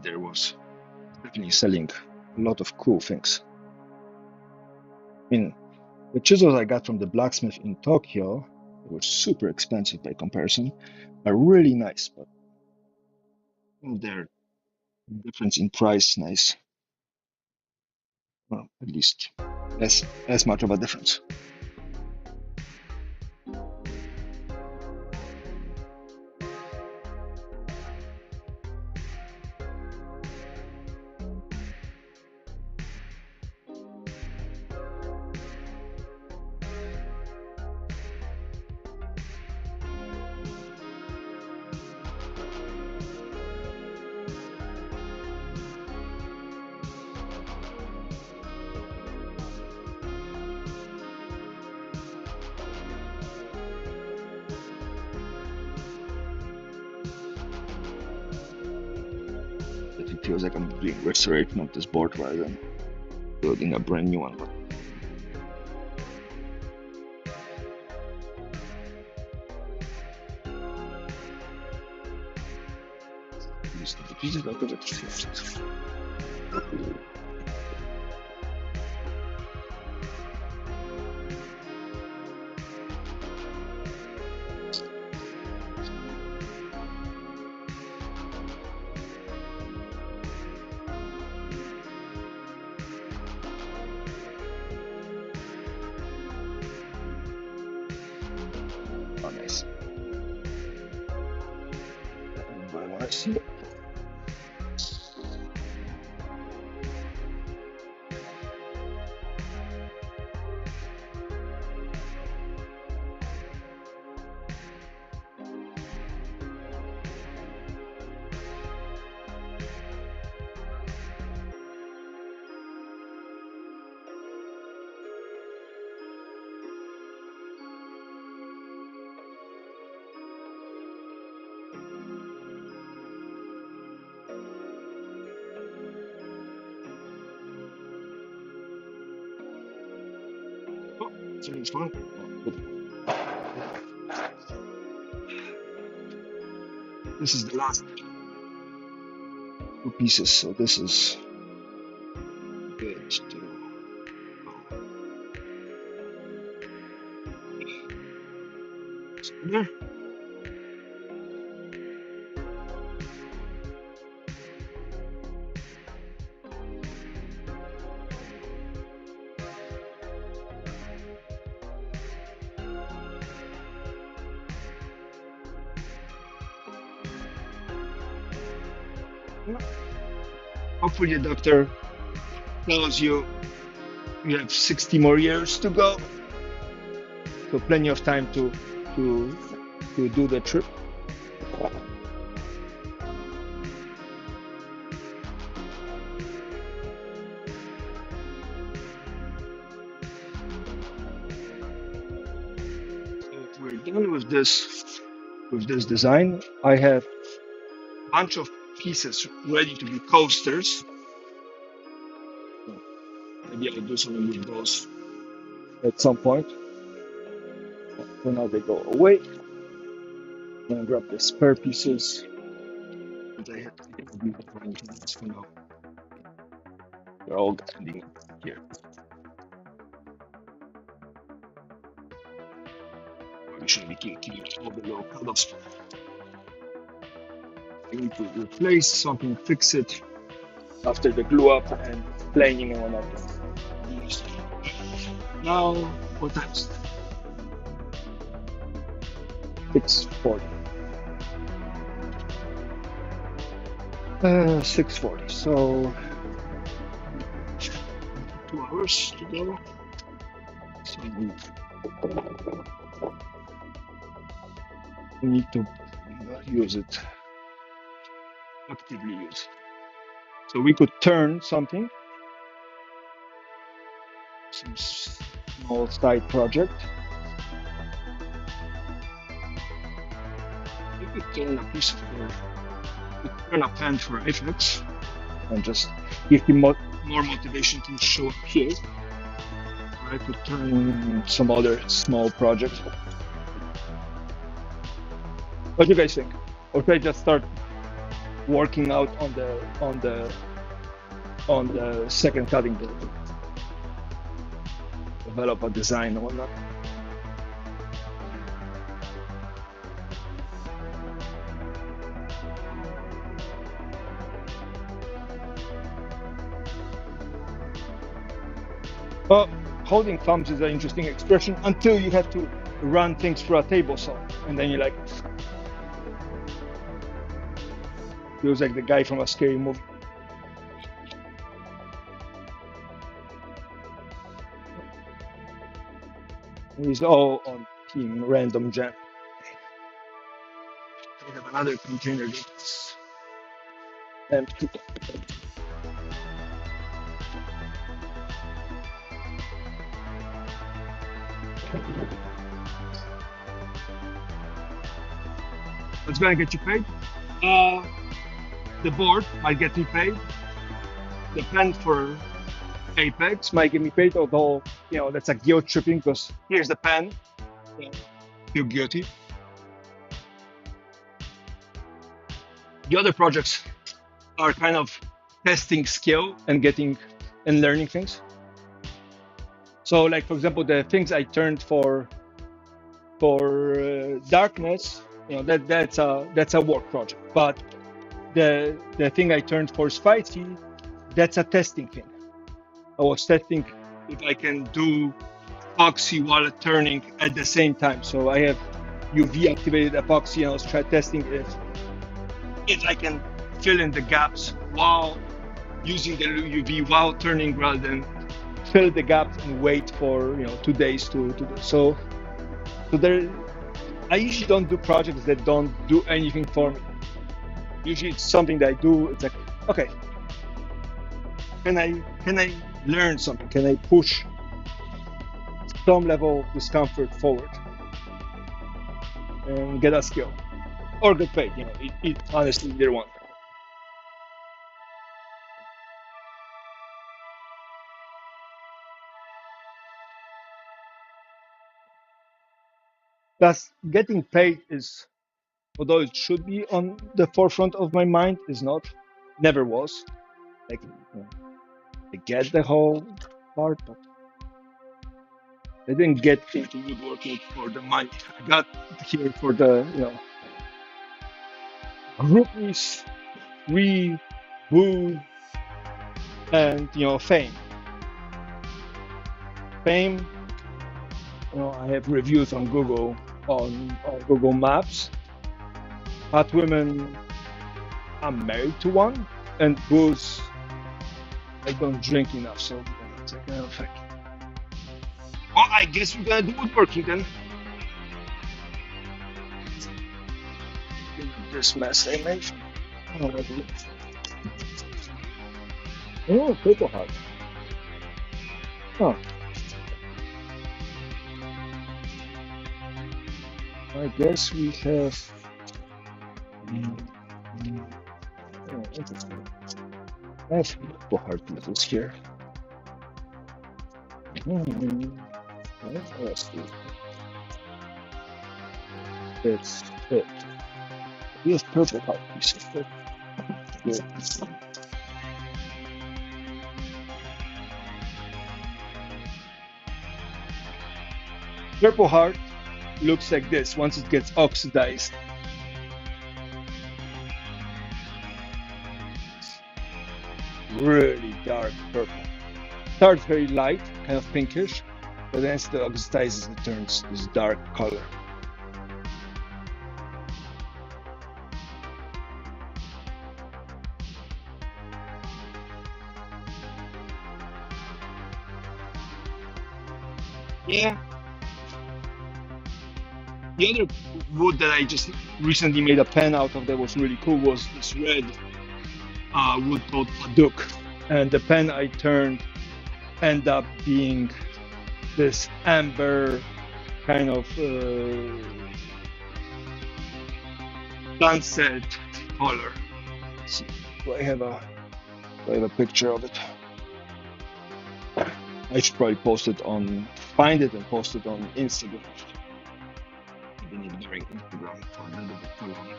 There was definitely selling a lot of cool things. I mean, the chisels I got from the blacksmith in Tokyo, they were super expensive by comparison, are really nice, but they're Difference in price, nice. Well, at least as much of a difference. It feels like I'm doing restoration of this board rather than building a brand new one. But these are the pieces I could have fixed. Oh, nice. And what I want to see. Oh, something's fine. Oh, good. This is the last two pieces, so this is good to so there. Yeah. Hopefully the doctor tells you you have 60 more years to go, so plenty of time to do the trip. So we're done with this design. I have a bunch of pieces ready to be coasters. So maybe I'll do something with those at some point. For now they go away. I'm gonna grab the spare pieces. And I had to leave it for anything else for now. They're all ending here. Probably shouldn't be keeping all the little cutoffs. I need to replace something, fix it after the glue up and planing and whatnot. Now, what time is it? 6:40. 6:40. So 2 hours to go. So we need to use it, actively use it. So we could turn something, some small side project. We could turn a piece of we could turn a pen for FX and just give him more motivation to show up here. Or I could turn some other small project. What do you guys think? Or should I just start working out on the second cutting board? Develop a design and whatnot. Well, holding thumbs is an interesting expression until you have to run things through a table saw, and then you're like, feels like the guy from a scary movie. He's all on Team Random Jam. We have another container that's empty. What's going to get you paid? Uh, the board might get me paid. The pen for Apex might get me paid, although, that's a guilt tripping because here's the pen. You feel guilty. The other projects are kind of testing skill and getting and learning things. So, like for example, the things I turned for darkness, that's a work project. But the thing I turned for spicy, that's a testing thing. I was testing if I can do epoxy while turning at the same time. So I have UV activated epoxy, and I was testing if I can fill in the gaps while using the UV while turning rather than fill the gaps and wait for 2 days to do. So there, I usually don't do projects that don't do anything for me. Usually it's something that I do. It's like, okay, can I learn something? Can I push some level of discomfort forward and get a skill or get paid? It honestly either one. Plus, getting paid is, although it should be on the forefront of my mind, is not. Never was. Like, I get the whole part, but I didn't get into woodworking for the money. I got here for the, groupies, free, boo, and fame. Fame. I have reviews on Google on Google Maps. Hot women. I'm married to one, and booze. I don't drink enough, so it's a kind of like. Oh, I guess we're gonna do woodworking then. This mess I made. Oh, paper heart. Huh. I guess we have. Oh, interesting. I have paper heart pieces here. Let's see. It's it. We have purple heart pieces. Good. Purple heart looks like this once it gets oxidized. Really dark purple. Starts very light, kind of pinkish, but then as it oxidizes, it turns this dark color. Yeah. The other wood that I just recently made a pen out of that was really cool was this red wood called Paduk. And the pen I turned ended up being this amber kind of sunset color. Let's see. Do I have a picture of it? I should probably find it and post it on Instagram. I've been ignoring Instagram for a little bit too long.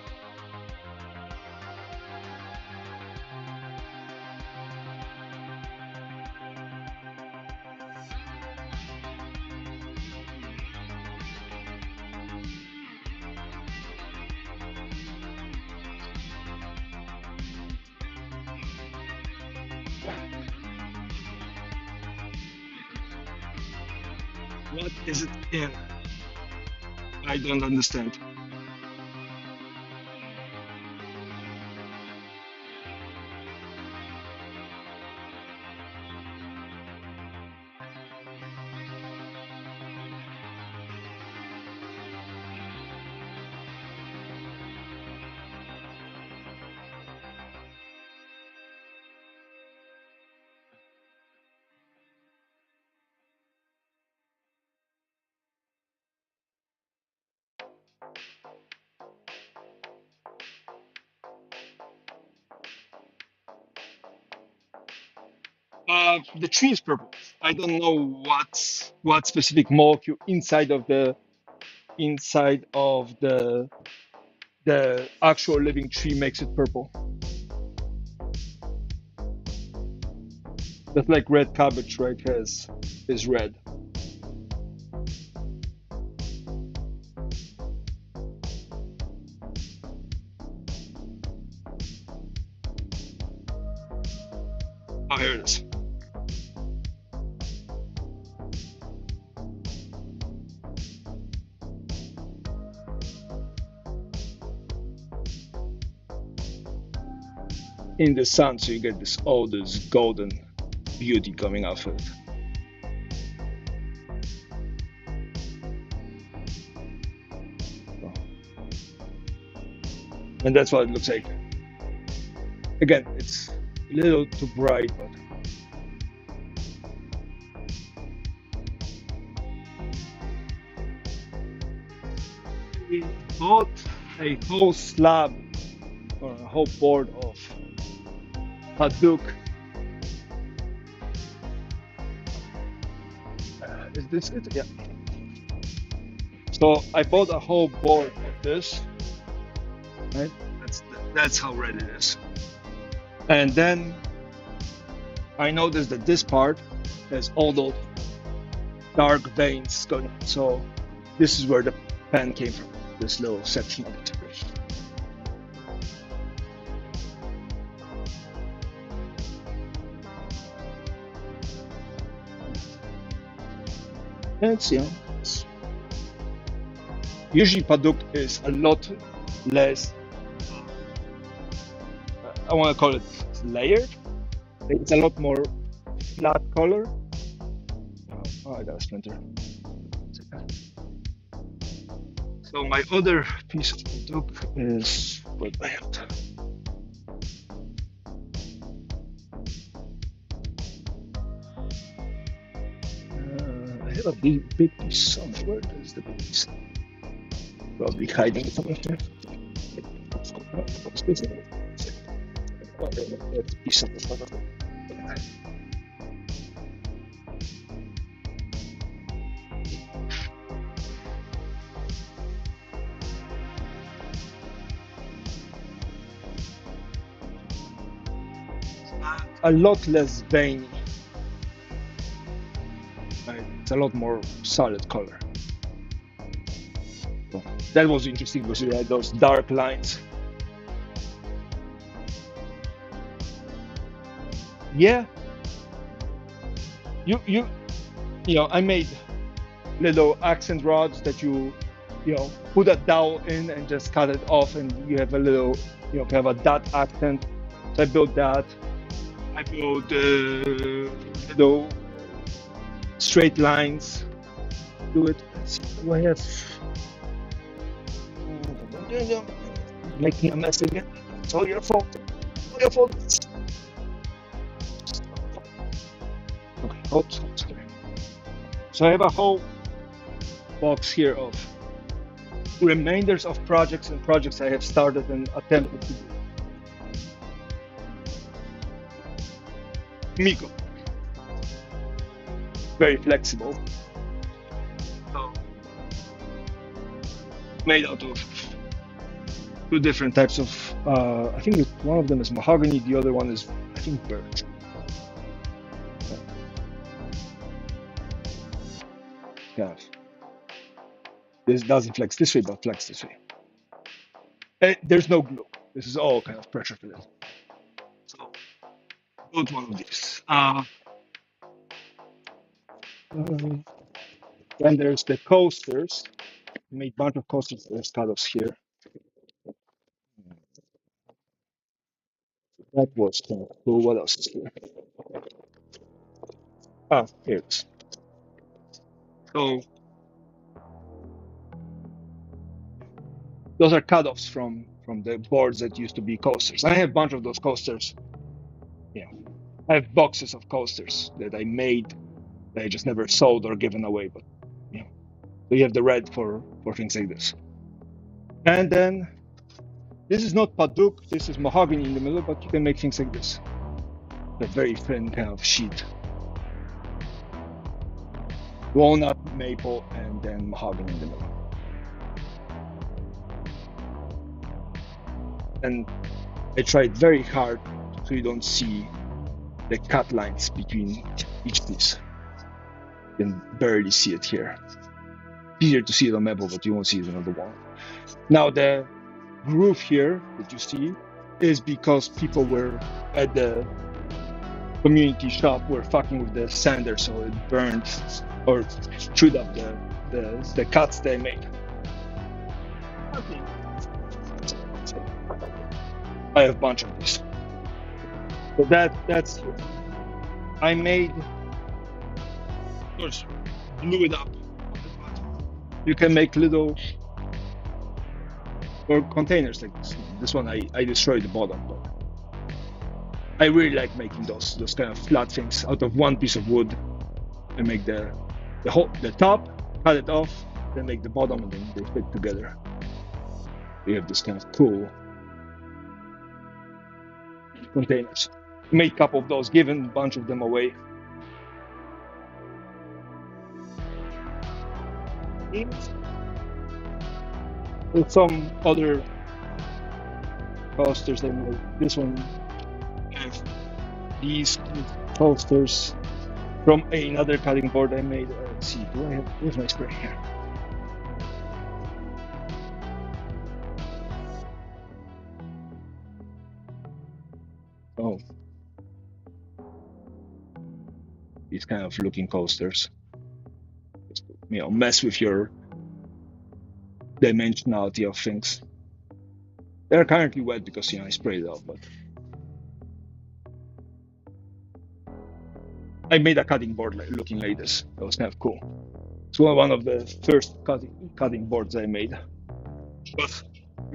What is it in? I don't understand. The tree is purple. I don't know what specific molecule inside of the actual living tree makes it purple. That's like red cabbage, right? Has is red. Oh, here it is. In the sun, so you get this golden beauty coming off it. And that's what it looks like. Again, it's a little too bright, but we bought a whole slab or a whole board of Hadouk. Is this it? Yeah. So I bought a whole board of this, right? That's how red it is. And then I noticed that this part has all those dark veins going. So this is where the pen came from. This little section of it. And usually Paduk is a lot less. I want to call it layered. It's a lot more flat color. Oh, I got a splinter. So my other piece of Paduk is what I have. I have a big piece somewhere. There's the big piece. Probably hiding it somewhere here. Piece of the a lot less veiny. Right? It's a lot more solid color. So that was interesting because you had those dark lines. Yeah, you you know, I made little accent rods that you know put a dowel in and just cut it off, and you have a little kind of a dot accent. So I built that. I built little straight lines. Do it. Do I have making a mess again? It's all your fault. All your fault. Okay, hold. So I have a whole box here of remainders of projects and projects I have started and attempted to do. Miko, very flexible. So made out of two different types of. I think one of them is mahogany, the other one is I think birch. Yeah, this doesn't flex this way, but flex this way. There's no glue. This is all kind of pressure fitted. So build one of these. Then there's the coasters. I made a bunch of coasters. There's cutoffs here. That was kind of cool. What else is here? Ah, here it is. So those are cutoffs from the boards that used to be coasters. I have a bunch of those coasters. Yeah, I have boxes of coasters that I made that I just never sold or given away. But yeah, so you have the red for things like this. And then this is not paduk. This is mahogany in the middle, but you can make things like this. A very thin kind of sheet. Walnut, maple, and then mahogany in the middle. And I tried very hard so you don't see the cut lines between each piece. You can barely see it here. Easier to see it on maple, but you won't see it on the wall. Now the groove here that you see is because people were at the community shop were fucking with the sander, so it burned or chewed up the cuts they made. Okay. I have a bunch of these. So that's I made, of course, glue it up. You can make little or containers like this. This one I destroyed the bottom, but I really like making those kind of flat things out of one piece of wood. I make the top, cut it off, then make the bottom, and then they fit together. We have this kind of cool containers. Made a couple of those, given a bunch of them away. With some other coasters I made. This one have these coasters from another cutting board I made. Let's see, do I have, where's my spray here? Oh, these kind of looking coasters. Just, mess with your dimensionality of things. They're currently wet because I sprayed it out, but I made a cutting board looking like this. That was kind of cool. It's one of the first cutting boards I made. But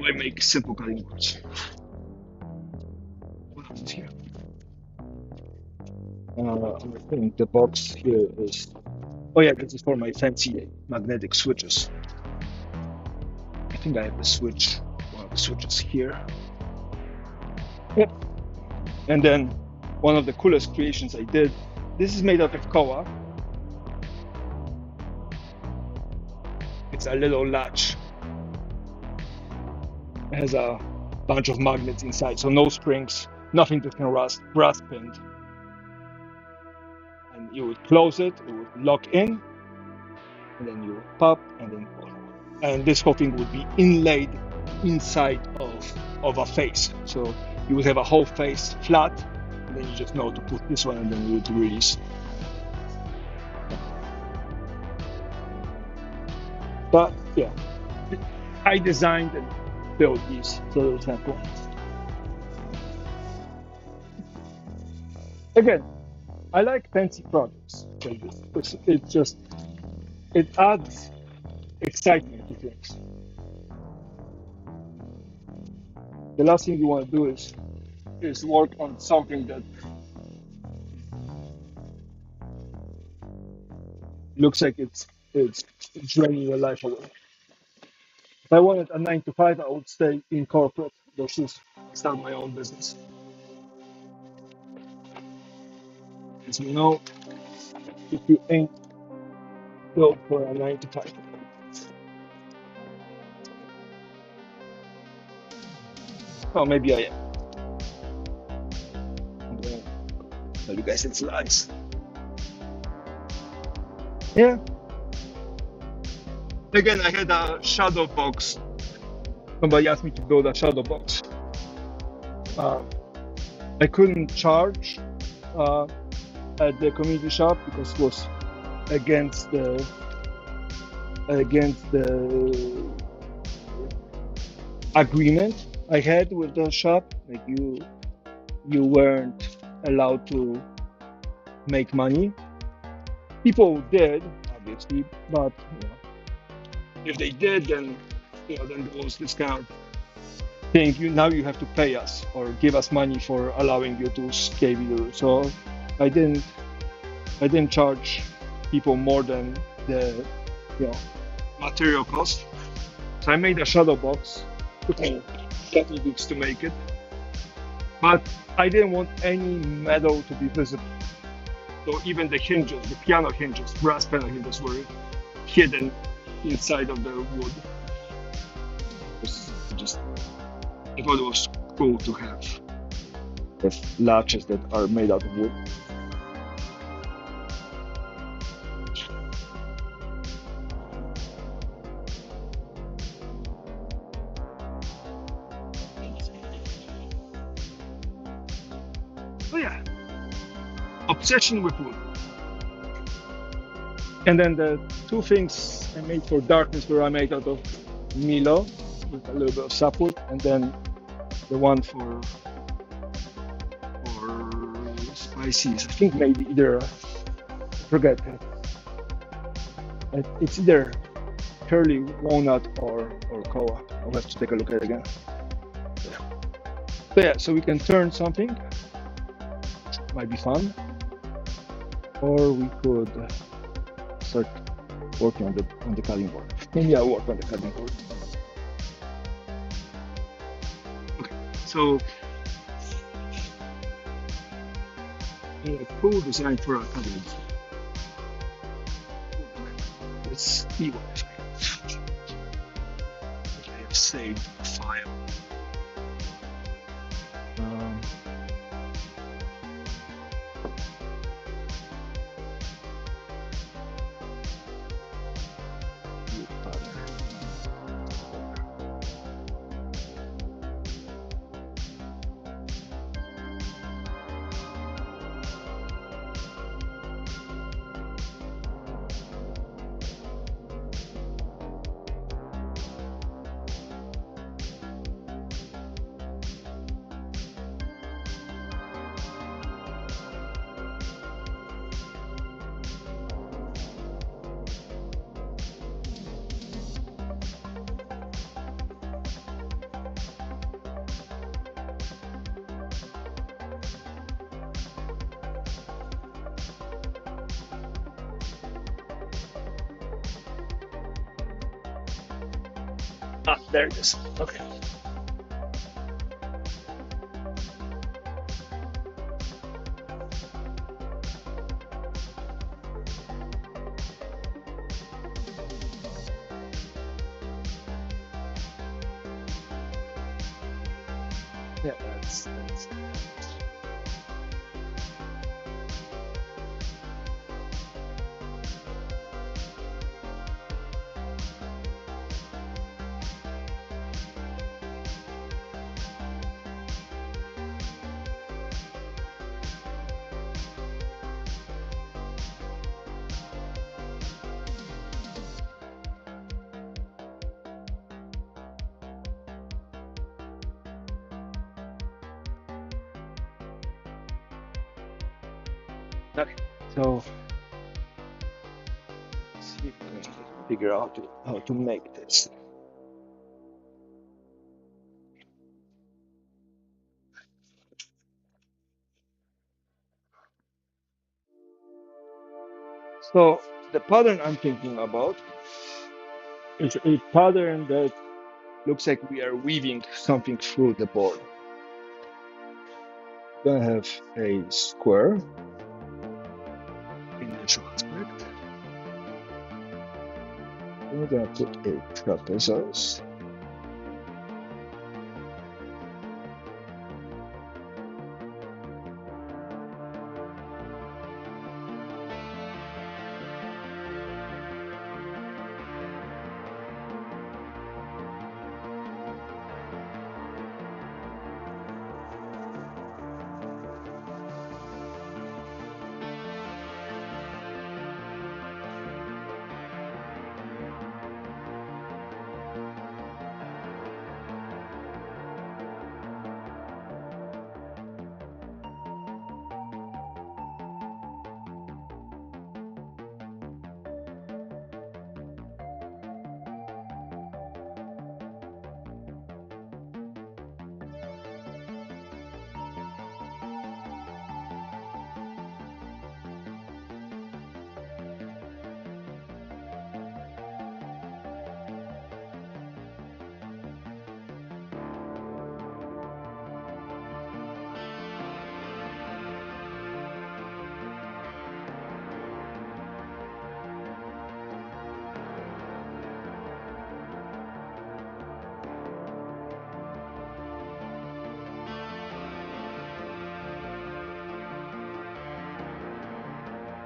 I make simple cutting boards. What else is here? I think the box here is. Oh yeah, this is for my fancy magnetic switches. I think I have the switch, one of the switches here. Yep. And then one of the coolest creations I did. This is made out of koa. It's a little latch. It has a bunch of magnets inside, so no springs, nothing that can rust, brass pinned. And you would close it, it would lock in, and then you would pop, and then pull. And this whole thing would be inlaid inside of a face. So you would have a whole face flat, and then you just know to put this one, and then you would release. But yeah, I designed and built these, so it's kind of cool. Again, I like fancy projects like this. It adds excitement to things. The last thing you want to do is work on something that looks like it's draining your life away. If I wanted a 9 to 5, I would stay in corporate versus start my own business. As you know, if you ain't built for a 9 to 5. Oh, maybe I am. I'm gonna tell you guys it's lies. Yeah. Again, I had a shadow box. Somebody asked me to build a shadow box. I couldn't charge at the community shop because it was against the against the agreement I had with the shop. Like you weren't allowed to make money. People did, obviously, but if they did, then then there was this kind of thing. You have to pay us or give us money for allowing you to scale you. So I didn't I didn't charge people more than the material cost. So I made a shadow box. Took me a couple of weeks to make it, but I didn't want any metal to be visible. So even the hinges, the piano hinges, brass piano hinges, were hidden inside of the wood. Just I thought it was cool to have latches that are made out of wood. Oh yeah, obsession with wood. And then the two things I made for darkness were I made out of Milo with a little bit of sapwood, and then the one for spices. I think maybe either forget it. It's either curly walnut or koa. I'll have to take a look at it again. So yeah, so we can turn something. Might be fun, or we could start working on the cutting board. Maybe I'll work on the cutting board. Okay, so a cool design for our cutting board. Let's see what I have saved a file. There it is. Okay. Yeah, that's okay. So let's see if we can figure out how to make this. So the pattern I'm thinking about is a pattern that looks like we are weaving something through the board. We're gonna have a square initial aspect. We're gonna put a trapezoid.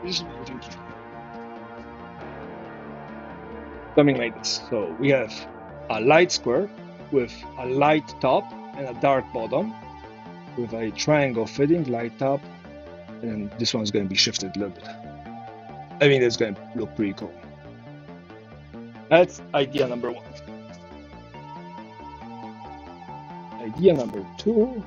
This is what we're thinking. Something like this. So we have a light square with a light top and a dark bottom with a triangle fitting, light top, and this one's going to be shifted a little bit. I mean, it's going to look pretty cool. That's idea number one. Idea number two.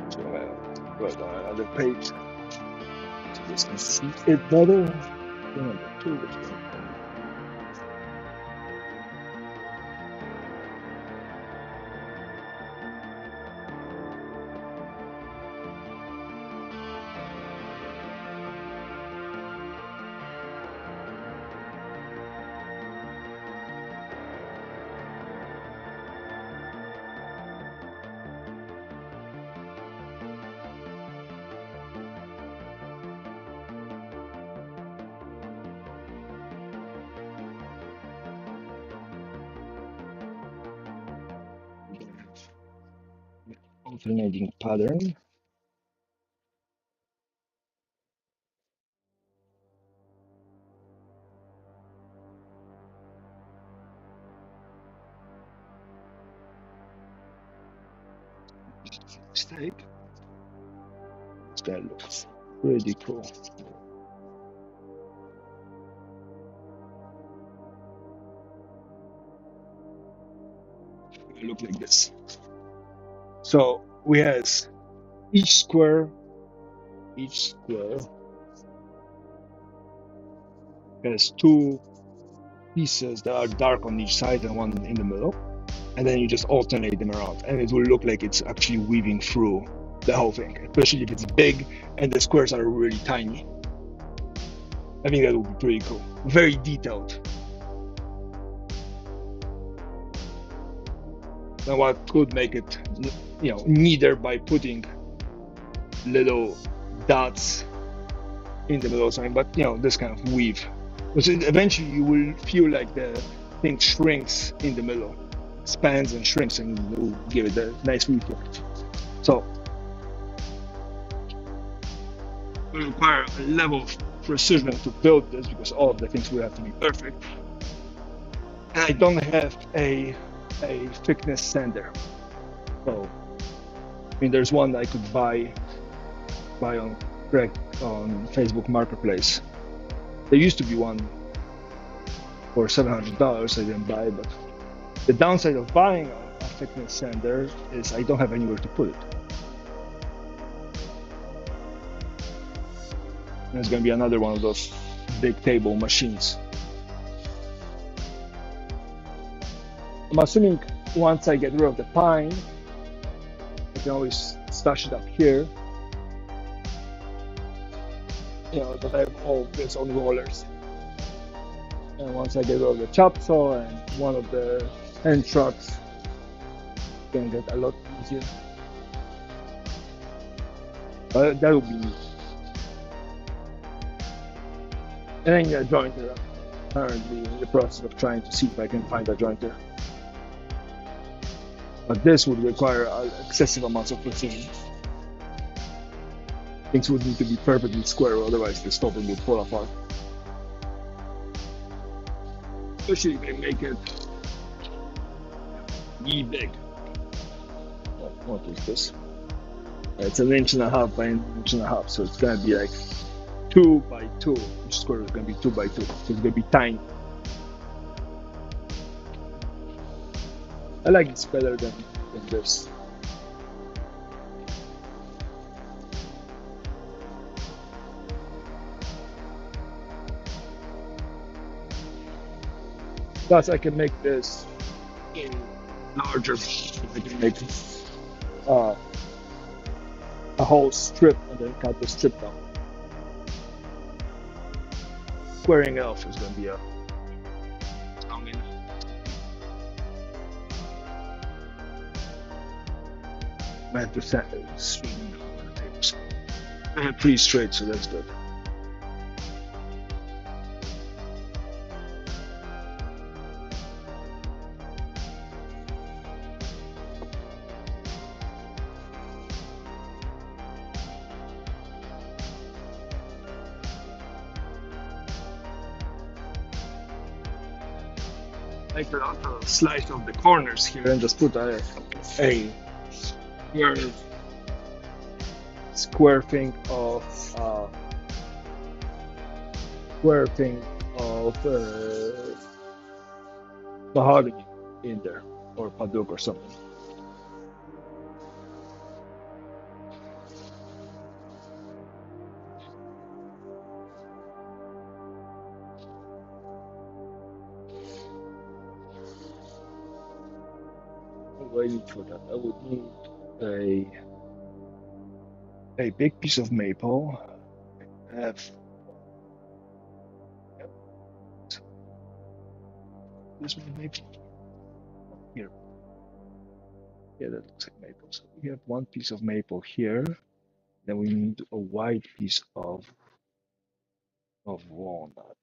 So right on another page, so you can see it better. Number two. Alternating pattern. Mistake. This guy looks pretty cool. It look like this. So we have each square has two pieces that are dark on each side and one in the middle, and then you just alternate them around, and it will look like it's actually weaving through the whole thing, especially if it's big and the squares are really tiny. I think that would be pretty cool. Very detailed. And what could make it, neater by putting little dots in the middle or something, but this kind of weave. Because eventually you will feel like the thing shrinks in the middle, expands and shrinks, and it will give it a nice weave effect. So it will require a level of precision to build this because all of the things will have to be perfect. And I don't have a thickness sander. So I mean, there's one that I could buy on Facebook Marketplace. There used to be one for $700. I didn't buy it, but the downside of buying a thickness sander is I don't have anywhere to put it. And it's going to be another one of those big table machines. I'm assuming once I get rid of the pine, I can always stash it up here. That I have all this on rollers. And once I get rid of the chop saw and one of the hand trucks, it's gonna get a lot easier. But that would be neat. And then a jointer. I'm currently in the process of trying to see if I can find a jointer. But this would require excessive amounts of precision. Things would need to be perfectly square, otherwise the stopping would fall apart. Especially if they make it really big. What is this? It's 1.5 inches by 1.5 inches, so it's gonna be like 2 by 2. Each square is gonna be 2 by 2, so it's gonna be tiny. I like this better than this. Plus, I can make this in larger. I can make uh, a whole strip and then cut the strip down. Squaring off is going to be a tongue in. I had to set it straight down on the tables. I have pretty straight, so that's good. I could also slice off the corners here and just put a square, square thing of mahogany in there, or paduk or something. What do I need for that? I would need a big piece of maple. I have this one maple here. Yeah, that looks like maple. So we have one piece of maple here. Then we need a white piece of walnut.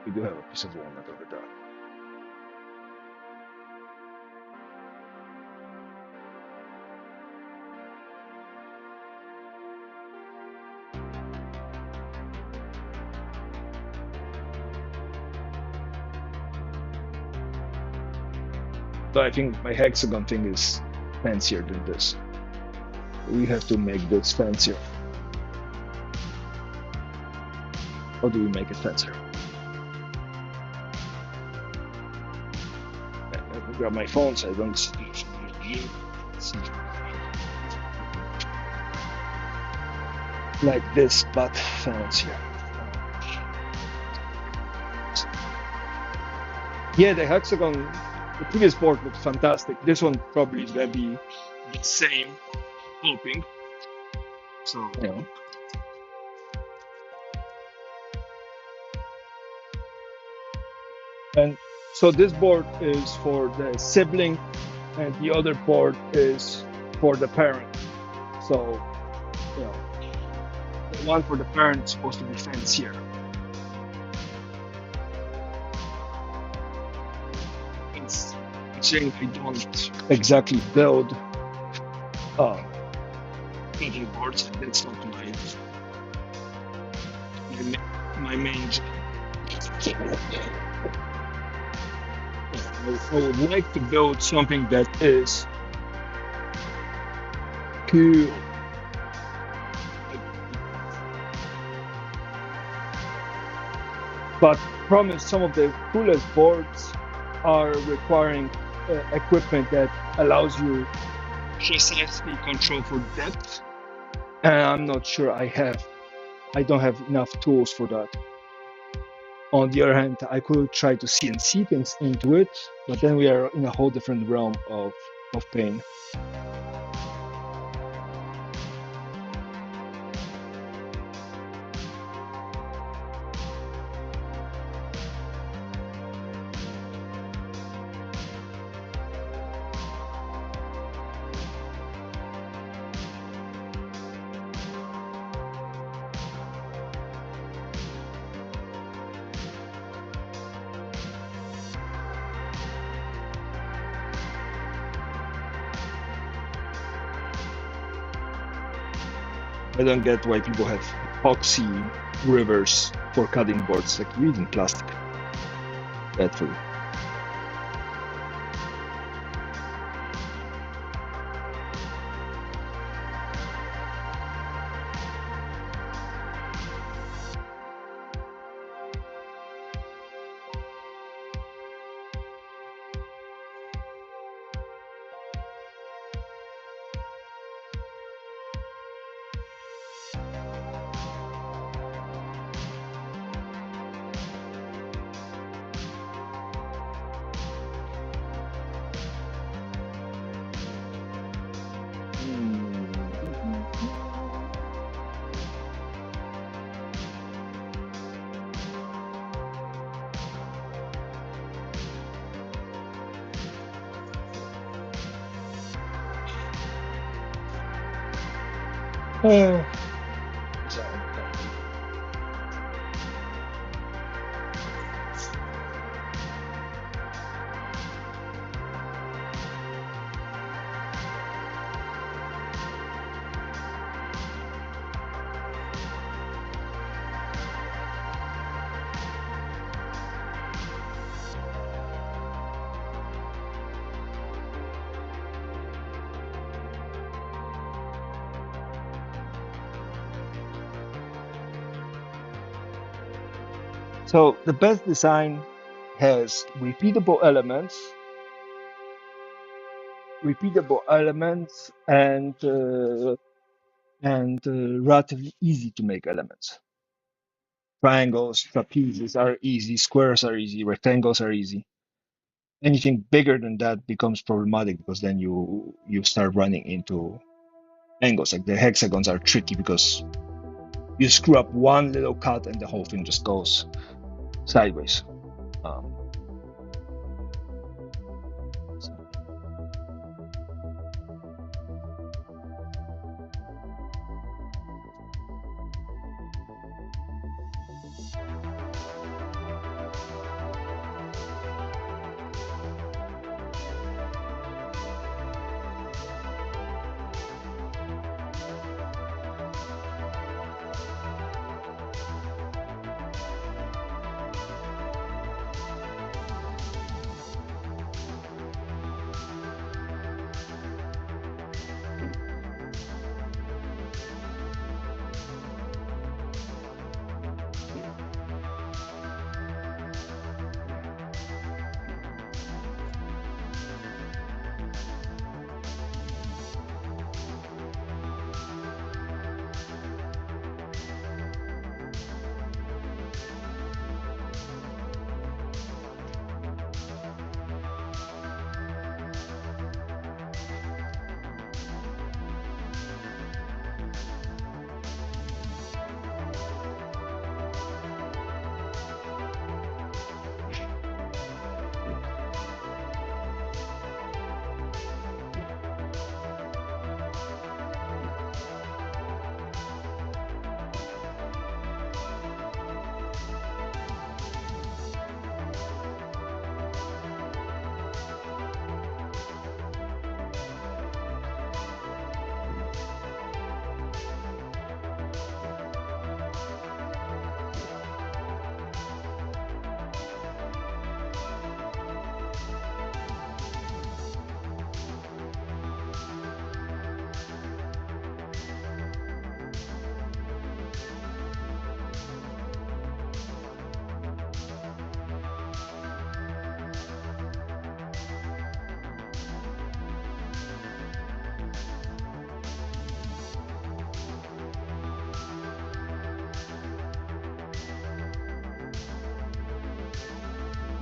We do have a piece of walnut over there. So I think my hexagon thing is fancier than this. We have to make this fancier. How do we make it fancier? Let me grab my phone so I don't see. Like this, but fancier. Yeah, the hexagon, the previous board looked fantastic. This one probably is gonna be the same, hoping. So yeah. And so this board is for the sibling, and the other board is for the parent. So, you know, the one for the parent is supposed to be fancier. Considering I don't exactly build cutting boards, that's not my main job. I would like to build something that is cool. But problem is, some of the coolest boards are requiring equipment that allows you precisely control for depth, and I'm not sure I don't have enough tools for that. On the other hand, I could try to CNC things into it, but then we are in a whole different realm of pain. I don't get why people have epoxy rivers for cutting boards, like using plastic. Bad for you. Uh, so, so the best design has repeatable elements, and relatively easy to make elements. Triangles, trapezes are easy, squares are easy, rectangles are easy. Anything bigger than that becomes problematic because then you start running into angles. Like the hexagons are tricky because you screw up one little cut and the whole thing just goes sideways. Um, so,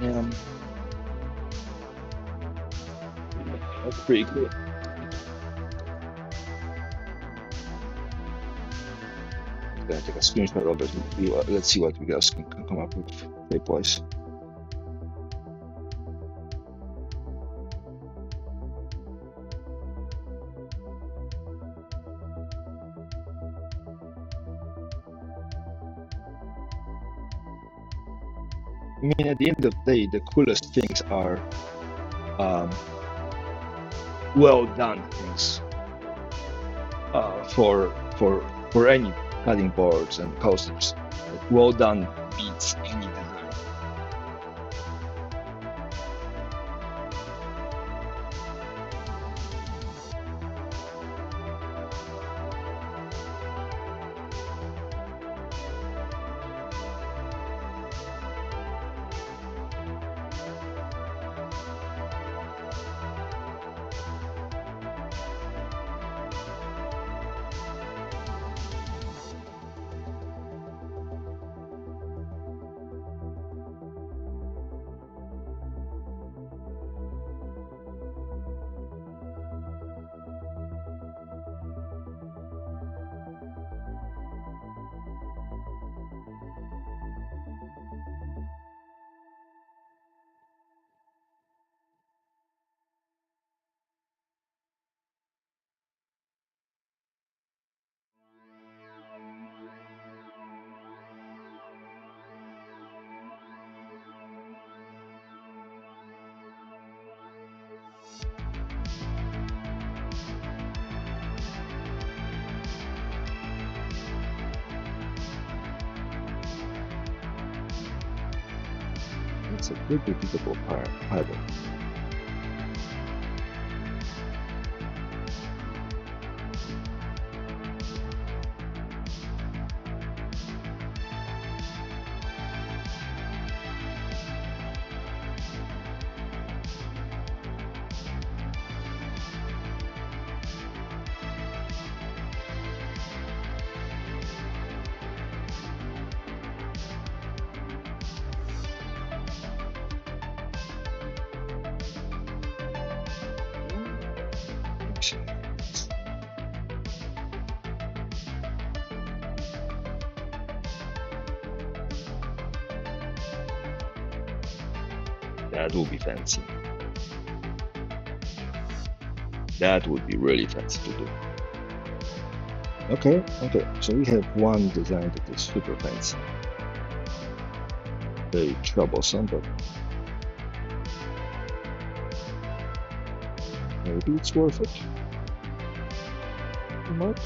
um, that's pretty cool. I'm gonna take a screenshot of it. Let's see what we guys can come up with shape-wise. I mean, at the end of the day, the coolest things are um, well done things for any cutting boards and coasters. Like, well done beats any design. It's a good repeatable pattern. That would be fancy. That would be really fancy to do. Okay, so we have one design that is super fancy. Very troublesome, but maybe it's worth it. Mark?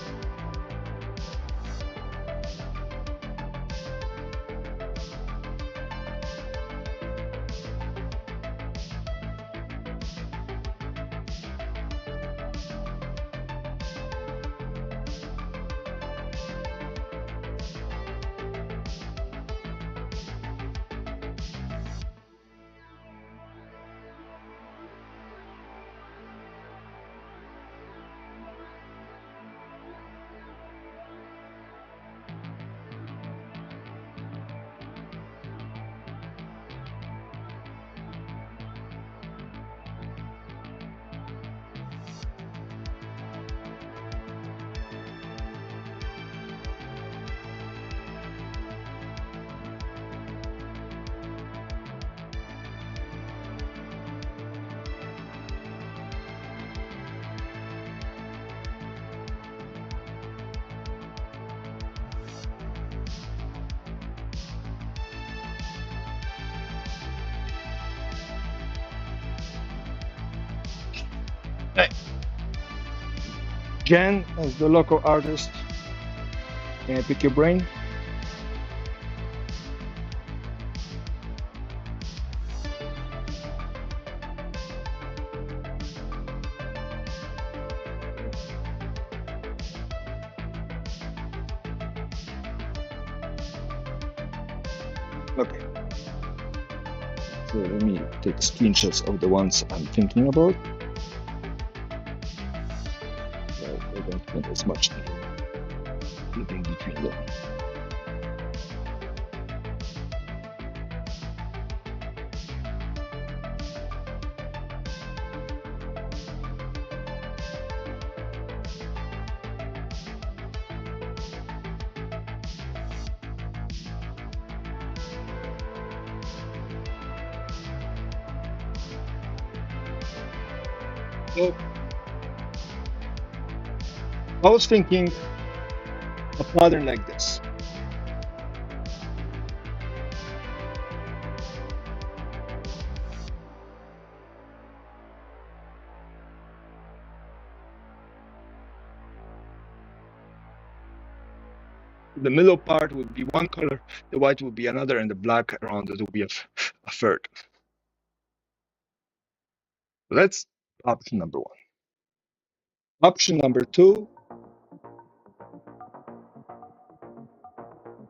Hey. Jen, as the local artist, can I pick your brain? Okay. So let me take screenshots of the ones I'm thinking about. So I don't spend as much time flipping between them. So I was thinking a pattern like this. The middle part would be one color, the white would be another, and the black around it would be a third. So that's option number one. Option number two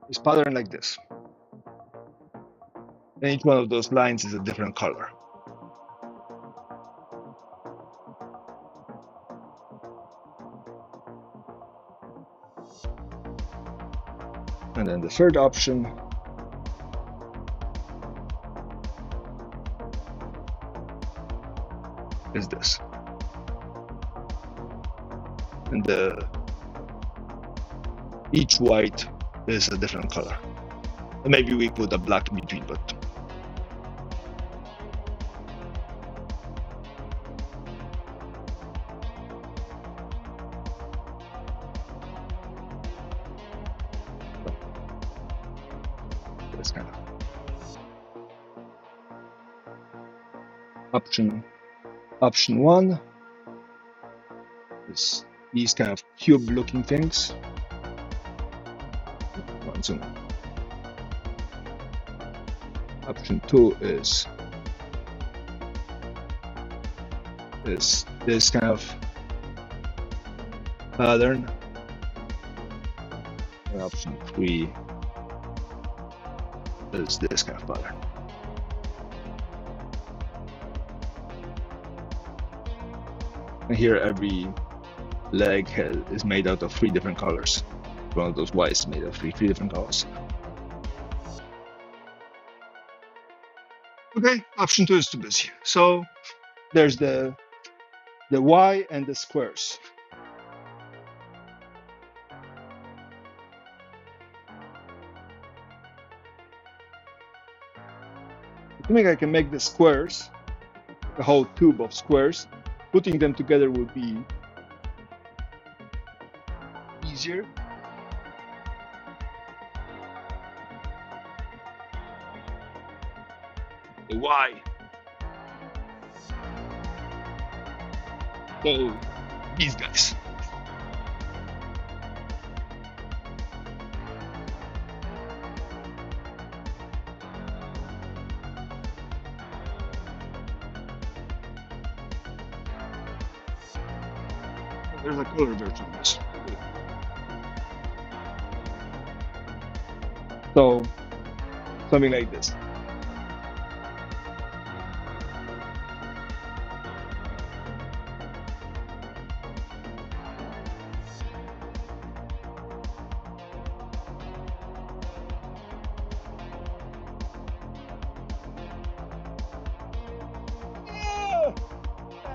is pattern like this. And each one of those lines is a different color. And then the third option is this. And each white is a different color. And maybe we put a black in between, but that's kind of option one is these kind of cube looking things. Option 2 is this kind of pattern. And option 3 is this kind of pattern. And here every leg is made out of 3 different colors. One of those Ys is made of three different colors. Okay, option 2 is too busy. So there's the Y and the squares. I think I can make the squares, the whole tube of squares. Putting them together would be easier. The Y. So these guys. There's a color version of this. So something like this.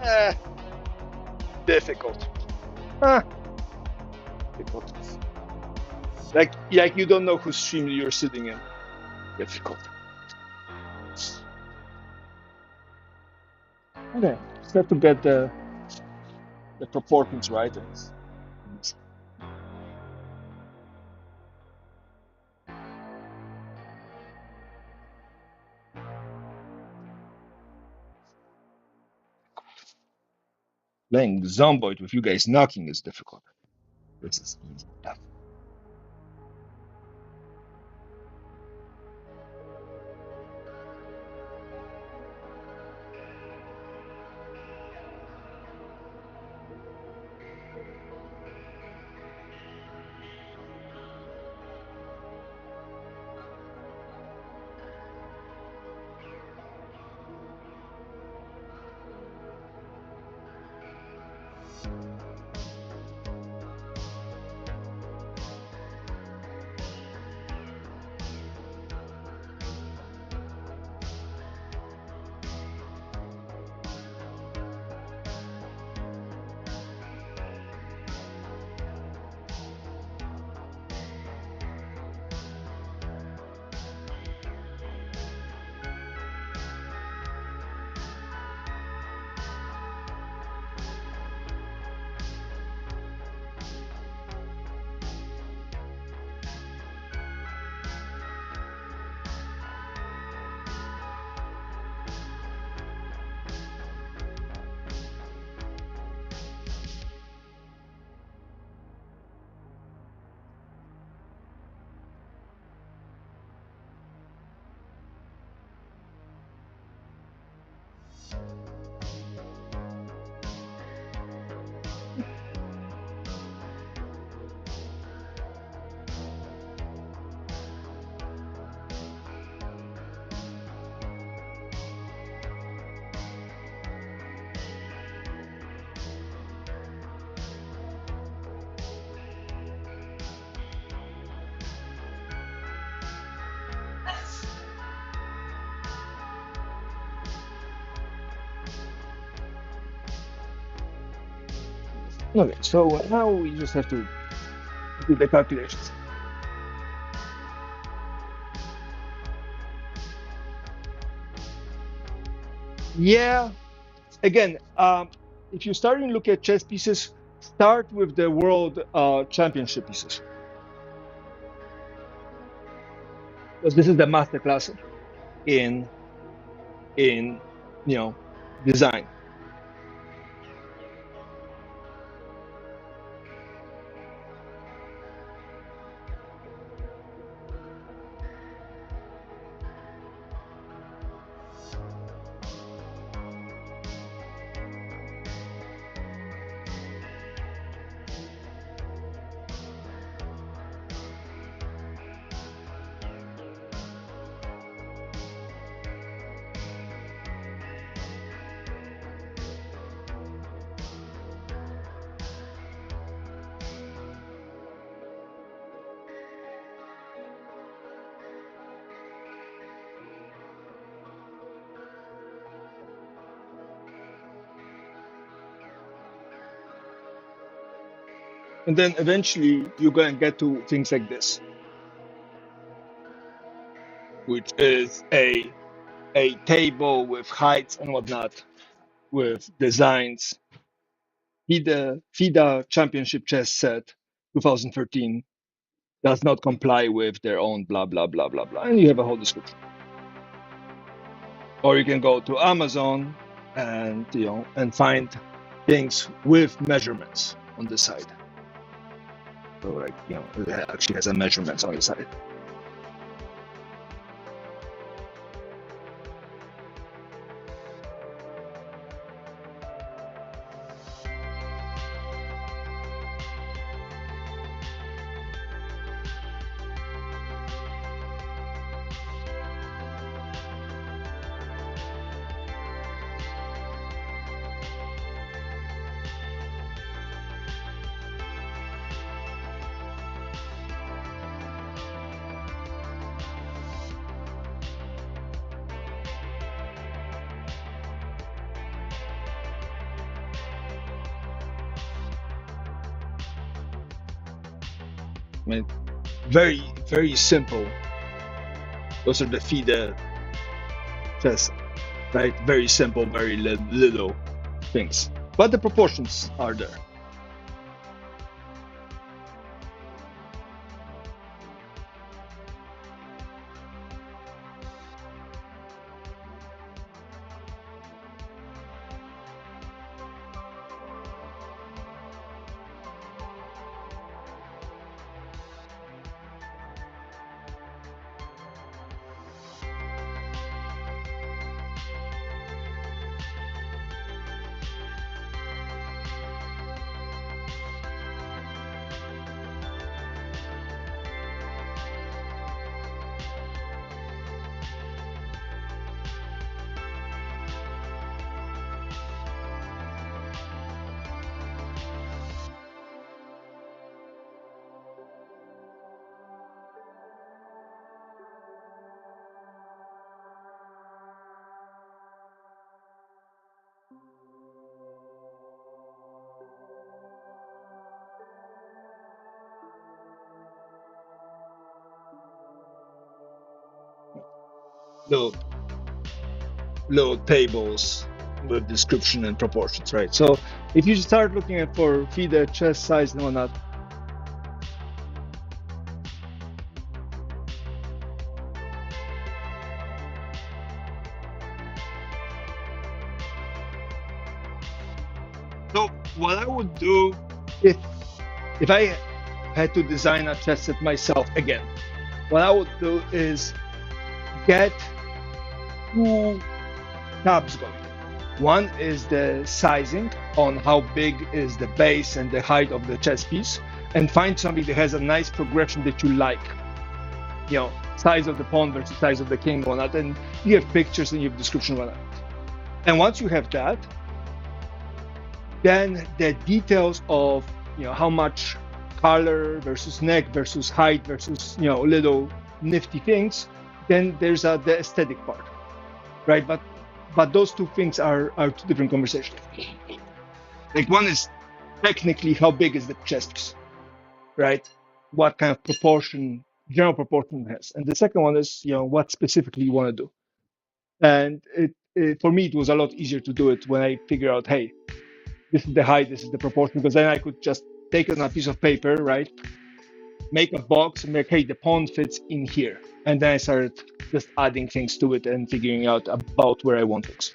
Ah, difficult. Difficult. Like you don't know whose stream you're sitting in. Difficult. Okay, just have to get the proportions right. Playing Zomboid with you guys knocking is difficult. This is easy stuff. Okay, so now we just have to do the calculations. Yeah, again, if you're starting to look at chess pieces, start with the world championship pieces. Because this is the master class in design. And then eventually you're going to get to things like this, which is a table with heights and whatnot, with designs. FIDA Championship Chess Set 2013 does not comply with their own blah, blah, blah, blah, blah. And you have a whole description. Or you can go to Amazon and, and find things with measurements on the side. So like, it actually has a measurements on the side. I mean, very, very simple. Those are the FIDA chess, right? Very simple, very little things. But the proportions are there. Little, little tables with description and proportions, right? So if you start looking at for FIDA chess size and whatnot, so what I would do if if I had to design a chess set myself again, what I would do is get two tabs going. One is the sizing on how big is the base and the height of the chess piece, and find something that has a nice progression that you like. Size of the pawn versus size of the king, or not, and you have pictures and you have description, or not. And once you have that, then the details of how much color versus neck versus height versus little nifty things, then there's the aesthetic part, right? But those two things are two different conversations. Like one is technically how big is the chess piece, right? What kind of general proportion it has, and the second one is what specifically you want to do. And for me, it was a lot easier to do it when I figure out, hey, this is the height, this is the proportion, because then I could just take it on a piece of paper, right? Make a box and make, hey, the pawn fits in here. And then I started just adding things to it and figuring out about where I want things.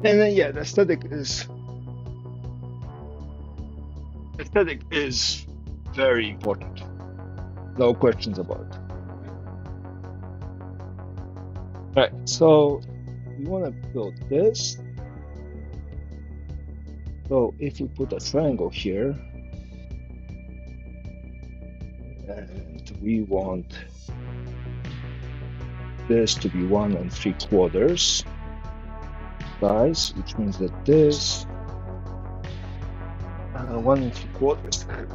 And then the aesthetic is very important. No questions about it. All right, so we want to build this. So if we put a triangle here, and we want this to be 1 3/4 size, which means that this 1 3/4,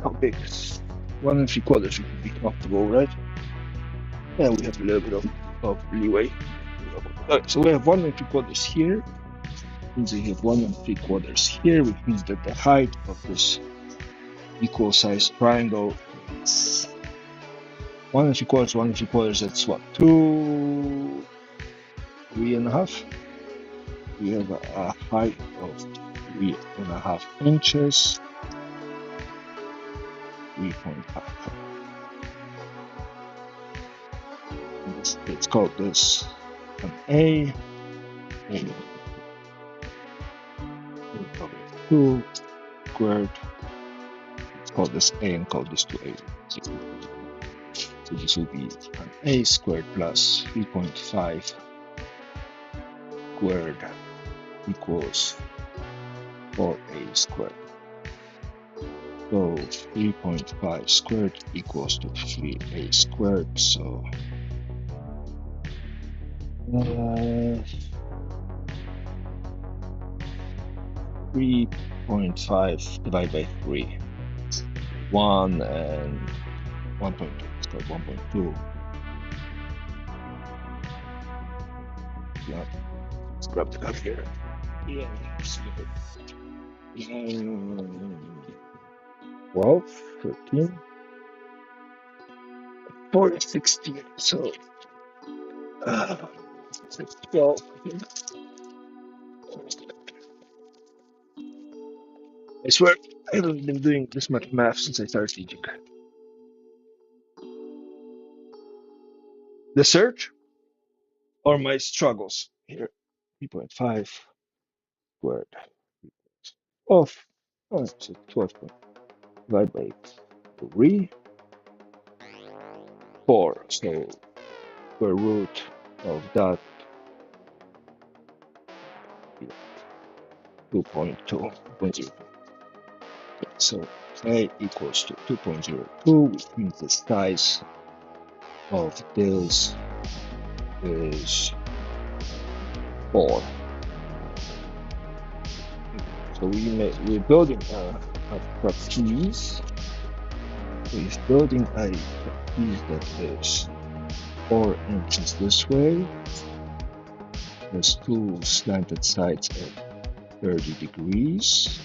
how big is 1 3/4? Would be comfortable, right? Yeah, we have a little bit of leeway. So we have 1 3/4 here, means we have 1 3/4 here, which means that the height of this equal size triangle is 1 3/4, 1 3/4, that's what, 2, 3.5. We have a height of 3.5 inches, 3.5. Let's call this an A. And we'll call it 2 squared. Let's call this A and call this 2A. So this will be an A squared plus 3.5 squared equals 4A squared. So 3.5 squared equals to 3A squared. So 3.5 divided by 3. 1 and 1.2. It's called 1.2. Yeah. Let's grab the cup here. Yeah. 12, 13, 14, 16. So 12. I swear I haven't been doing this much math since I started teaching. The search or my struggles here. 3.5 squared. Oh, it's 12 divided by 3. 4. So square root of that 2.2. So A equals to 2.02, which means the size of this is 4. So we're building a trapeze. We're building a trapeze that is 4 inches this way. Has 2 slanted sides at 30 degrees.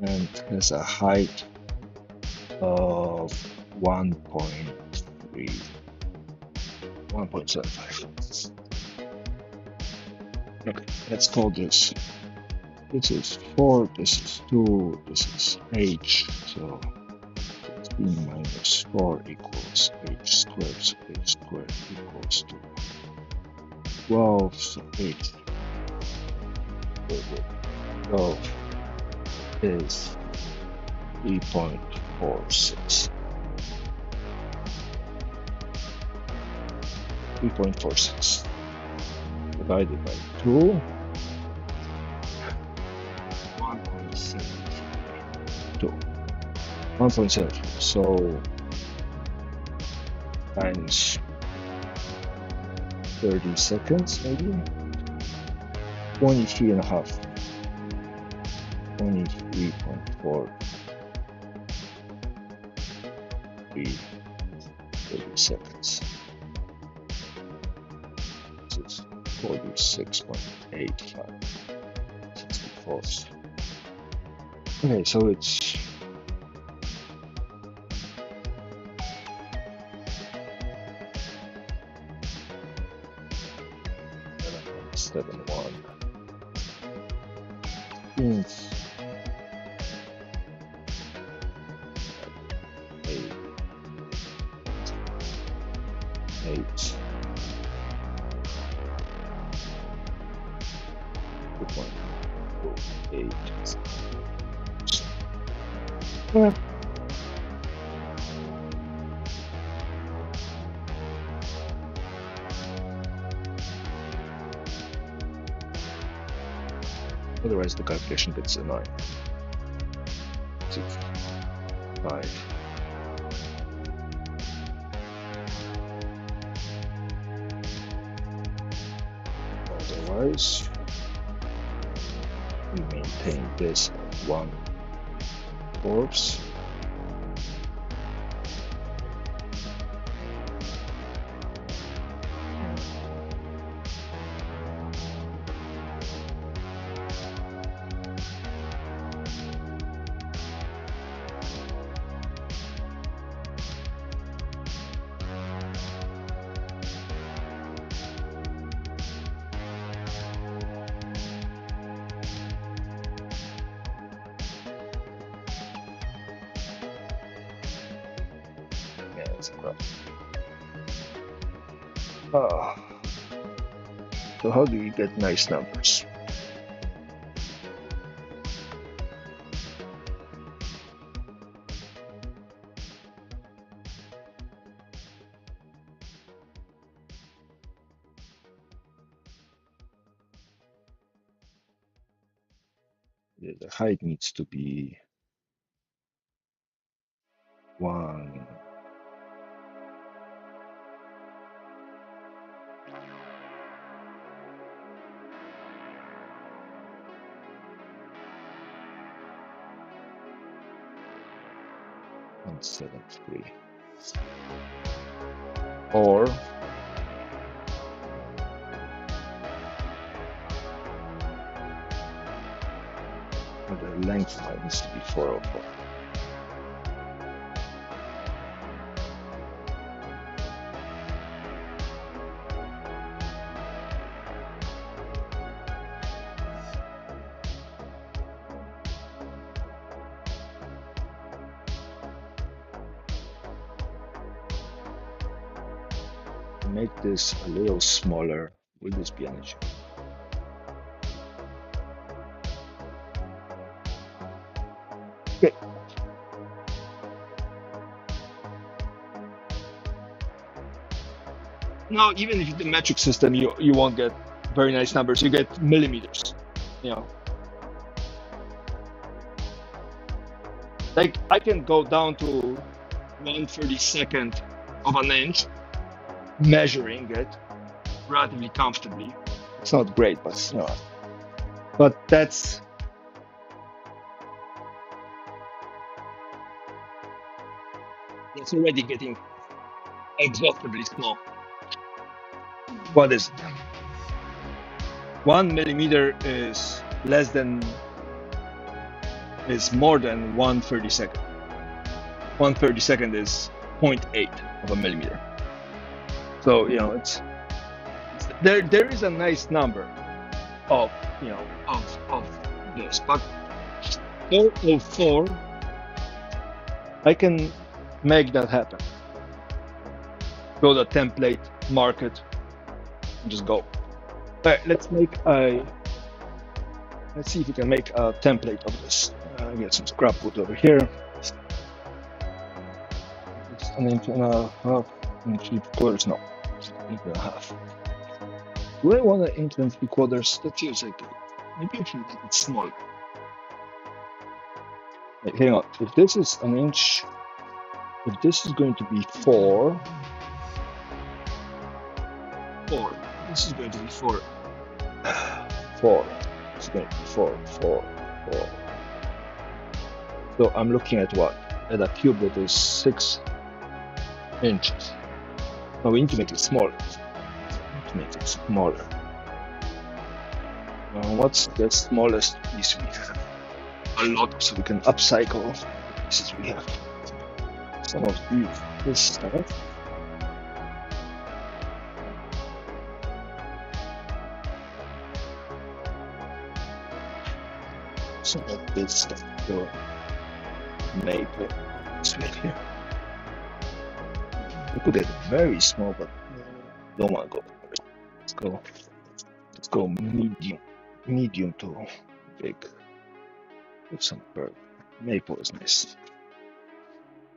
And has a height of 1.75. Okay, let's call this. This is 4, this is 2, this is h. So 3 minus 4 equals h squared. So h squared equals to 12. So h 12 is 3.46. 3.46 divided by 2, 1.72. 1.7. So times 30 seconds, maybe 23.5. 23.4. 30 seconds. This is 46.85. 64. Okay, so it's 7.1. Means 8. 2.48. Yeah. Otherwise, the calculation gets annoying. 6, 5. Otherwise, we maintain this at 1/4. Yeah, that's a graph. So how do we get nice numbers? The height needs to be 1. 173. Or the length needs to be 404. To make this a little smaller, will this be an issue? Okay. Now, even if the metric system, you won't get very nice numbers. You get millimeters. You know, like I can go down to 1/32 of an inch, measuring it relatively comfortably. It's not great, but you know, but that's already getting exhaustively small. What is it? 1 millimeter is more than 1/32. 1/32 is 0.8 of a millimeter. So you know it's there is a nice number of of this, but 404 I can make that happen. Go to template, mark it, and just go. All right, let's see if we can make a template of this. Get some scrap wood over here. It's an inch and a half, and 3/4. No, it's an inch and a half. Do I want an inch and 3/4? That feels like maybe I should make it smaller. Wait, hang on. If this is an inch, if this is going to be 4, this is going to be 4. 4. It's going to be 4. So I'm looking at what? At a cube that is 6 inches. Now we need to make it smaller. What's the smallest piece we have? A lot, so we can upcycle the pieces we have. Some of this stuff. Some of this stuff. So maple. This right here. We could get very small, but don't want to go. Let's go medium to big. With some bird. Maple is nice.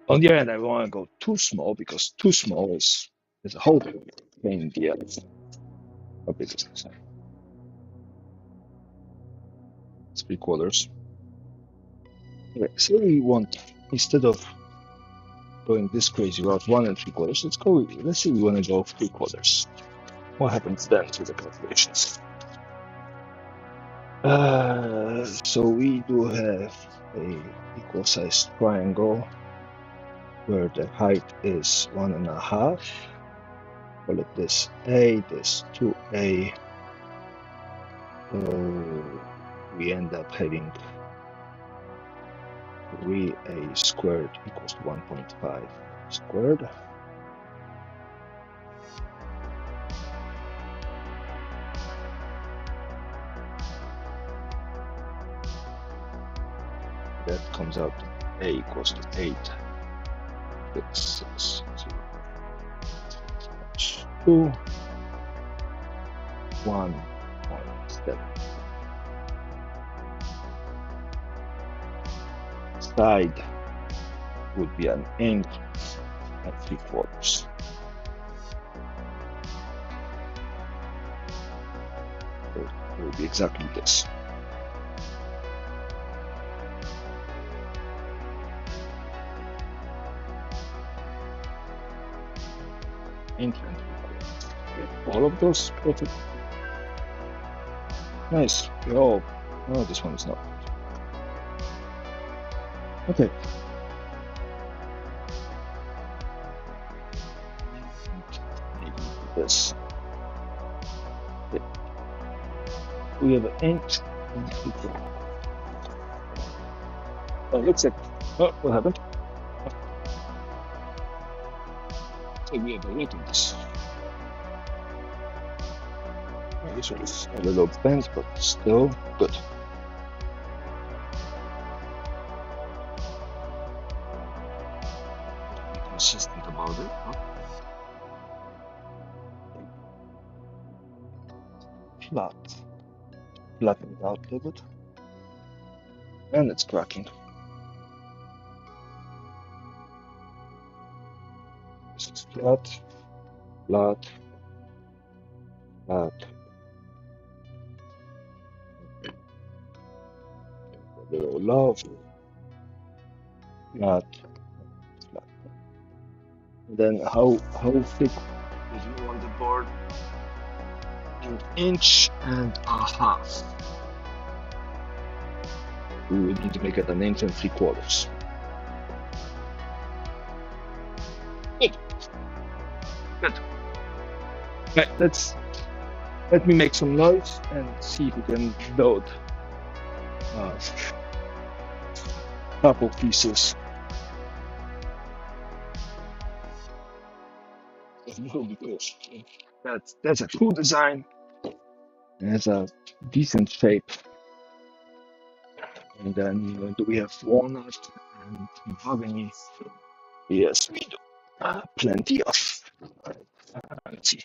On the other hand, I don't want to go too small because too small is a whole pain in the ass. How big is this? 3/4. Okay, so we want, instead of going this crazy route 1 3/4, let's say we want to go 3/4. What happens then to the calculations? So we do have a equal sized triangle where the height is 1.5. Call it this A, this 2A. So we end up having 3A squared equals 1.5 squared. That comes out to A equals to 8. 6, 6, 2, 1.7. Side would be an inch and 3/4. So it will be exactly this. Inch and 3/4. Okay. All of those perfect. Nice. Oh, no, this one is not. Okay. This. Okay. We have an inch and 3/4. Oh, looks like. Oh, what happened? So we have a lot of this. Oh, this one is a little bent, but still good. Be consistent about it. Huh? Flatten it out a little bit. And it's cracking. This is flat, flat, flat. A little love, flat, flat. And then how thick is you on the board? An inch and a half. We would need to make it an inch and 3/4. Good. Right, let me make some noise and see if we can build a couple pieces. That's a cool design. It has a decent shape. And then do we have walnut and mahogany? Yes, we do. Plenty of. Let's see.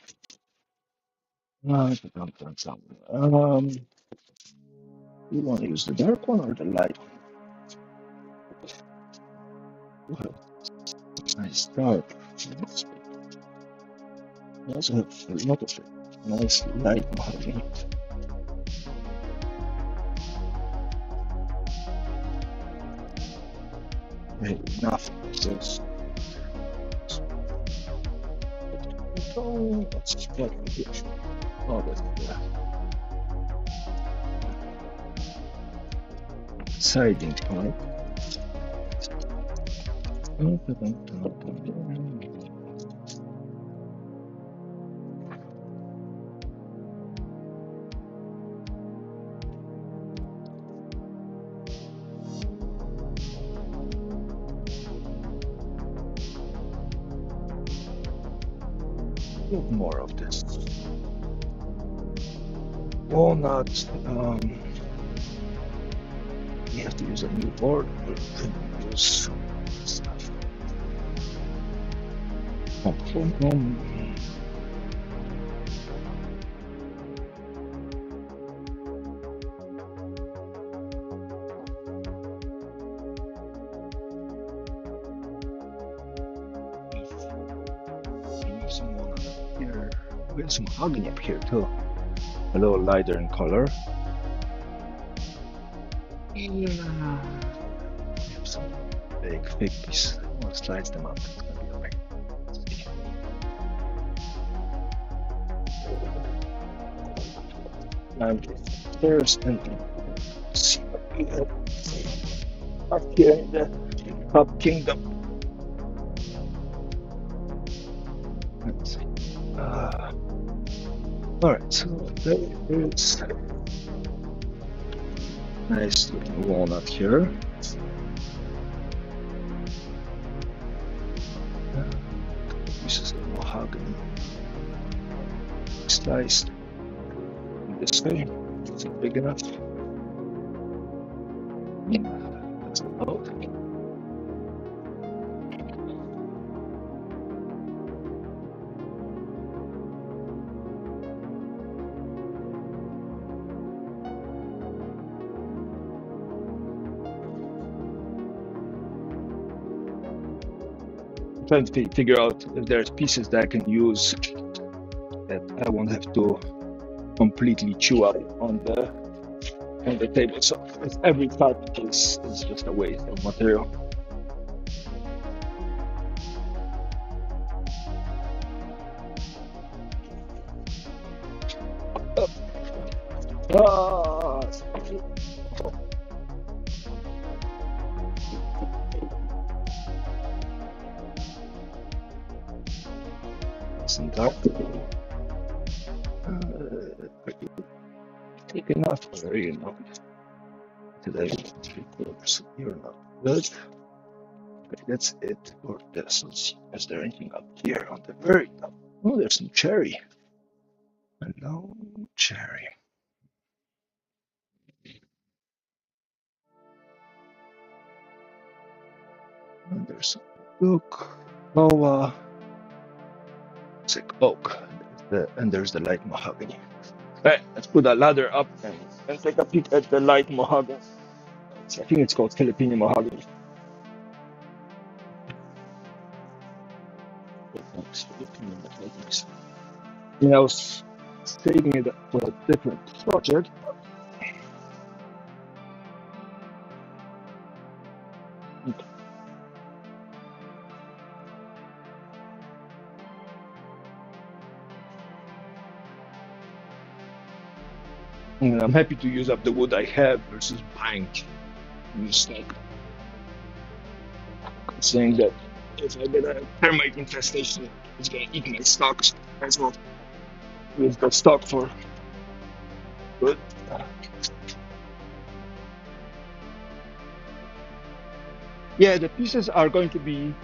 You want to use the dark one or the light one? Nice dark. We also have a lot of nice light mahogany. Okay, enough. Just let's check here. Oh, that's there. Siding pipe. More of this walnut. We have to use a new board. We can use stuff. Some walnut up here. We have some mahogany up here too. A little lighter in color. Some big piece. I'll slice them up. It's gonna be alright. And there's an see what we have up here in the Hub Kingdom. Let's see. Alright, so there is nice looking walnut here. Pieces of mahogany sliced in this way. Is it big enough? That's about it. I'm trying to figure out if there's pieces that I can use that I won't have to completely chew up on the table. So every cut is just a waste of material. Ah, isn't that take enough or you know today 3/4 you're not good. Okay, that's it for this. Let's see. Is there anything up here on the very top? Oh, there's some cherry. Hello, cherry. And there's some oak, loa, thick oak, and there's the light mahogany. All right, let's put a ladder up and take a peek at the light mahogany. I think it's called Filipino mahogany. Filipino mahogany. I was saving it for a different project. And I'm happy to use up the wood I have versus buying new stock. Saying that if I get a termite infestation, it's gonna eat my stocks as well. We've got stock for good. Yeah, the pieces are going to be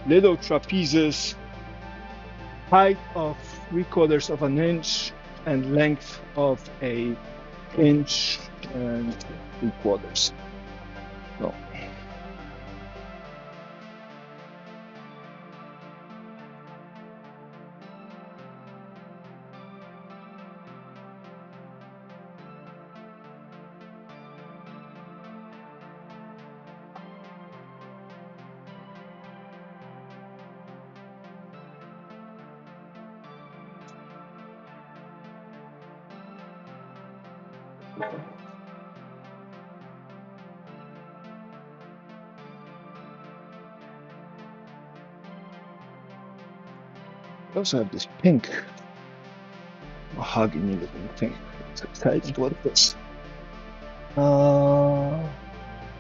little trapezes, height of 3/4 of an inch and length of a inch and 3/4. So I also have this pink mahogany looking thing. It's exciting. What is this?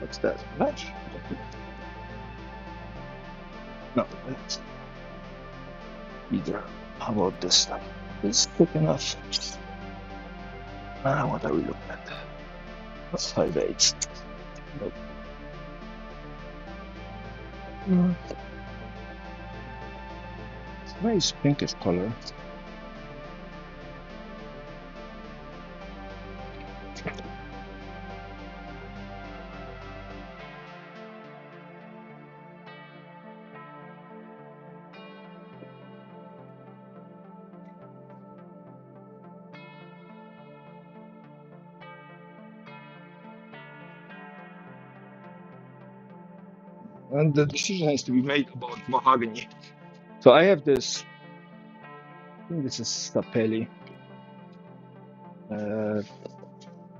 What's that? Plush? No, that's either. How about this stuff? It's thick enough. What are we looking at? What's 5/8? Nope. It's a nice pinkish color. And the decision has to be made about mahogany. So I have this, I think this is sapelli,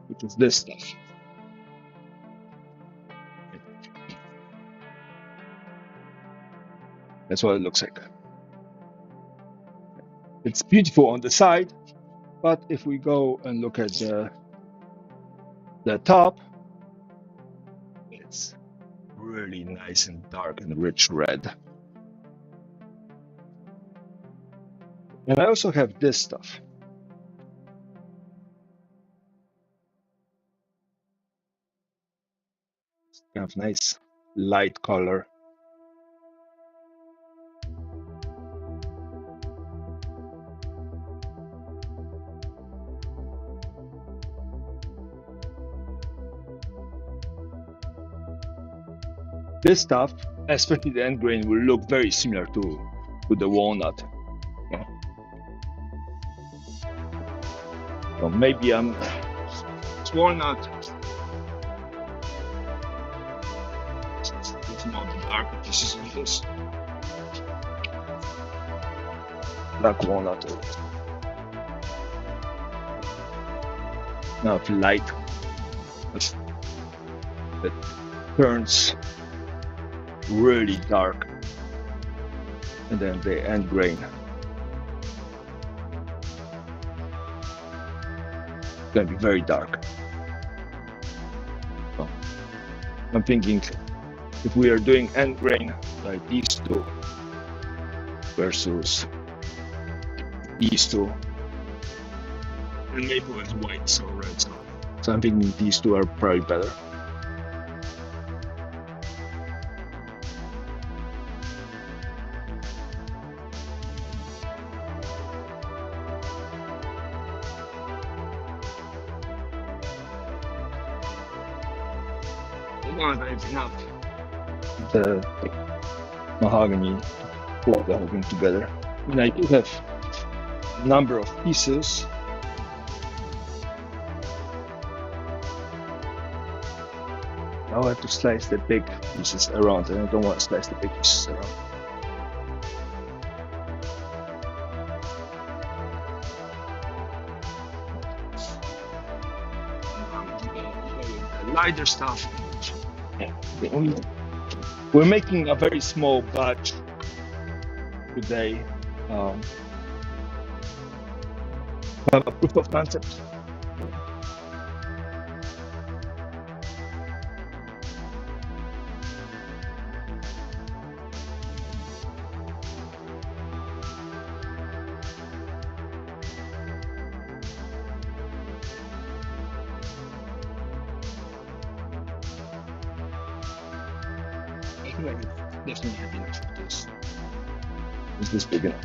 which is this stuff. That's what it looks like. It's beautiful on the side, but if we go and look at the top, it's really nice and dark and rich red. And I also have this stuff. Kind of nice light color. This stuff, especially the end grain, will look very similar to the walnut. Yeah. So maybe it's walnut. It's not the darker pieces of this. Black walnut. Now light that turns really dark, and then the end grain. It's gonna be very dark. So I'm thinking if we are doing end grain like these two versus these two, and maple is white, so red. So I'm thinking these two are probably better. Enough. The mahogany to hold the whole thing together. And I do have a number of pieces. Now I have to slice the big pieces around, and I don't want to slice the big pieces around. Lighter stuff. Yeah. We're making a very small batch today. Have a proof of concept. Definitely have enough of this. Is this big enough?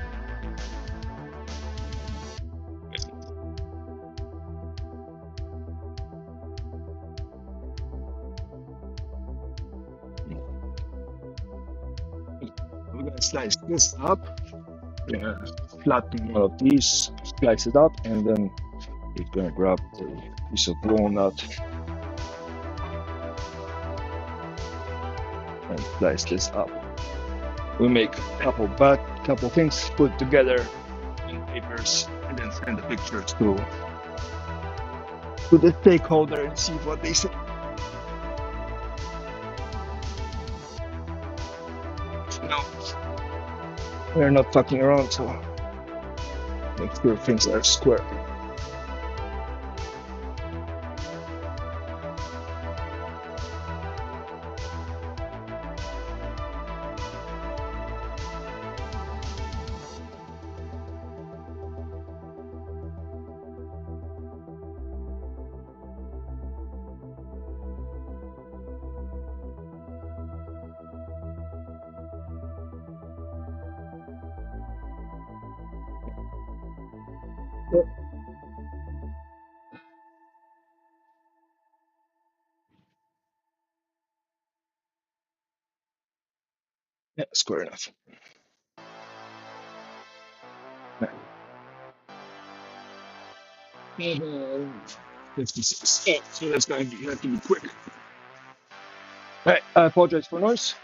We're gonna slice this up. We're gonna flatten one of these, slice it up, and then we're gonna grab a piece of walnut and slice this up. We make a couple things, put together in papers, and then send the pictures to the stakeholder and see what they say. No, we're not fucking around, so make sure things are square. Yeah, square enough. Yeah. 56. Oh, so that's going to have to be quick. Right, I apologize for noise.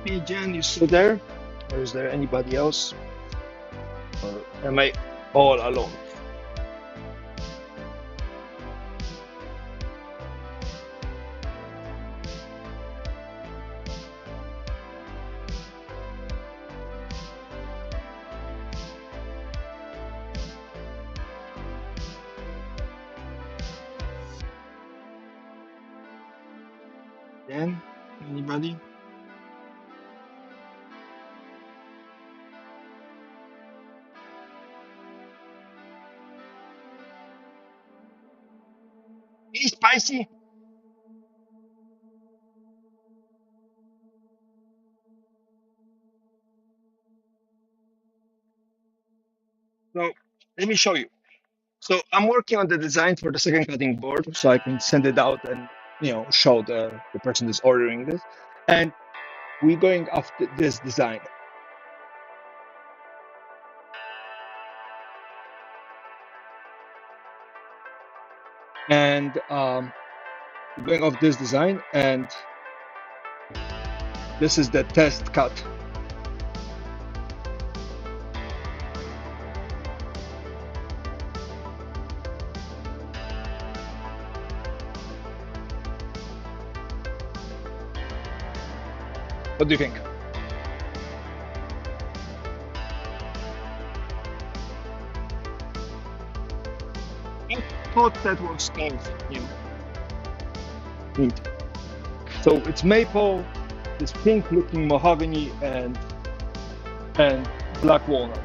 me, Jen? You still there? Or is there anybody else? Or am I all alone? Jen? Anybody? Hey, spicy. So let me show you. So I'm working on the design for the second cutting board, so I can send it out and show the person that's ordering this. And we're going after this design. And we're going off this design, and this is the test cut. What do you think? I thought that was kind of neat. So it's maple, this pink looking mahogany, and black walnut.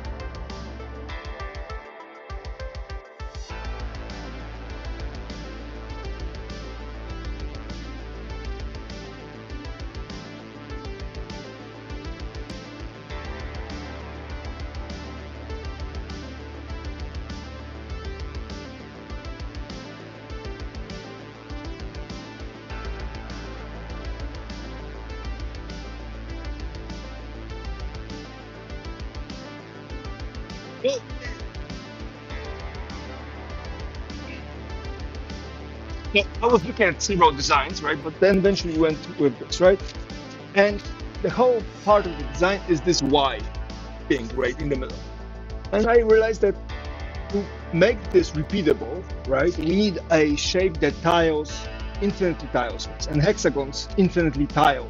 Well, yeah, I was looking at several designs, right? But then eventually went with this, right? And the whole part of the design is this Y thing right in the middle. And I realized that to make this repeatable, right, we need a shape that tiles infinitely tile space, and hexagons infinitely tile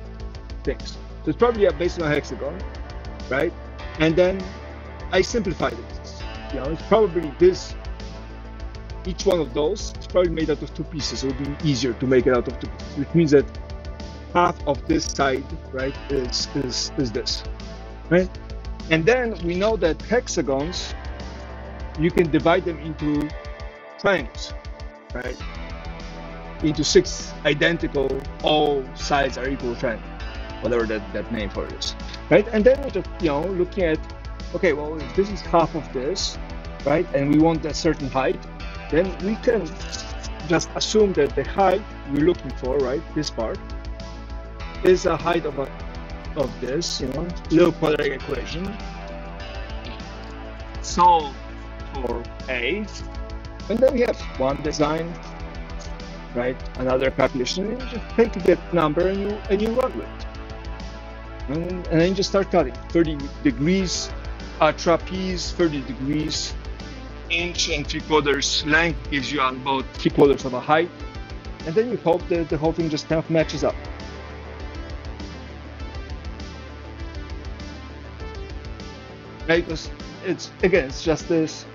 things. So it's probably based on a hexagon, right? And then I simplified it. It's probably this. Each one of those is probably made out of two pieces. It would be easier to make it out of two pieces, which means that half of this side, right, is this, right? And then we know that hexagons, you can divide them into triangles, right? Into six identical, all sides are equal triangles, whatever that name for it is, right? And then we're just looking at, okay, well, if this is half of this, right, and we want a certain height, then we can just assume that the height we're looking for, right, this part, is a height of this, little quadratic equation. Solve for A, and then we have one design, right? Another calculation, and you just take that number and you run with it, and then you just start cutting 30 degrees, a trapeze, 30 degrees, inch and 3/4 length gives you about 3/4 of a height, and then you hope that the whole thing just kind of matches up. Right? Because it's just this.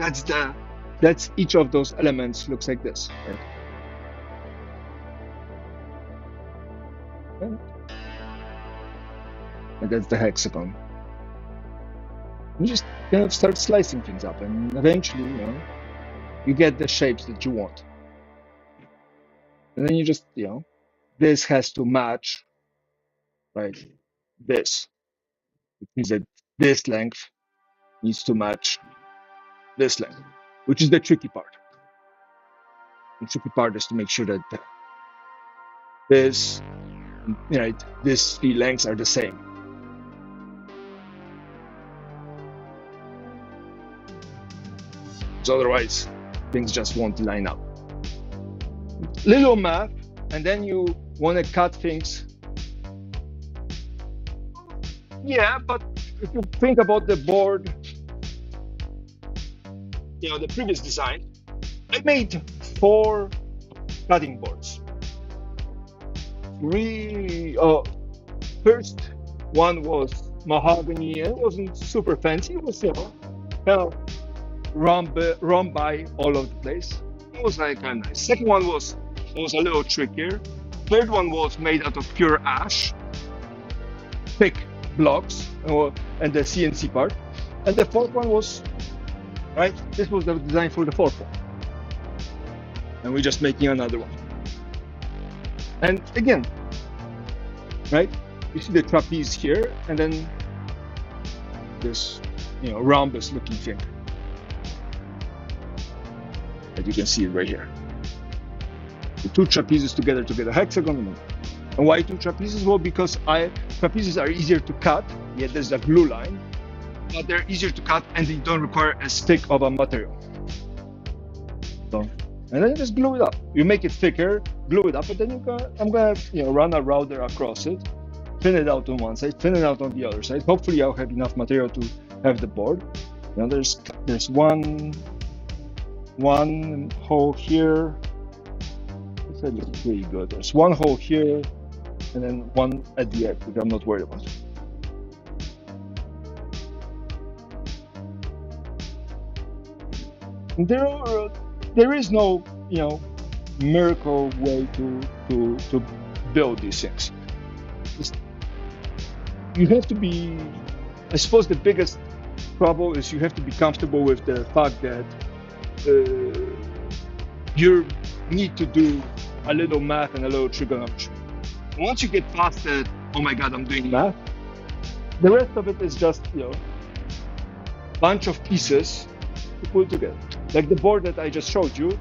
And that's each of those elements looks like this, right? And that's the hexagon. You just kind of start slicing things up, and eventually, you get the shapes that you want. And then you just, this has to match, right? This. It means that this length needs to match this length, which is the tricky part. The tricky part is to make sure that this, these three lengths are the same. So otherwise, things just won't line up. Little math, and then you want to cut things. Yeah, but if you think about the board, the previous design, I made 4 cutting boards. First one was mahogany, and it wasn't super fancy. It was kind of run by all over the place. It was like kind of nice. Second one was a little trickier. Third one was made out of pure ash, thick blocks, and the CNC part. And the fourth one was, right, this was the design for the fourth one. And we're just making another one. And again, right, you see the trapeze here, and then this, rhombus looking thing. And you can see it right here. The 2 trapezes together to get a hexagon. And why 2 trapezes? Well, because trapezes are easier to cut. Yeah, there's a glue line, but they're easier to cut and they don't require as thick of a material. So, and then you just glue it up. You make it thicker, glue it up, and then I'm gonna run a router across it, thin it out on one side, thin it out on the other side. Hopefully, I'll have enough material to have the board. There's one hole here. That looks really good. There's one hole here, and then one at the end, which I'm not worried about. There is no, miracle way to build these things. You have to be. I suppose the biggest trouble is you have to be comfortable with the fact that you need to do a little math and a little trigonometry. Once you get past that, oh my God, I'm doing math, the rest of it is just, bunch of pieces to put together. Like the board that I just showed you.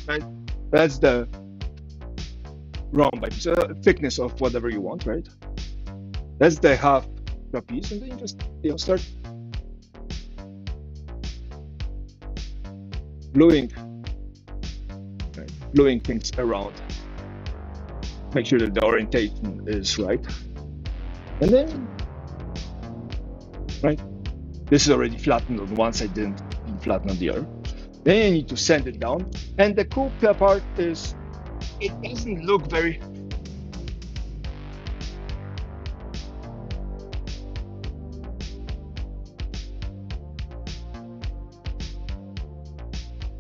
Right? That's the rhombi, so thickness of whatever you want, right? That's the half trapeze, and then you just start gluing things around. Make sure that the orientation is right, and then this is already flattened on one side, didn't flatten on the other. Then you need to sand it down, and the cool part is it doesn't look very.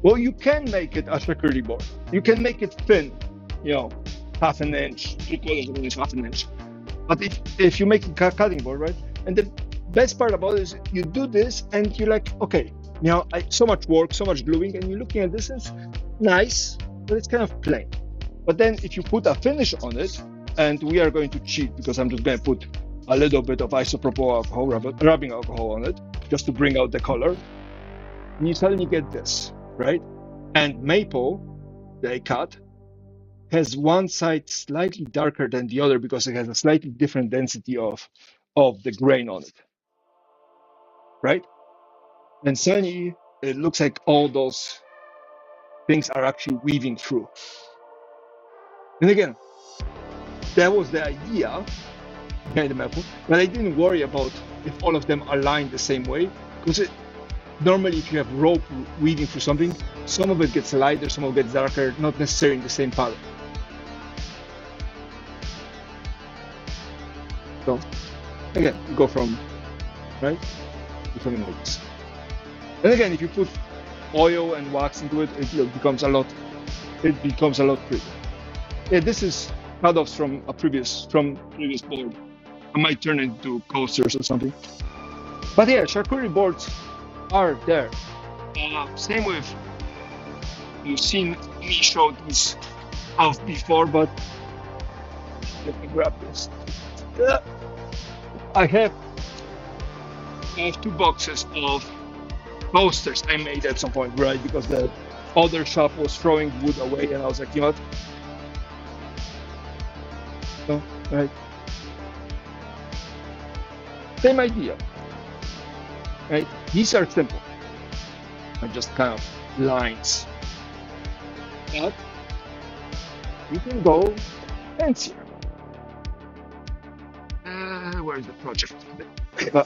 Well, you can make it a charcuterie board. You can make it thin, half an inch, 3/4 of an inch, half an inch. But if you make a cutting board, right? And the best part about it is you do this and you're like, okay, so much work, so much gluing, and you're looking at this, it's nice, but it's kind of plain. But then if you put a finish on it, and we are going to cheat because I'm just going to put a little bit of isopropyl alcohol, rubbing alcohol on it, just to bring out the color, and you suddenly get this. Right? And maple, that I cut, has one side slightly darker than the other because it has a slightly different density of the grain on it. Right? And suddenly it looks like all those things are actually weaving through. And again, that was the idea behind the maple, but I didn't worry about if all of them align the same way, because normally, if you have rope weaving through something, some of it gets lighter, some of it gets darker, not necessarily in the same pattern. So, again, you go from, becoming like this. And again, if you put oil and wax into it, it becomes a lot prettier. Yeah, this is cut-offs from previous board. I might turn it into coasters or something. But yeah, charcuterie boards are there. Same with, you've seen me show these off before, but let me grab this. I have 2 boxes of posters I made at some point, right? Because the other shop was throwing wood away, and I was like, you know what? No, right? Same idea, right? These are simple, and just kind of lines. But you can go fancier. Where is the project?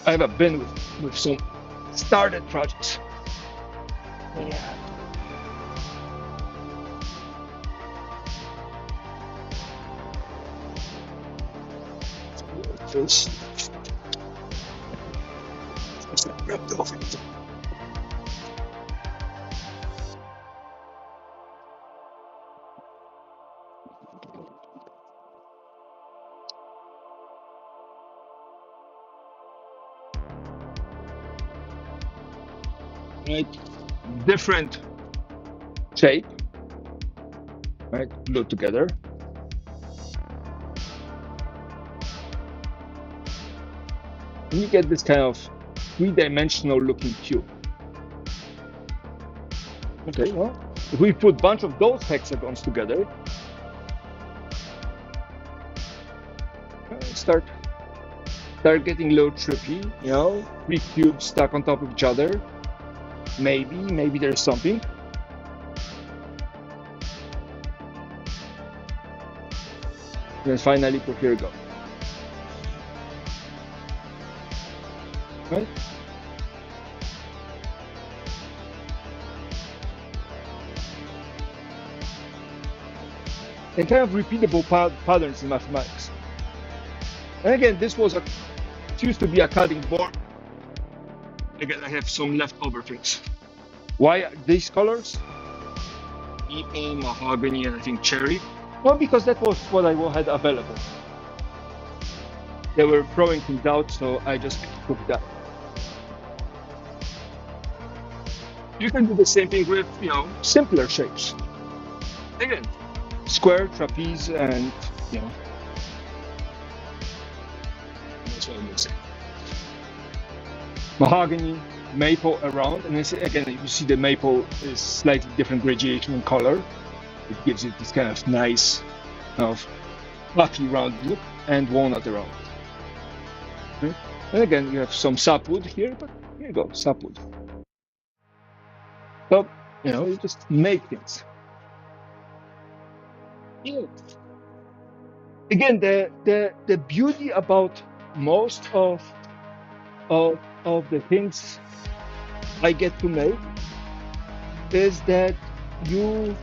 I have a bin with some started projects. Yeah. This. Just ripped off it. Right, different shape, right, glued together. And you get this kind of three-dimensional looking cube. Okay, well, if we put a bunch of those hexagons together, start getting a little trippy, you know, 3 cubes stuck on top of each other. Maybe there's something. Then finally, here we go. Right? And kind of repeatable patterns in mathematics. And again, this used to be a cutting board. Again, I have some leftover things. Why are these colors? Maple, mahogany, and I think cherry. Well, because that was what I had available. They were throwing things out, so I just took that. You can do the same thing with, you know, simpler shapes. Again, square, trapeze, and, you know, that's what I'm going to say. Mahogany, maple around, and again, you see the maple is slightly different gradation in color. It gives it this kind of nice, kind of fluffy round look, and walnut around. Okay. And again, you have some sapwood here, but here you go, sapwood. So, you know, you just make things. Yeah. Again, the beauty about most of the things I get to make is that you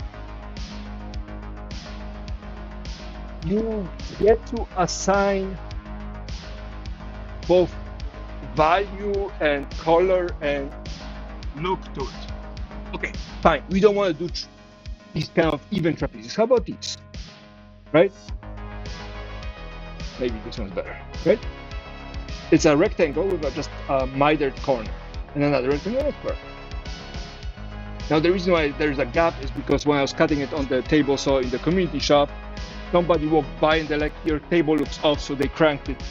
get to assign both value and color and look to it. Okay, fine. We don't want to do these kind of even trapezes. How about these? Right? Maybe this one's better, right? It's a rectangle with just a mitered corner and another rectangle square. Now the reason why there's a gap is because when I was cutting it on the table saw in the community shop, somebody walked by and they're like, your table looks off, so they cranked it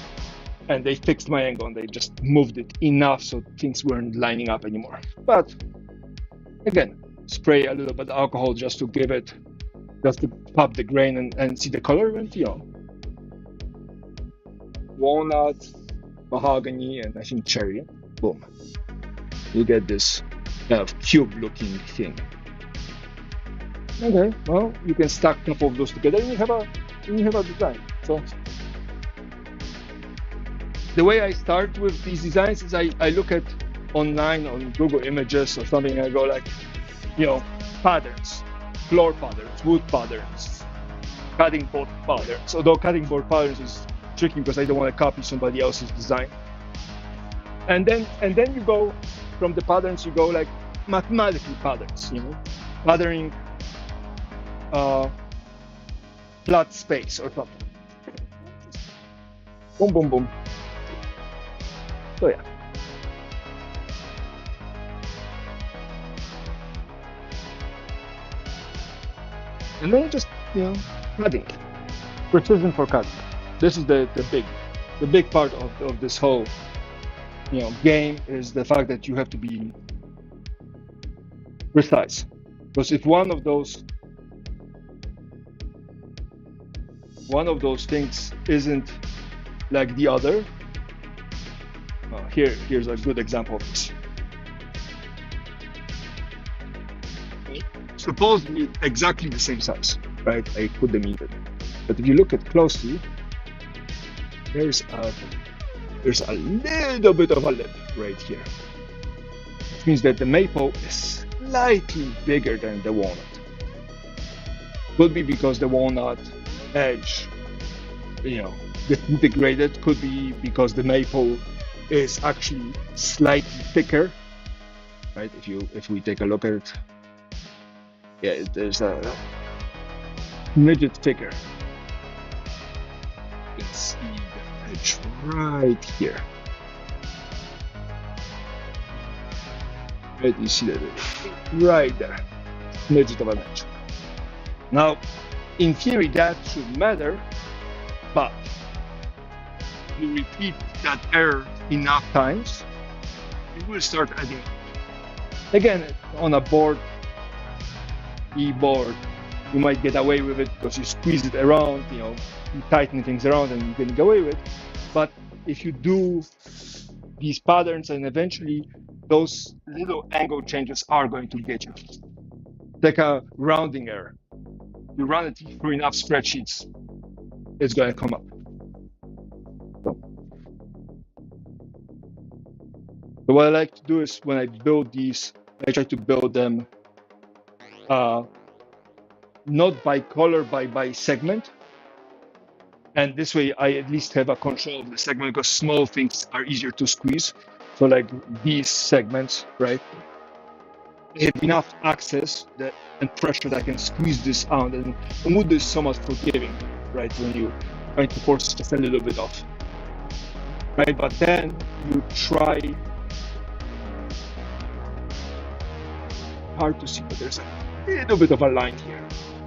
and they fixed my angle and they just moved it enough so things weren't lining up anymore. But again, spray a little bit of alcohol just to pop the grain and see the color, and you know, walnut, mahogany, and I think cherry. Boom. You get this kind of cube-looking thing. Okay, well, you can stack a couple of those together, and you have a design. So the way I start with these designs is I look at online on Google Images or something, and I go like, you know, patterns, floor patterns, wood patterns, cutting board patterns. Although cutting board patterns is tricky because I don't want to copy somebody else's design. And then you go from the patterns, you go like mathematical patterns, you know, patterning flat space or something. Boom, boom, boom. So yeah. And then just, you know, cutting. Precision for cutting. This is the big the big part of this whole game is the fact that you have to be precise. Because if one of those things isn't like the other, here's a good example of this. Supposedly exactly the same size, right? I put them even. But if you look at closely, there's a little bit of a lip right here. Which means that the maple is slightly bigger than the walnut. Could be because the walnut edge, disintegrated. Could be because the maple is actually slightly thicker, right? If we take a look at it, yeah, there's a midget thicker. You can see the edge right here. Right, you see that right there, midget of an edge. Now, in theory, that should matter, but you repeat that error enough times, it will start adding up. Again, on a board, e-board, you might get away with it because you squeeze it around, you tighten things around and you can get away with it. But if you do these patterns and eventually those little angle changes are going to get you. Like a rounding error. You run it through enough spreadsheets, it's going to come up. So what I like to do is when I build these, I try to build them not by color, by segment. And this way I at least have a control of the segment because small things are easier to squeeze. So like these segments, right? They have enough access and pressure that I can squeeze this out, and wood is somewhat forgiving, right? When you try to force just a little bit off, right? But then you try, hard to see, but there's a little bit of a line here.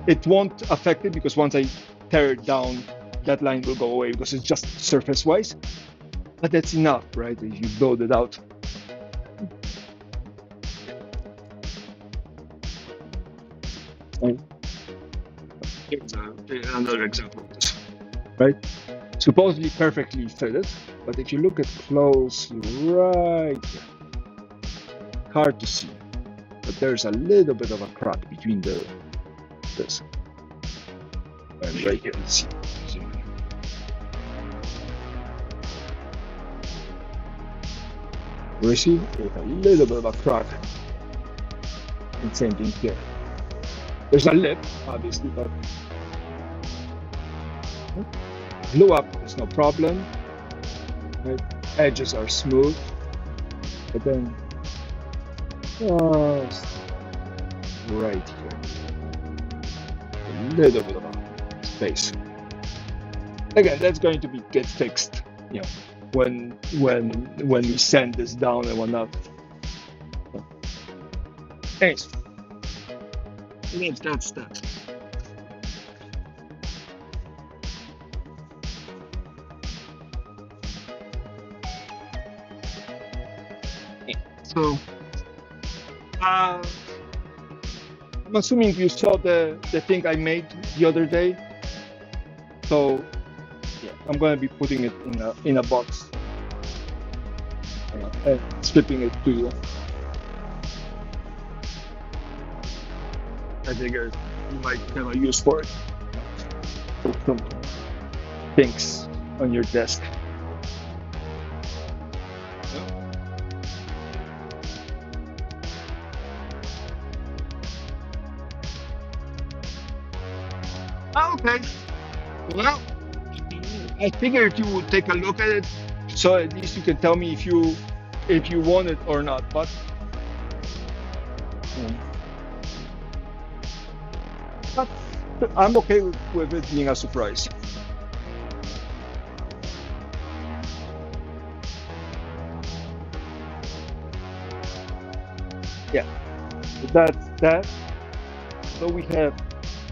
It won't affect it because once I tear it down, that line will go away because it's just surface-wise. But that's enough, right? If you build it out. Here's another example of this, right? Supposedly perfectly fitted, but if you look at closely, right here, hard to see, but there's a little bit of a crack between this and right here. Let's see. You see, there's a little bit of a crack. And same thing here. There's a lip, obviously, but glue up is no problem. Right? Edges are smooth, but then just right here, a little bit of a space. Again, that's going to get fixed, when we sand this down and whatnot. Anyways, that's that. So, I'm assuming you saw the thing I made the other day. So, yeah, I'm gonna be putting it in a box and shipping it to you. I figured you might have a use for it. Put some things on your desk. Okay. Well, I figured you would take a look at it, so at least you can tell me if you want it or not. But I'm okay with it being a surprise. Yeah, so that's that. So we have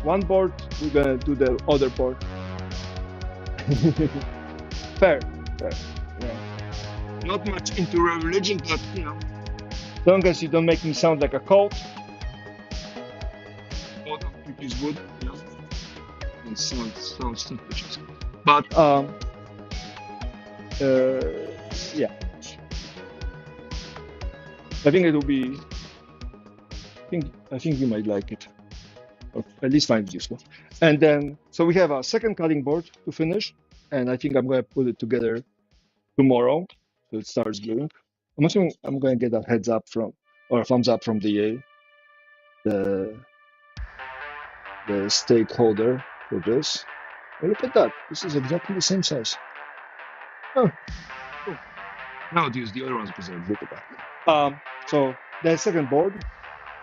one board, we're gonna do the other board. Fair. Yeah. Not much into religion, but you know, as long as you don't make me sound like a cult, all of people is good. You know, it sounds suspicious. But yeah, I think it will be. I think you might like it, or at least find it useful. And then, so we have a second cutting board to finish, and I think I'm going to put it together tomorrow, so it starts gluing. I'm assuming I'm going to get a heads up from or a thumbs up from the stakeholder for this. Oh, look at that! This is exactly the same size. Oh, cool. Now I'll use the other ones because they're bigger. So the second board.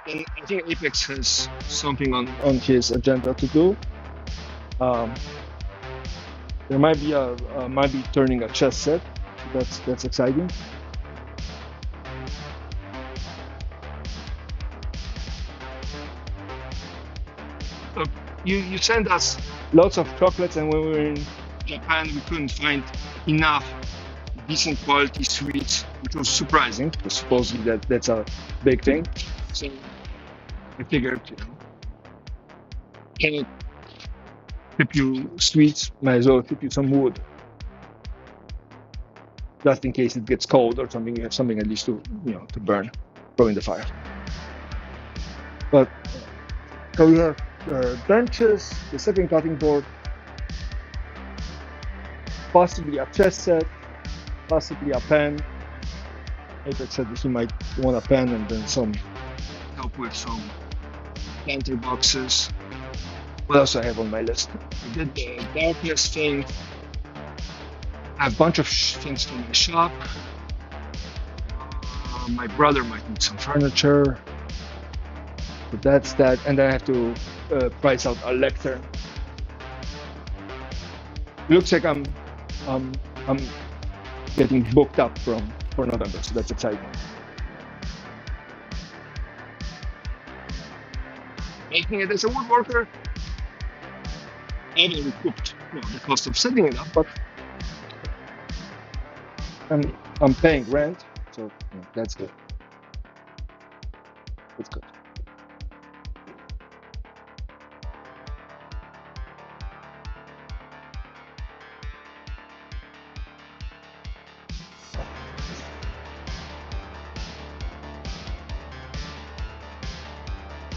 And I think Apex has something on his agenda to do. There might be turning a chess set. That's exciting. You sent us lots of chocolates, and when we were in Japan, we couldn't find enough decent quality sweets, which was surprising because supposedly that's a big thing. So I figured, you know, can ship you sweets, might as well ship you some wood, just in case it gets cold or something. You have something at least to burn, throw in the fire. But so we have benches, the second cutting board, possibly a chess set, possibly a pen. Apex said that he might want a pen and then some help with some planter boxes. What else I have on my list? I did the darkness thing. I have a bunch of things for my shop. My brother might need some furniture. But that's that. And then I have to price out a lectern. It looks like I'm getting booked up for November, so that's exciting. Making it as a woodworker, I haven't recouped the cost of setting it up, but I'm paying rent, so that's good. That's good.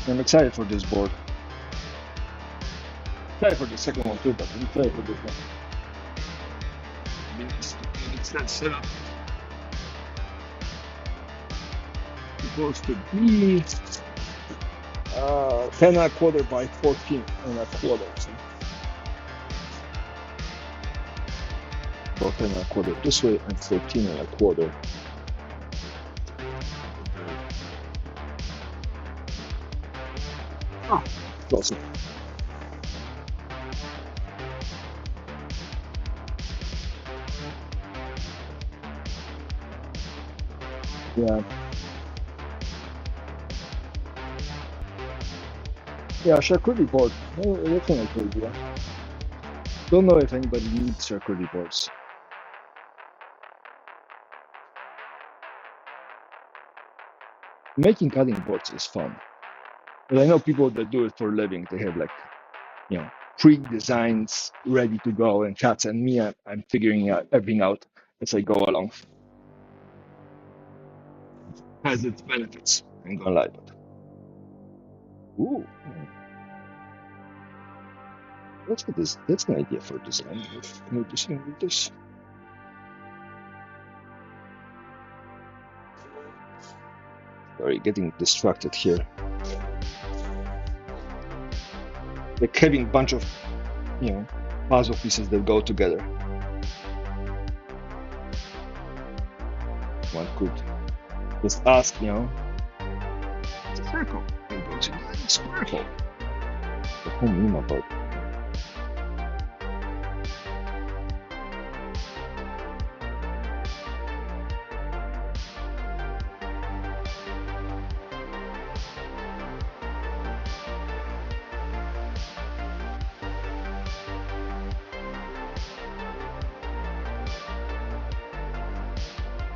I'm excited for this board. Excited for the second one too, but I'm excited for this one. I mean, it's that setup. Supposed to be 10 and a quarter by 14 and a quarter. So about 10 and a quarter this way and 14 and a quarter. Ah, awesome. Yeah. Yeah, charcuterie board. Oh, that's an idea. Don't know if anybody needs charcuterie boards. Making cutting boards is fun. But I know people that do it for a living. They have pre-designs ready to go and cuts, and me, I'm figuring out everything out as I go along. Has its benefits. I ain't gonna lie, but ooh, that's an idea for design. Noticing with this. Sorry, getting distracted here. Like having a bunch of, puzzle pieces that go together. One could just ask, it's a circle. It goes into a square hole. What do you mean about?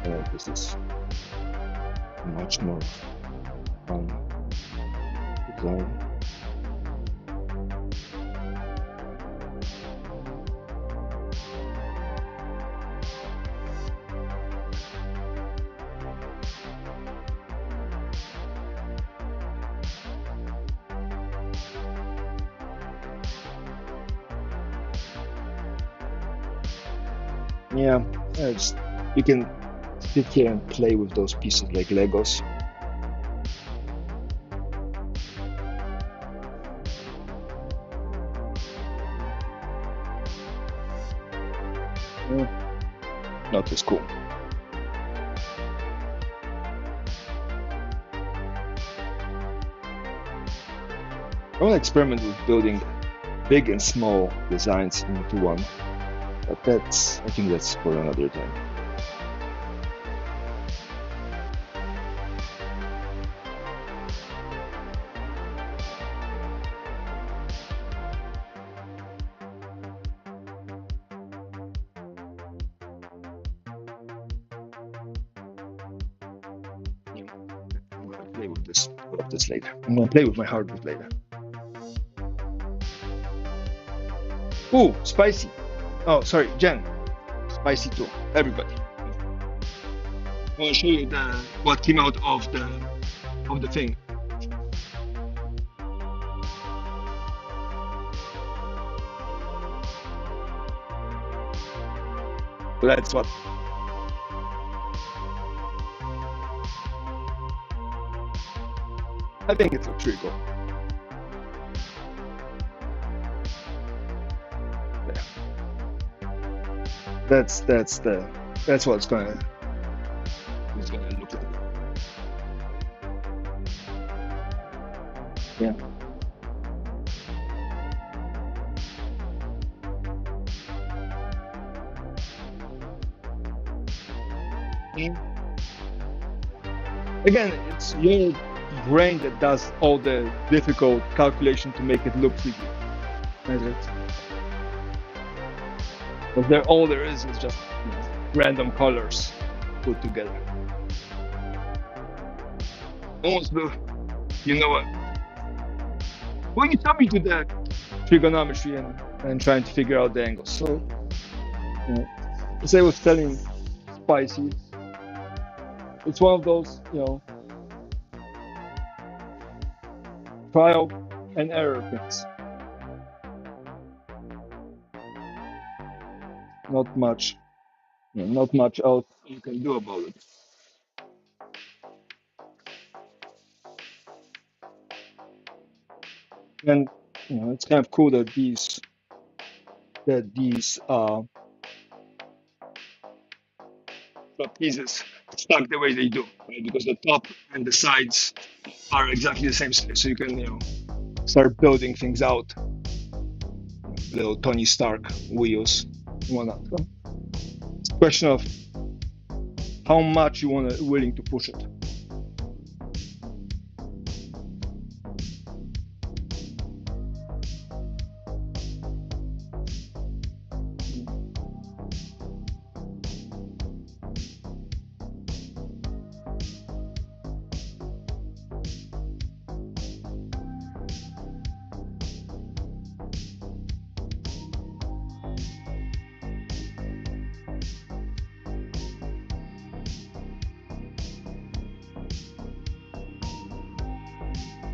This is much more fun design. Yeah, you can sit here and play with those pieces like Legos. Not as cool. I want to experiment with building big and small designs into one, but I think that's for another time. I'm gonna play with this later. I'm gonna play with my hardwood later. Ooh, spicy. Oh, sorry, Jen. Spicy too. Everybody. I want to show you what came out of the thing. So that's what. I think it looks really cool. That's what it's gonna look like. Yeah. Again, it's your brain that does all the difficult calculation to make it look pretty. But all there is just random colors put together. Almost you know what? Well, you taught me to the trigonometry and trying to figure out the angles. So, as I was telling Spicy, it's one of those, trial and error things. Not much else you can do about it. And it's kind of cool that these trapezes stuck the way they do, right? Because the top and the sides are exactly the same space, so you can start building things out. Little Tony Stark wheels, and whatnot. So it's a question of how much you willing to push it.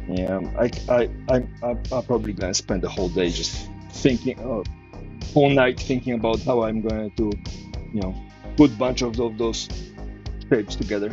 Yeah, I'm probably gonna spend the whole day just thinking, whole night thinking about how I'm going to, put a bunch of those shapes together.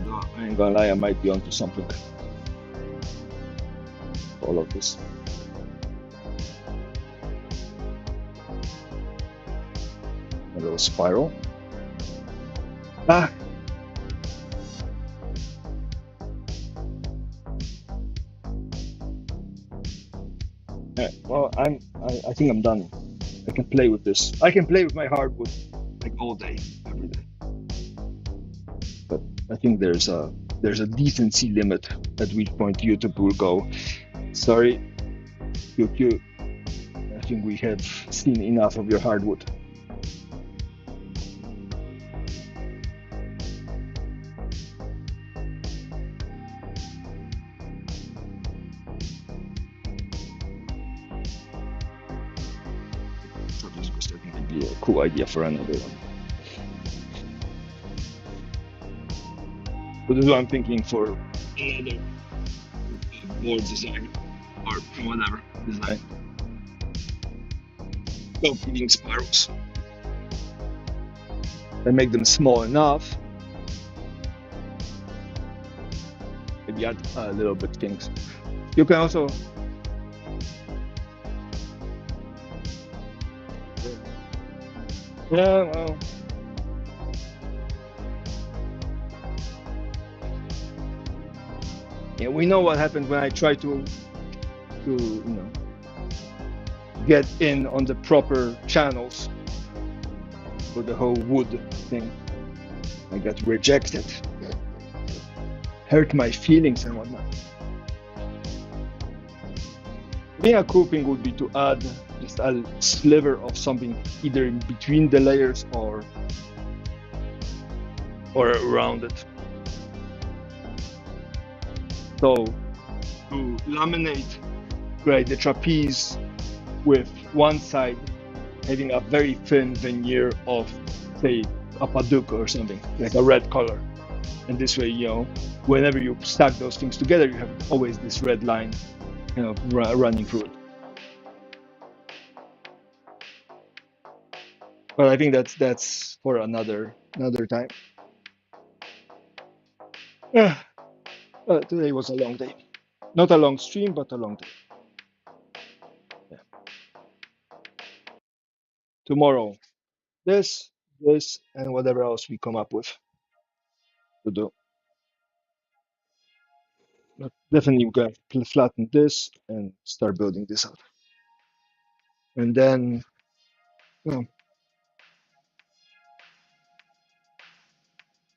No, I ain't gonna lie, I might be onto something. All of this. a little spiral. Ah, yeah, well, I think I'm done. I can play with this. I can play with my hardwood like all day, every day. But I think there's a decency limit at which point YouTube will go. Sorry, YouTube. I think we have seen enough of your hardwood. So this might be a cool idea for another one. But this is what I'm thinking for another board design or whatever design. Go putting spirals. And make them small enough. Maybe add a little bit things. You can also yeah, well, yeah, we know what happened when I try to get in on the proper channels for the whole wood thing. I got rejected. Hurt my feelings and whatnot. I think a cool thing would be to add just a sliver of something either in between the layers or around it. So to laminate, create the trapeze with one side having a very thin veneer of, say, a paduk or something, like a red color. And this way, whenever you stack those things together, you have always this red line running through it. But I think that's for another time. Today was a long day. Not a long stream, but a long day. Yeah. Tomorrow, this, and whatever else we come up with to do. But definitely, we're going to flatten this and start building this out. And then,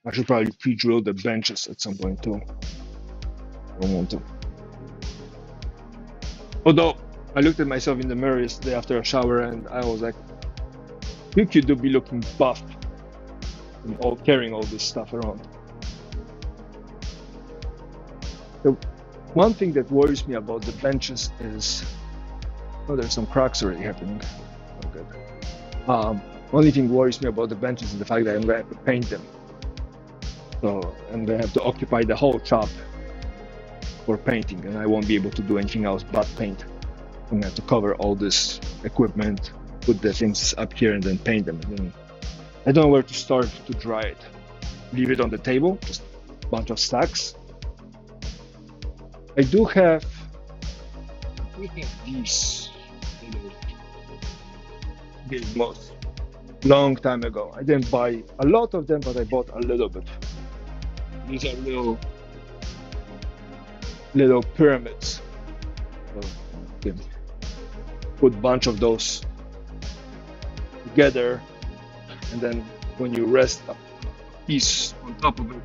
I should probably pre-drill the benches at some point too. I don't want to. Although I looked at myself in the mirror yesterday after a shower and I was like, you could be looking buff and carrying all this stuff around. The one thing that worries me about the benches is, there's some cracks already happening. Okay. Only thing worries me about the benches is the fact that I'm going to have to paint them. So I'm going to have to occupy the whole shop for painting, and I won't be able to do anything else but paint. I'm going to have to cover all this equipment, put the things up here, and then paint them. And then I don't know where to start to dry it. Leave it on the table, just a bunch of stacks. I do have these gizmos long time ago. I didn't buy a lot of them, but I bought a little bit. These are little pyramids. So you can put a bunch of those together, and then when you rest a piece on top of it,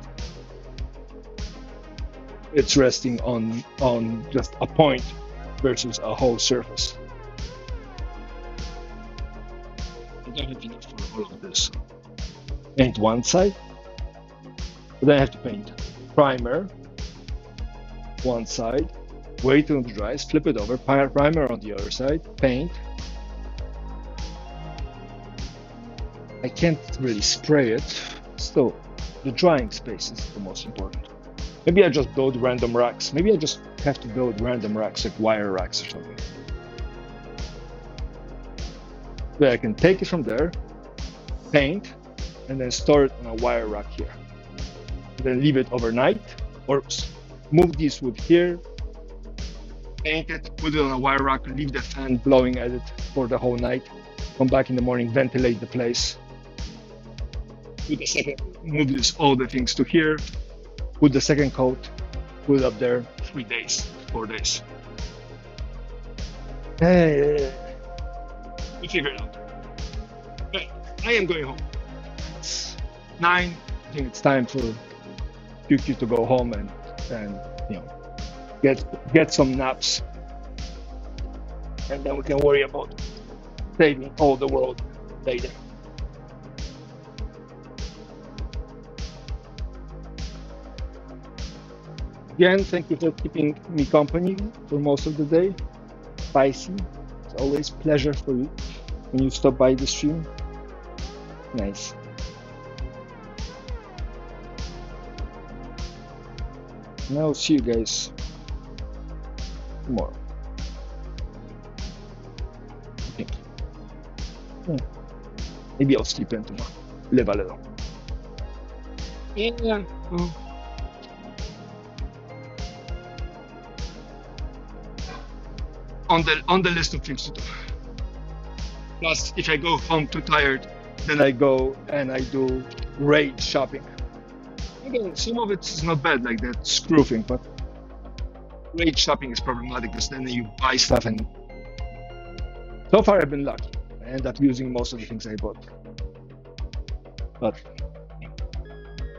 it's resting on just a point versus a whole surface. I don't have enough for all of this. Paint one side, but then I have to paint primer one side, wait till it dries, flip it over, primer on the other side, paint. I can't really spray it. Still, the drying space is the most important. Maybe I just build random racks. Maybe I just have to build random racks, like wire racks or something. So I can take it from there, paint, and then store it on a wire rack here. And then leave it overnight, or move this wood here, paint it, put it on a wire rack, leave the fan blowing at it for the whole night, come back in the morning, ventilate the place, put the second, move this all the things to here, put the second coat, put it up there. 3 days, 4 days. Hey, we figure it out. But I am going home. It's 9. I think it's time for QQ to go home and you know get some naps, and then we can worry about saving all the world later. Again, thank you for keeping me company for most of the day. Spicy, it's always pleasure for you when you stop by the stream. Nice. And I'll see you guys tomorrow. I think. Yeah. Maybe I'll sleep in tomorrow. Live a little. Yeah. On the list of things to do. Plus, if I go home too tired, then I go and I do raid shopping. Again, some of it is not bad, like that screw thing, but raid shopping is problematic because then you buy stuff, and so far I've been lucky. I end up using most of the things I bought. But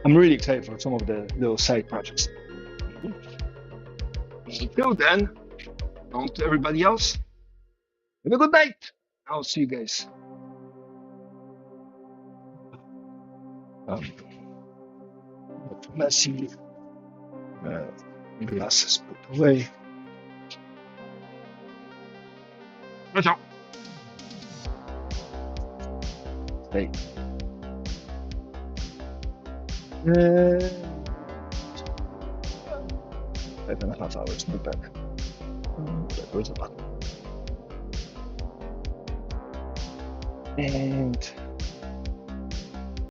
I'm really excited for some of the little side projects. Until then, on to everybody else, have a good night. I'll see you guys. Messy glasses put away. Ciao. Stay. 5.5 hours, not bad. That was a lot. And